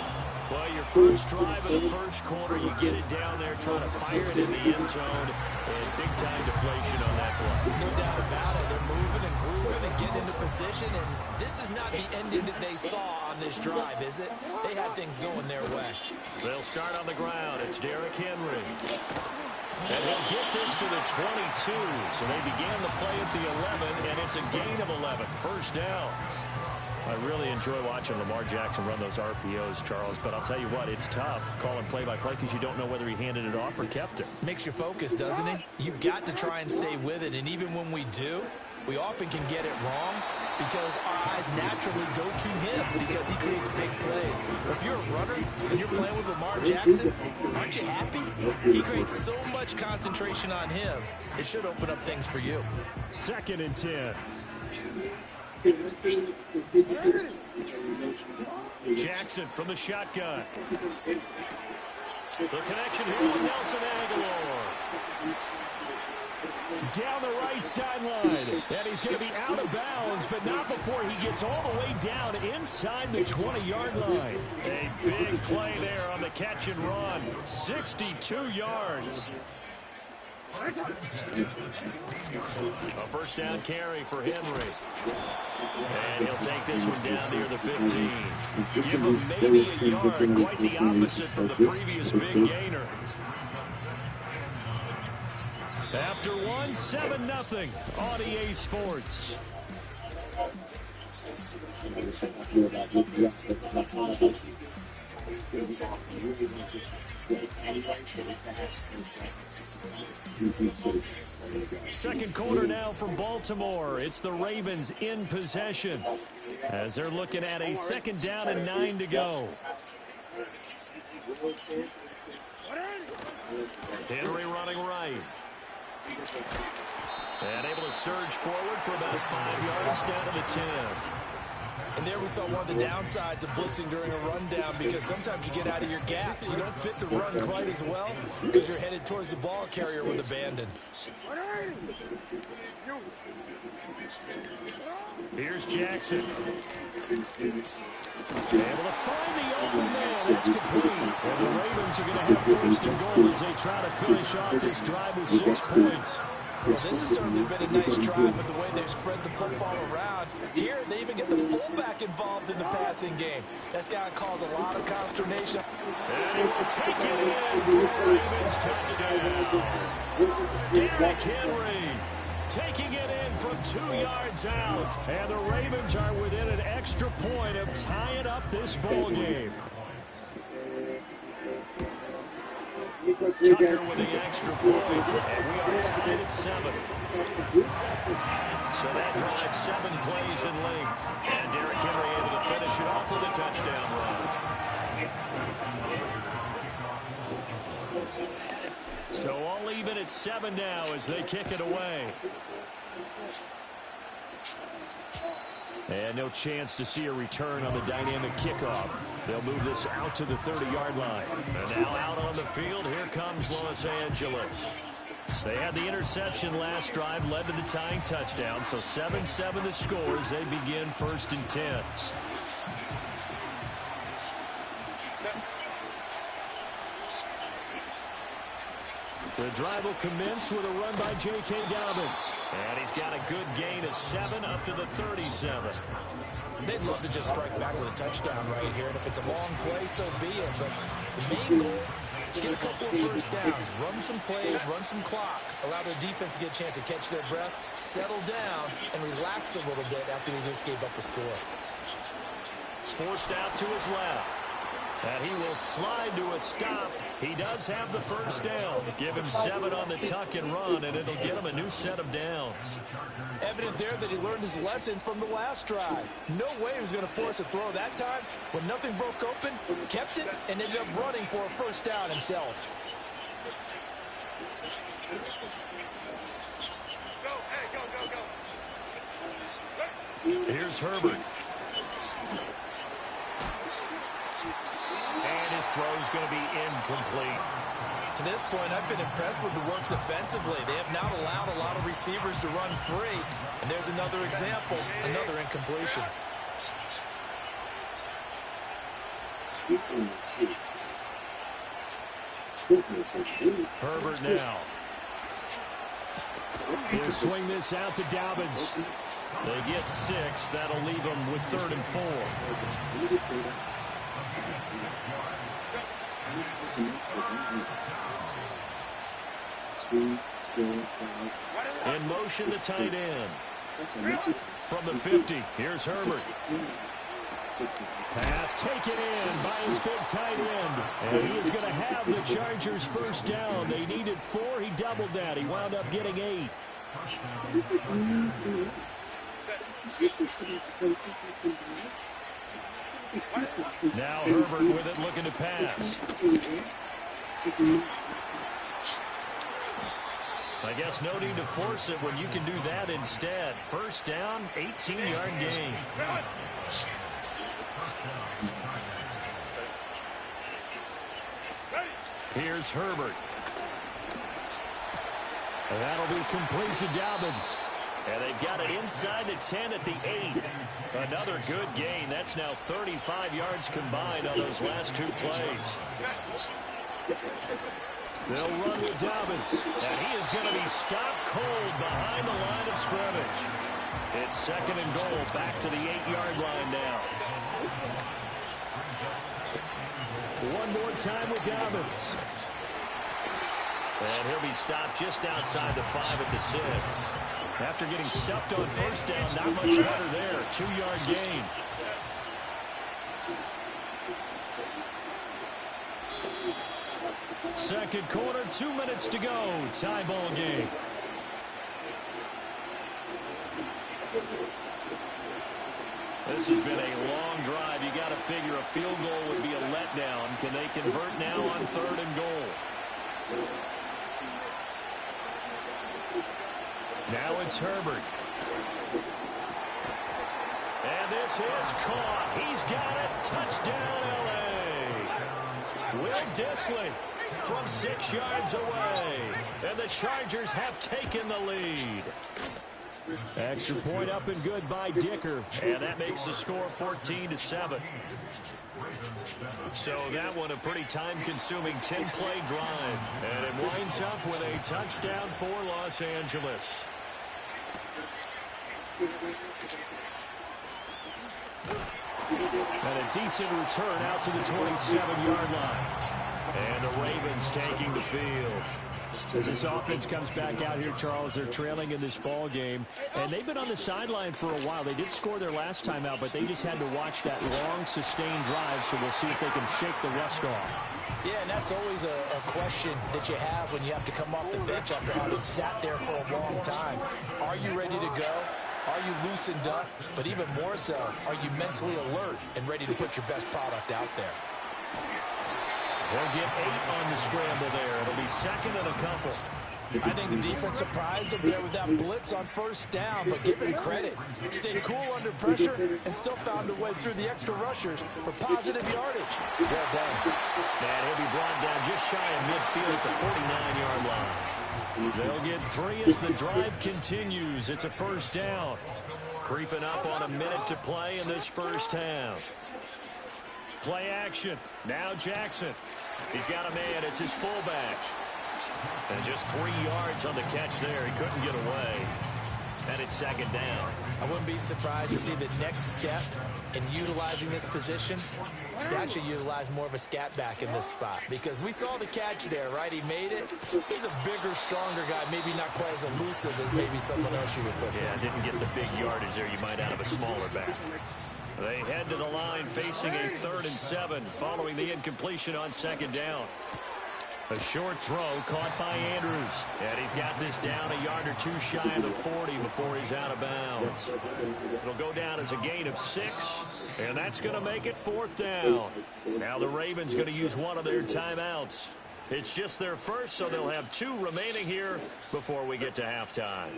Well, your first drive of the first quarter, you get it down there, trying to fire it in the end zone, and big-time deflation on that play. No doubt about it. They're moving and grooving and getting into position, and this is not the ending that they saw on this drive, is it? They had things going their way. They'll start on the ground. It's Derrick Henry. And he'll get this to the 22. So they began the play at the 11, and it's a gain of 11. First down. I really enjoy watching Lamar Jackson run those RPOs, Charles, but I'll tell you what, it's tough calling play-by-play because you don't know whether he handed it off or kept it. Makes you focus, doesn't it? You've got to try and stay with it, and even when we do, we often can get it wrong because our eyes naturally go to him because he creates big plays. But if you're a runner and you're playing with Lamar Jackson, aren't you happy? He creates so much concentration on him. It should open up things for you. 2nd and 10. Jackson from the shotgun. The connection here with Nelson Aguilar. Down the right sideline. And he's going to be out of bounds, but not before he gets all the way down inside the 20-yard line. A big play there on the catch and run. 62 yards. A first down carry for Henry. And he'll take this one down near the 15. Give him maybe a yard, quite the opposite from the previous big gainer. After one, 7-0 on EA Sports. Second quarter now from Baltimore. It's the Ravens in possession as they're looking at a 2nd down and 9 to go. Henry running right. And able to surge forward for about 5 yards down to the 10. And there we saw one of the downsides of blitzing during a rundown, because sometimes you get out of your gaps. You don't fit the run quite as well because you're headed towards the ball carrier with abandon. Here's Jackson. Able to find the open man. That's complete. And the Ravens are going to have first and goal as they try to finish off this drive with 6 points. Well, this has certainly been a nice drive with the way they've spread the football around. Here, they even get the fullback involved in the passing game. That's got to cause a lot of consternation. And he will take it in for a Ravens touchdown. Derrick Henry taking it in from 2 yards out. And the Ravens are within an extra point of tying up this ball game. Tucker with the extra point, and we are tied at 7. So that drive 7 plays in length, and Derrick Henry able to finish it off with a touchdown run. So all even at 7 now as they kick it away. And no chance to see a return on the dynamic kickoff. They'll move this out to the 30-yard line. And now out on the field, here comes Los Angeles. They had the interception last drive, led to the tying touchdown. So 7-7 the score as they begin 1st and 10. The drive will commence with a run by J.K. Dobbins. And he's got a good gain of 7 up to the 37. They'd love to just strike back with a touchdown right here. And if it's a long play, so be it. But the main goal is get a couple of first downs, run some plays, run some clock, allow their defense to get a chance to catch their breath, settle down, and relax a little bit after they just gave up the score. Forced out to his left. And he will slide to a stop. He does have the first down. Give him 7 on the tuck and run, and it'll get him a new set of downs. Evident there that he learned his lesson from the last drive. No way he was going to force a throw that time. When nothing broke open, kept it, and ended up running for a first down himself. Here's Herbert. And his throw is going to be incomplete. To this point, I've been impressed with the work defensively. They have not allowed a lot of receivers to run free. And there's another example, another incompletion. Herbert now. He'll swing this out to Dobbins. They get 6. That'll leave them with 3rd and 4. In motion, the tight end. From the 50, here's Herbert. Pass taken in by his big tight end. And he is going to have the Chargers first down. They needed 4. He doubled that. He wound up getting 8. Now Herbert with it, looking to pass. I guess no need to force it when you can do that instead. First down, 18-yard gain. Here's Herbert. And that'll be complete to Dobbins. And they've got it inside the 10 at the 8. Another good gain. That's now 35 yards combined on those last 2 plays. They'll run with Dobbins. And he is going to be stopped cold behind the line of scrimmage. It's 2nd and goal, back to the 8-yard line now. One more time with Dobbins. And he'll be stopped just outside the 5 at the 6. After getting stuffed on first down, not much better there. 2-yard gain. Second quarter, 2 minutes to go. Tie ball game. This has been a long drive. You got to figure a field goal would be a letdown. Can they convert now on 3rd and goal? it's Herbert. And this is caught. He's got it. Touchdown, L.A. Will Dissly from 6 yards away. And the Chargers have taken the lead. Extra point up and good by Dicker. And that makes the score 14-7. So that one a pretty time-consuming 10-play drive. And it winds up with a touchdown for Los Angeles. And a decent return out to the 27-yard line. And the Ravens taking the field. As this offense comes back out here, Charles, they're trailing in this ball game. And they've been on the sideline for a while. They did score their last time out, but they just had to watch that long, sustained drive. So we'll see if they can shake the rust off. Yeah, and that's always a question that you have when you have to come off the bench after having sat there for a long time. Are you ready to go? Are you loosened up? But even more so, are you mentally alert and ready to put your best product out there? They'll get 8 on the scramble there. It'll be second and a couple. I think the defense surprised them there with that blitz on first down, but give him credit. Stayed cool under pressure and still found a way through the extra rushers for positive yardage. Well done. And he'll be brought down just shy of midfield at the 49-yard line. They'll get 3 as the drive continues. It's a first down. Creeping up on a minute to play in this first half. Play action. Now Jackson. He's got a man. It's his fullback. And just 3 yards on the catch there. He couldn't get away. And it's second down. I wouldn't be surprised to see the next step in utilizing this position is to actually utilize more of a scat back in this spot. Because we saw the catch there, right? He made it. He's a bigger, stronger guy. Maybe not quite as elusive as maybe someone else you would put there. Yeah, didn't get the big yardage there you might out of a smaller back. They head to the line facing a 3rd and 7 following the incompletion on second down. A short throw caught by Andrews. And he's got this down a yard or 2 shy of the 40 before he's out of bounds. It'll go down as a gain of 6. And that's going to make it 4th down. Now the Ravens going to use one of their timeouts. It's just their first, so they'll have 2 remaining here before we get to halftime.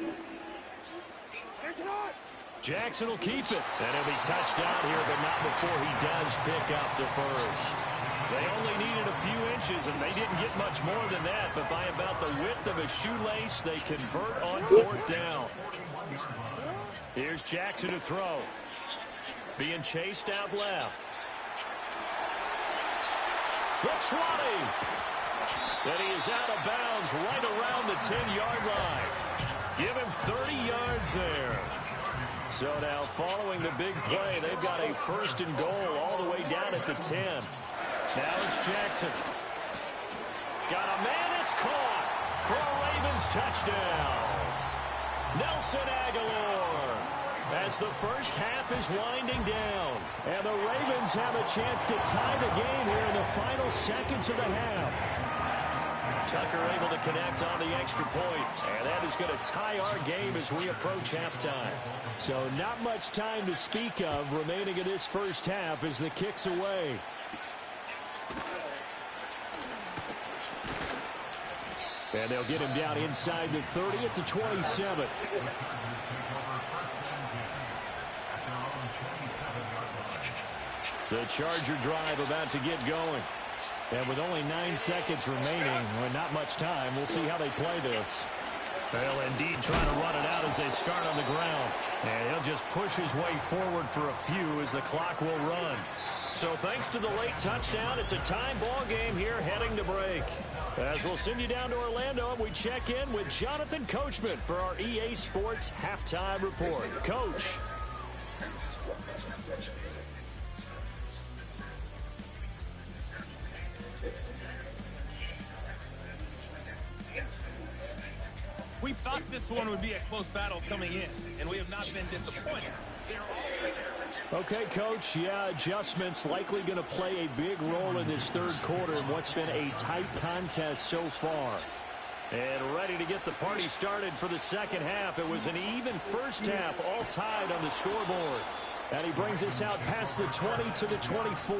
Jackson will keep it. And he'll be touched down here, but not before he does pick up the first. They only needed a few inches, and they didn't get much more than that. But by about the width of a shoelace, they convert on 4th down. Here's Jackson to throw. Being chased out left. Looks running. And he is out of bounds right around the 10-yard line. Give him 30 yards there. So now following the big play, they've got a 1st and goal all the way down at the 10. Now it's Jackson. Got a man, it's caught for a Ravens touchdown. Nelson Aguilar. As the first half is winding down. And the Ravens have a chance to tie the game here in the final seconds of the half. Tucker able to connect on the extra point. And that is going to tie our game as we approach halftime. So not much time to speak of remaining in this first half as the kick's away. And they'll get him down inside the 30 at the 27. The Charger drive about to get going. And with only 9 seconds remaining, well, not much time, we'll see how they play this. Well, indeed, trying to run it out as they start on the ground. And he'll just push his way forward for a few as the clock will run. So thanks to the late touchdown, it's a time ball game here heading to break. As we'll send you down to Orlando, and we check in with Jonathan Coachman for our EA Sports Halftime Report. Coach. We thought this one would be a close battle coming in, and we have not been disappointed. Okay, Coach, yeah, adjustments likely going to play a big role in this third quarter in what's been a tight contest so far. And ready to get the party started for the second half. It was an even first half, all tied on the scoreboard. And he brings us out past the 20 to the 24.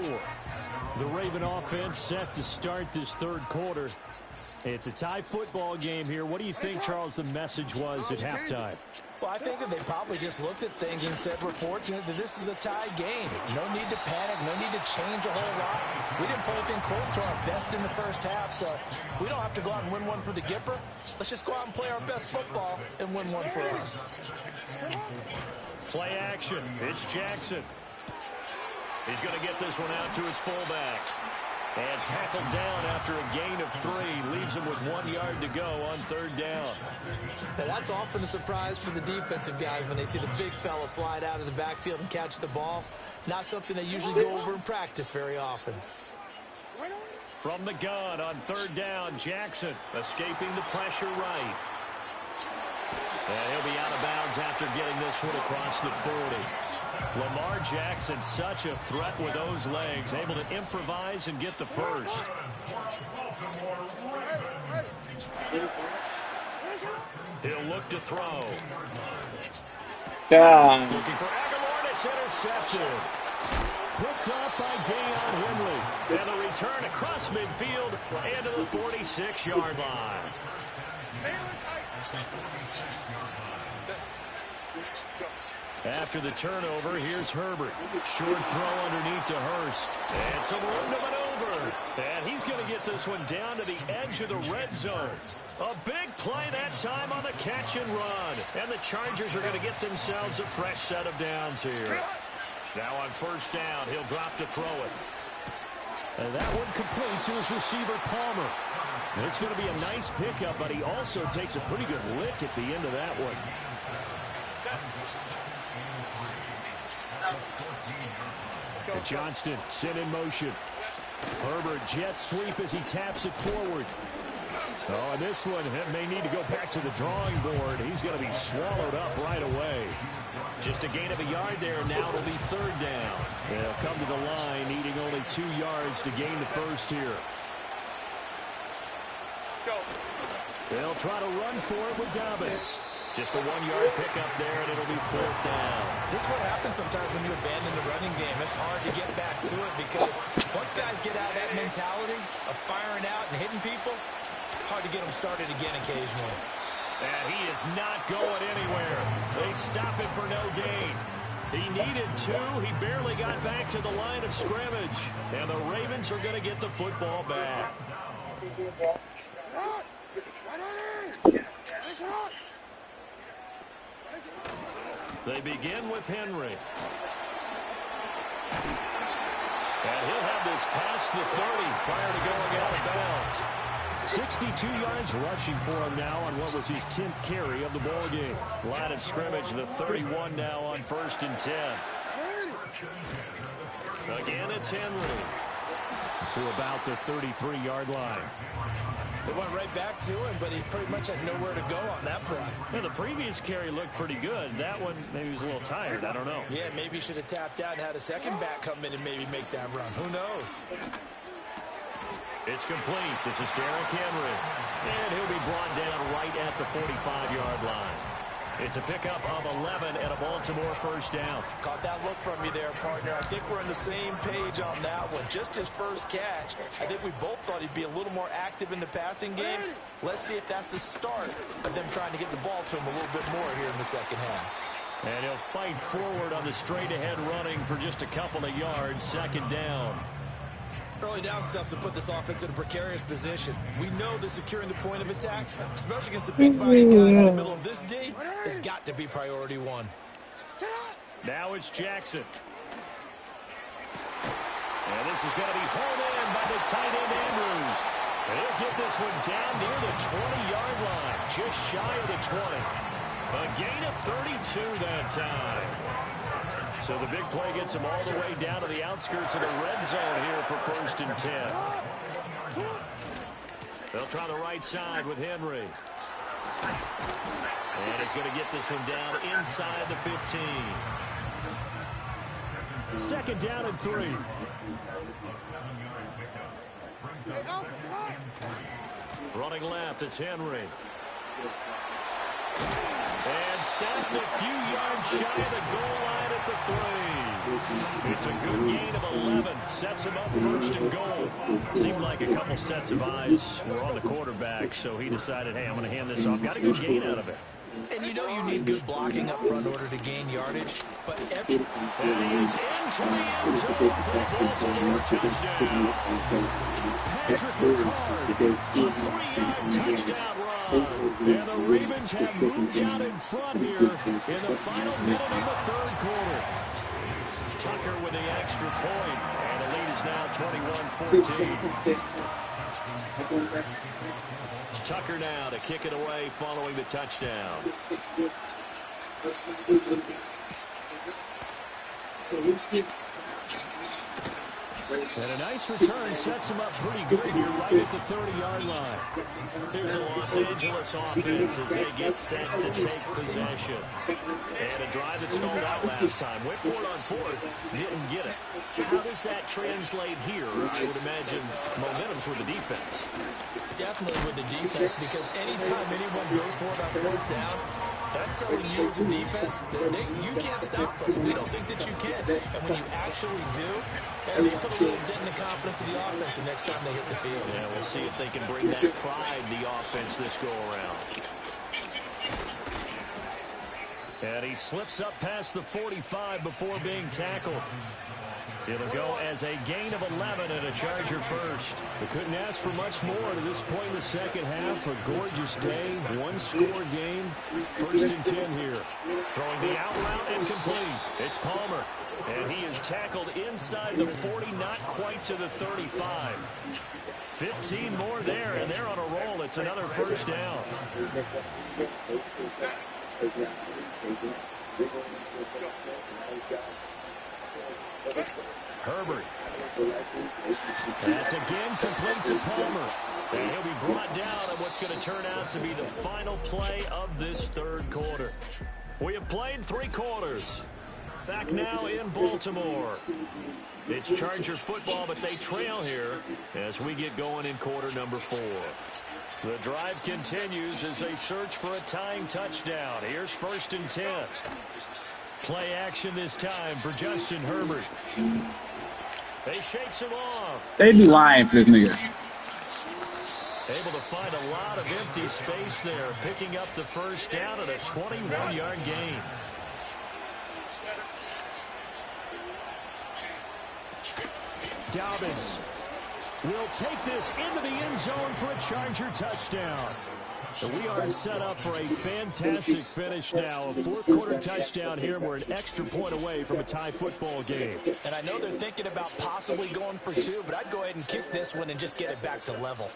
The Raven offense set to start this third quarter. It's a tie football game here. What do you think, Charles, the message was at halftime? Well, I think that they probably just looked at things and said, we're fortunate that this is a tie game. No need to panic, no need to change a whole lot. We didn't play anything close to our best in the first half, so we don't have to go out and win one for the Gipper. Let's just go out and play our best football and win one for us. Play action. It's Jackson. He's going to get this one out to his fullback. And tackled down after a gain of 3. Leaves him with 1 yard to go on third down. Now that's often a surprise for the defensive guys when they see the big fella slide out of the backfield and catch the ball. Not something they usually go over in practice very often. From the gun on third down, Jackson escaping the pressure right. And he'll be out of bounds after getting this one across the 40. Lamar Jackson, such a threat with those legs, able to improvise and get the first. He'll look to throw. Looking for Aguilar, it's intercepted. Picked up by Deion Henry. And the return across midfield and to the 46-yard line. After the turnover, here's Herbert. Short throw underneath to Hurst. And some room to maneuver. And he's going to get this one down to the edge of the red zone. A big play that time on the catch and run. And the Chargers are going to get themselves a fresh set of downs here. Now on first down, he'll drop to throw it. And that one complete to his receiver, Palmer. It's going to be a nice pickup, but he also takes a pretty good lick at the end of that one. And Johnston sent in motion. Herbert jet sweep as he taps it forward. Oh, and this one may need to go back to the drawing board. He's going to be swallowed up right away. Just a gain of a yard there. Now it'll be third down. They'll come to the line, needing only 2 yards to gain the first here. They'll try to run for it with Dobbins. Just a 1-yard pickup there, and it'll be fourth down. This is what happens sometimes when you abandon the running game. It's hard to get back to it because once guys get out of that mentality of firing out and hitting people, hard to get them started again occasionally. And he is not going anywhere. They stop him for no gain. He needed 2. He barely got back to the line of scrimmage. And the Ravens are going to get the football back. They begin with Henry. And he'll have this past the 30 prior to going out of bounds. 62 yards rushing for him now on what was his 10th carry of the ball game. Line of scrimmage, the 31 now on first and 10. Again, it's Henry to about the 33-yard line. They went right back to him, but he pretty much had nowhere to go on that play. Well, the previous carry looked pretty good. That one, maybe he was a little tired. I don't know. Yeah, maybe he should have tapped out and had a second back come in and maybe make that run. Who knows? It's complete. This is Derrick Henry. And he'll be brought down right at the 45-yard line. It's a pickup of 11 and a Baltimore first down. Caught that look from you there, partner. I think we're on the same page on that one. Just his first catch. I think we both thought he'd be a little more active in the passing game. Let's see if that's the start of them trying to get the ball to him a little bit more here in the second half. And he'll fight forward on the straight-ahead running for just a couple of yards. Second down. Early down stuff to put this offense in a precarious position. We know that securing the point of attack, especially against the big body guys in the middle of this D, has got to be priority 1. Now it's Jackson. And this is going to be hauled in by the tight end Andrews. And he'll get this one down near the 20-yard line, just shy of the 20. A gain of 32 that time. So the big play gets him all the way down to the outskirts of the red zone here for first and 10. They'll try the right side with Henry. And he's going to get this one down inside the 15. Second down and 3. Running left, it's Henry. And stopped a few yards shy of the goal line at the 3. It's a good gain of 11. Sets him up first and goal. Seemed like a couple sets of eyes were on the quarterback, so he decided, hey, I'm going to hand this off. Got a good gain out of it. And you know you need good blocking up front in order to gain yardage. But every... And he is into the end zone for a Baltimore touchdown. Patrick Ricard, a 3-yard touchdown run. And the Ravens have moved out in front here in the final minute of the third quarter. Tucker with the extra point, and the lead is now 21-14. Tucker now to kick it away following the touchdown. And a nice return sets him up pretty good here right at the 30-yard line. Here's a Los Angeles offense as they get set to take possession. And a drive that stalled out last time. Went for it on fourth, didn't get it. How does that translate here? I would imagine momentum's with the defense. Definitely with the defense, because anytime anyone goes for it on fourth down, that's telling you as a defense that you can't stop us. We don't think that you can. And when you actually do, and they put a little dent in the confidence of the offense the next time they hit the field. Yeah, we'll see if they can bring that pride, the offense, this go-around. And he slips up past the 45 before being tackled. It'll go as a gain of 11 and a Charger first. We couldn't ask for much more to this point in the second half. A gorgeous day, one-score game. First and 10 here. Throwing the out route incomplete. It's Palmer. And he is tackled inside the 40, not quite to the 35. 15 more there, and they're on a roll. It's another first down. Herbert. That's again complete to Palmer. And he'll be brought down on what's going to turn out to be the final play of this third quarter. We have played 3 quarters. Back now in Baltimore. It's Charger football, but they trail here as we get going in quarter number 4. The drive continues as they search for a tying touchdown. Here's first and 10. Play action this time for Justin Herbert. They shakes him off. They be lying for this nigga. Able to find a lot of empty space there, picking up the first down at a 21-yard gain. Dobbins will take this into the end zone for a Charger touchdown. So we are set up for a fantastic finish now. A fourth quarter touchdown here. We're an extra point away from a tie football game. And I know they're thinking about possibly going for 2, but I'd go ahead and kick this one and just get it back to level.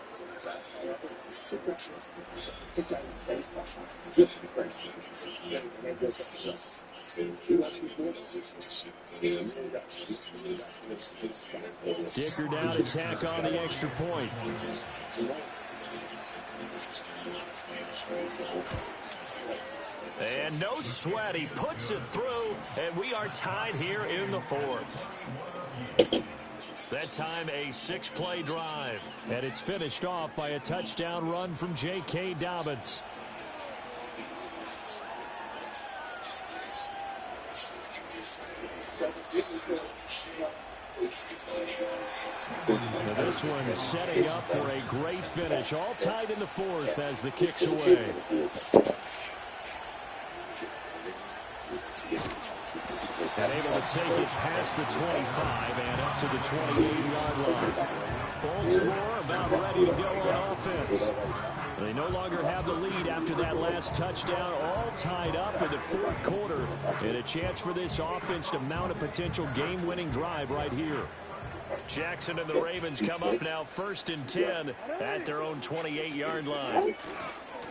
Dicker down to tack on the extra point. And no sweat, he puts it through, and we are tied here in the fourth. That time a 6-play drive, and it's finished off by a touchdown run from J.K. Dobbins. Now this one setting up for a great finish. All tied in the fourth as the kick's away. And able to take it past the 25 and up to the 28-yard line. Baltimore about ready to go on offense. They no longer have the lead after that last touchdown. All tied up in the fourth quarter. And a chance for this offense to mount a potential game-winning drive right here. Jackson and the Ravens come up now first and 10 at their own 28-yard line.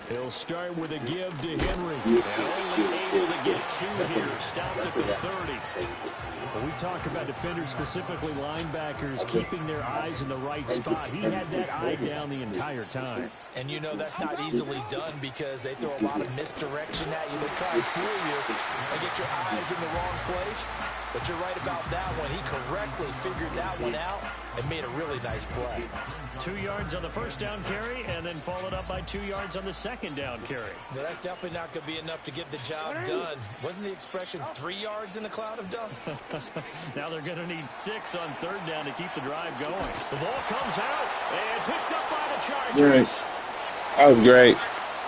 He'll start with a give to Henry. And only able to get 2 here. Stopped at the 30. When we talk about defenders, specifically linebackers, keeping their eyes in the right spot, he had that eye down the entire time. And you know that's not easily done because they throw a lot of misdirection at you. They try to fool you and get your eyes in the wrong place. But you're right about that one. He correctly figured that one out and made a really nice play. 2 yards on the first down carry and then followed up by 2 yards on the second down carry. No, that's definitely not going to be enough to get the job done. Wasn't the expression 3 yards in a cloud of dust? Now they're going to need 6 on third down to keep the drive going. The ball comes out and picked up by the Chargers. Great. That was great.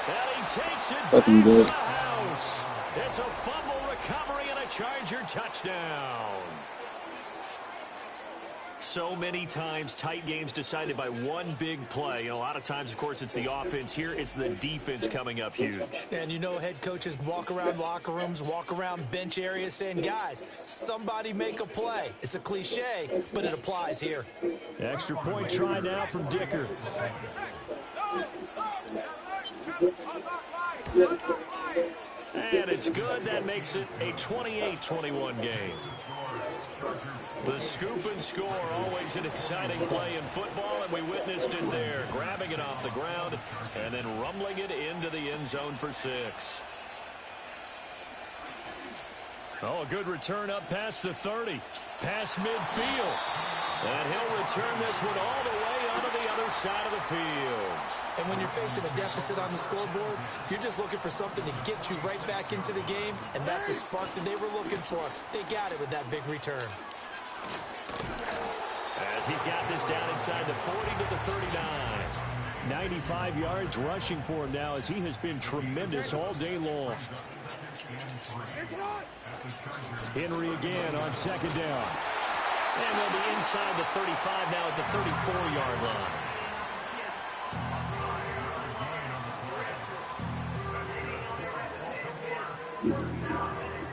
And he takes it Fucking back to good. the house. It's a fumble recovery and a Charger touchdown. So many times tight games decided by one big play. A lot of times, of course, it's the offense. Here, it's the defense coming up huge. And you know head coaches walk around locker rooms, walk around bench areas saying, guys, somebody make a play. It's a cliche, but it applies here. Extra point try now from Dicker. And it's good. That makes it a 28-21 game. The scoop and score, always an exciting play in football, and we witnessed it there. Grabbing it off the ground and then rumbling it into the end zone for 6. Oh, a good return up past the 30. Past midfield. And he'll return this one all the way onto the other side of the field. And when you're facing a deficit on the scoreboard, you're just looking for something to get you right back into the game, and that's the spark that they were looking for. They got it with that big return. As he's got this down inside the 40 to the 39. 95 yards rushing for him now as he has been tremendous all day long. Henry again on second down. And they'll be inside the 35 now at the 34-yard line.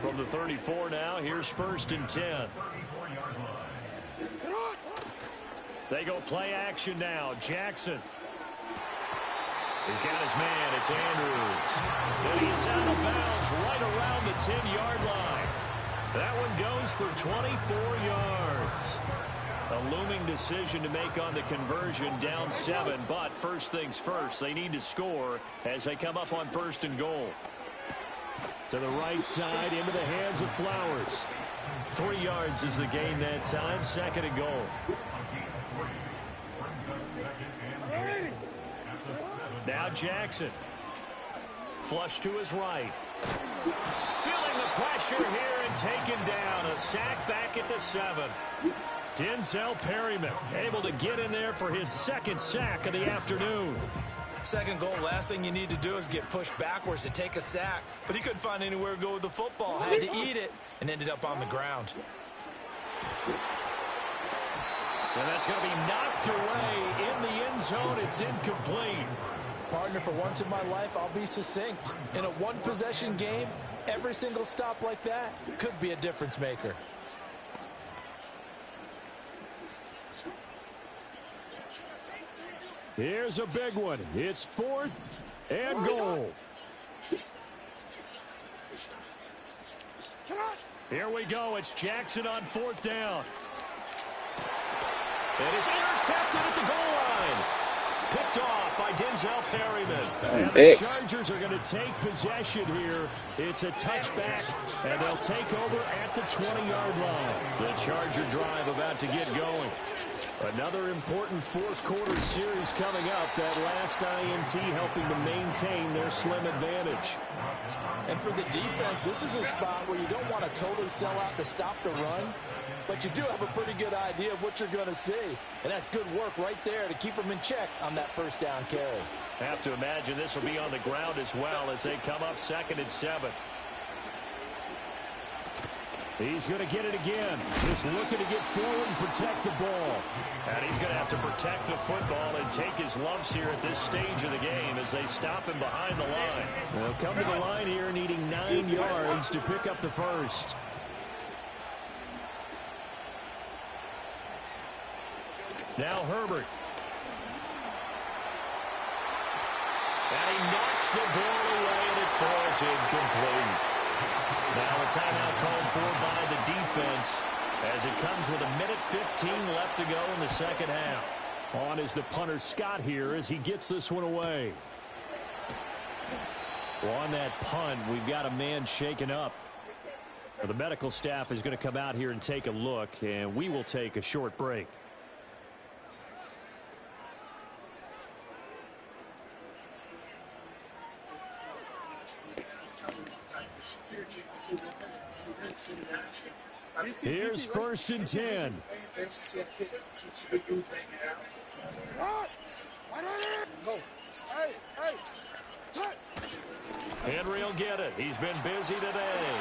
From the 34 now, here's 1st and 10. They go play action now. Jackson. He's got his man. It's Andrews. And he's out of bounds right around the 10-yard line. That one goes for 24 yards. A looming decision to make on the conversion, down 7. But first things first, they need to score as they come up on 1st and goal. To the right side, into the hands of Flowers. 3 yards is the gain that time. 2nd and goal. Now Jackson. Flush to his right. Feeling the pressure here and taken down. A sack back at the 7. Denzel Perryman able to get in there for his 2nd sack of the afternoon. 2nd goal, last thing you need to do is get pushed backwards to take a sack. But he couldn't find anywhere to go with the football. Had to eat it and ended up on the ground. And that's going to be knocked away in the end zone. It's incomplete. Partner, for once in my life, I'll be succinct. In a one-possession game, every single stop like that could be a difference maker. Here's a big one. It's 4th and goal. Here we go. It's Jackson on 4th down. And it's intercepted at the goal line. Picked off by Denzel Perryman. And the Chargers are going to take possession here. It's a touchback, and they'll take over at the 20-yard line. The Charger drive about to get going. Another important 4th quarter series coming up. That last INT helping to maintain their slim advantage. And for the defense, this is a spot where you don't want to totally sell out to stop the run, but you do have a pretty good idea of what you're going to see. And that's good work right there to keep them in check on that 1st down carry. Have to imagine this will be on the ground as well as they come up 2nd and 7. He's going to get it again. Just looking to get forward and protect the ball. And he's going to have to protect the football and take his lumps here at this stage of the game as they stop him behind the line. They'll come to the line here needing 9 yards to pick up the 1st. Now Herbert. And he knocks the ball away, and it falls incomplete. Now a timeout called for by the defense as it comes with 1:15 left to go in the second half. On is the punter Scott here as he gets this one away. Well, on that punt, we've got a man shaken up. The medical staff is going to come out here and take a look, and we will take a short break. Here's 1st and 10. Henry will get it. He's been busy today.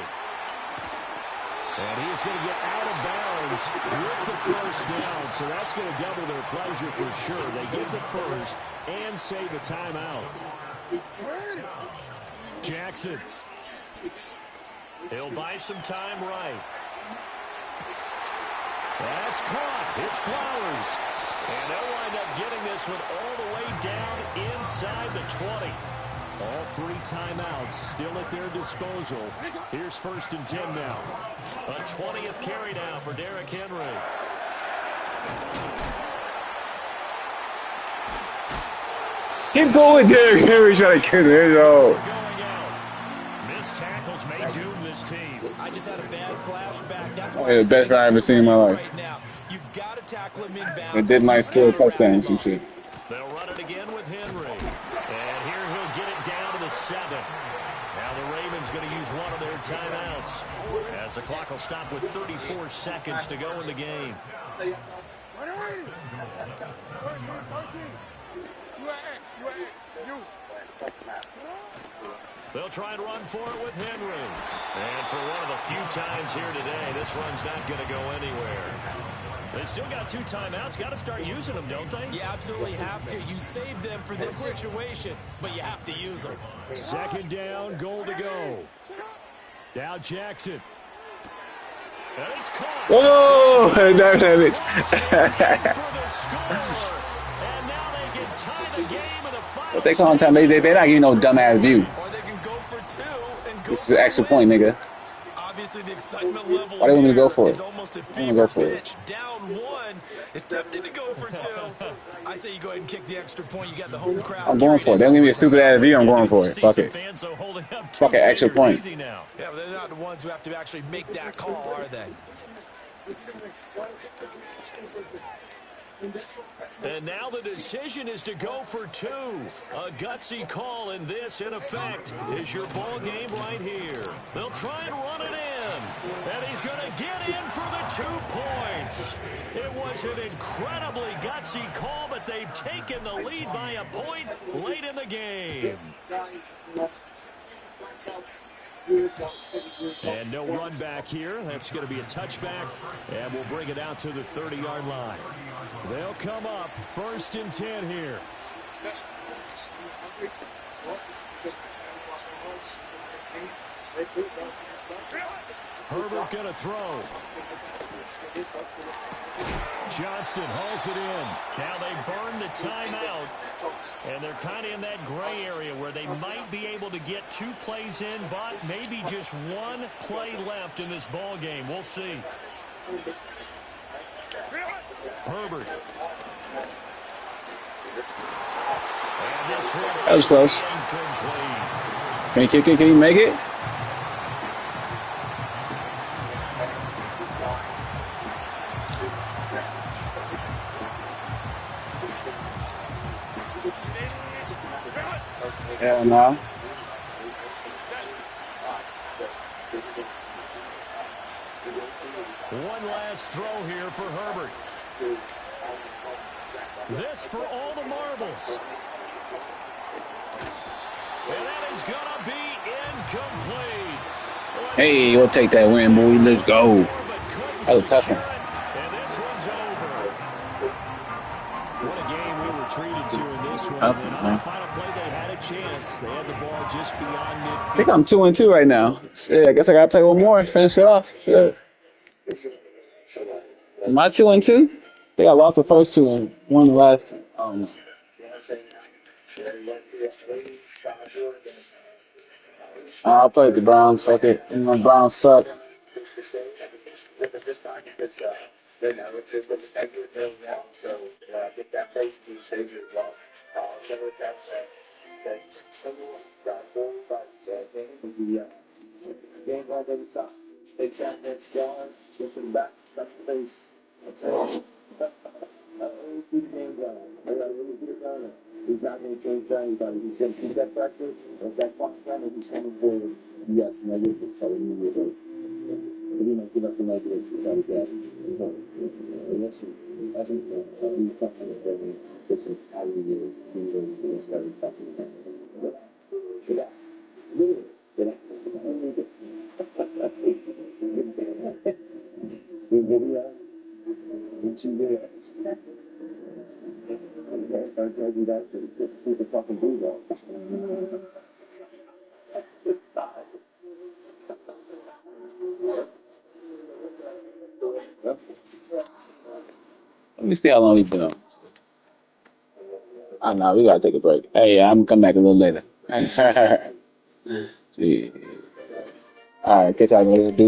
And he's going to get out of bounds with the first down, so that's going to double their pleasure for sure. They get the first and save a timeout. Jackson. He'll buy some time right. That's caught. It's Flowers. And they'll wind up getting this one all the way down inside the 20. All 3 timeouts still at their disposal. Here's 1st and 10 now. A 20th carry down for Derrick Henry. Keep going, Derrick Henry trying to get it. Missed tackles may doom this team. I just had a bad flashback. That's why the best I've ever seen in my life. Right now. You've got to tackle him inbound. They did my score touchdown some shit. They'll run it again with Henry. And here he'll get it down to the 7. Now the Ravens going to use one of their timeouts as the clock will stop with 34 seconds to go in the game. They'll try and run for it with Henry. And for one of the few times here today, this run's not going to go anywhere. They still got 2 timeouts. Got to start using them, don't they? You absolutely have to. You save them for this situation, but you have to use them. 2nd down, goal to go. Now Jackson. And it's caught. Whoa! Damn it. And now they can tie the game in the final. What they calling time? They're not giving no dumbass view. Or they can go for 2 and go. This is an extra point, nigga. Obviously, the excitement level. Why do you want me to go for it? Almost a I'm gonna go for pitch. Down 1. It's tempting to go for 2. I say you go ahead and kick the extra point. You got the home crowd. I'm going for it. They don't give me a stupid ass view. I'm going for it. Fuck it. Fuck it. Extra point. Yeah, but they're not the ones who have to actually make that call, are they? And now the decision is to go for 2. A gutsy call, and this, in effect, is your ball game right here. They'll try and run it in. And he's going to get in for the 2 points. It was an incredibly gutsy call, but they've taken the lead by a point late in the game. And no run back here. That's going to be a touchback, and we'll bring it out to the 30-yard line. They'll come up 1st and 10 here. Herbert going to throw. Johnston hauls it in. Now they burn the timeout, and they're kind of in that gray area where they might be able to get 2 plays in, but maybe just 1 play left in this ball game. We'll see. Herbert. That was close. Can he kick it? Can he make it? Hell no. One last throw here for Herbert. This for all the marbles. And that is going to be incomplete. Hey, we'll take that win, boy. Let's go. That was a tough one. And this one's over. What a game we were treated to in this one. Tough, and on the final play, they had a chance. They had the ball just beyond midfield. I think I'm 2-2 right now. Shit, I guess I gotta play one more. Finish it off. Shit. Am I 2-2? I think I lost the first 2 and won the last 2. I'll play the Browns. Fuck it. The Browns suck. He's not going to change anybody. He said, keep that pressure. If that clock running, he's coming forward. Yes, negative. So immediately. But he might give up the negative. Without a doubt. Listen, I think he's fucking with me. This is how you do it. He's very fucking with me. Get out. Get out. What you did? I told you that to the fucking bulldog. Let me see how long he's been on. Oh, no, we gotta take a break. Hey, I'm gonna come back a little later. See. All right, catch y'all later, dude.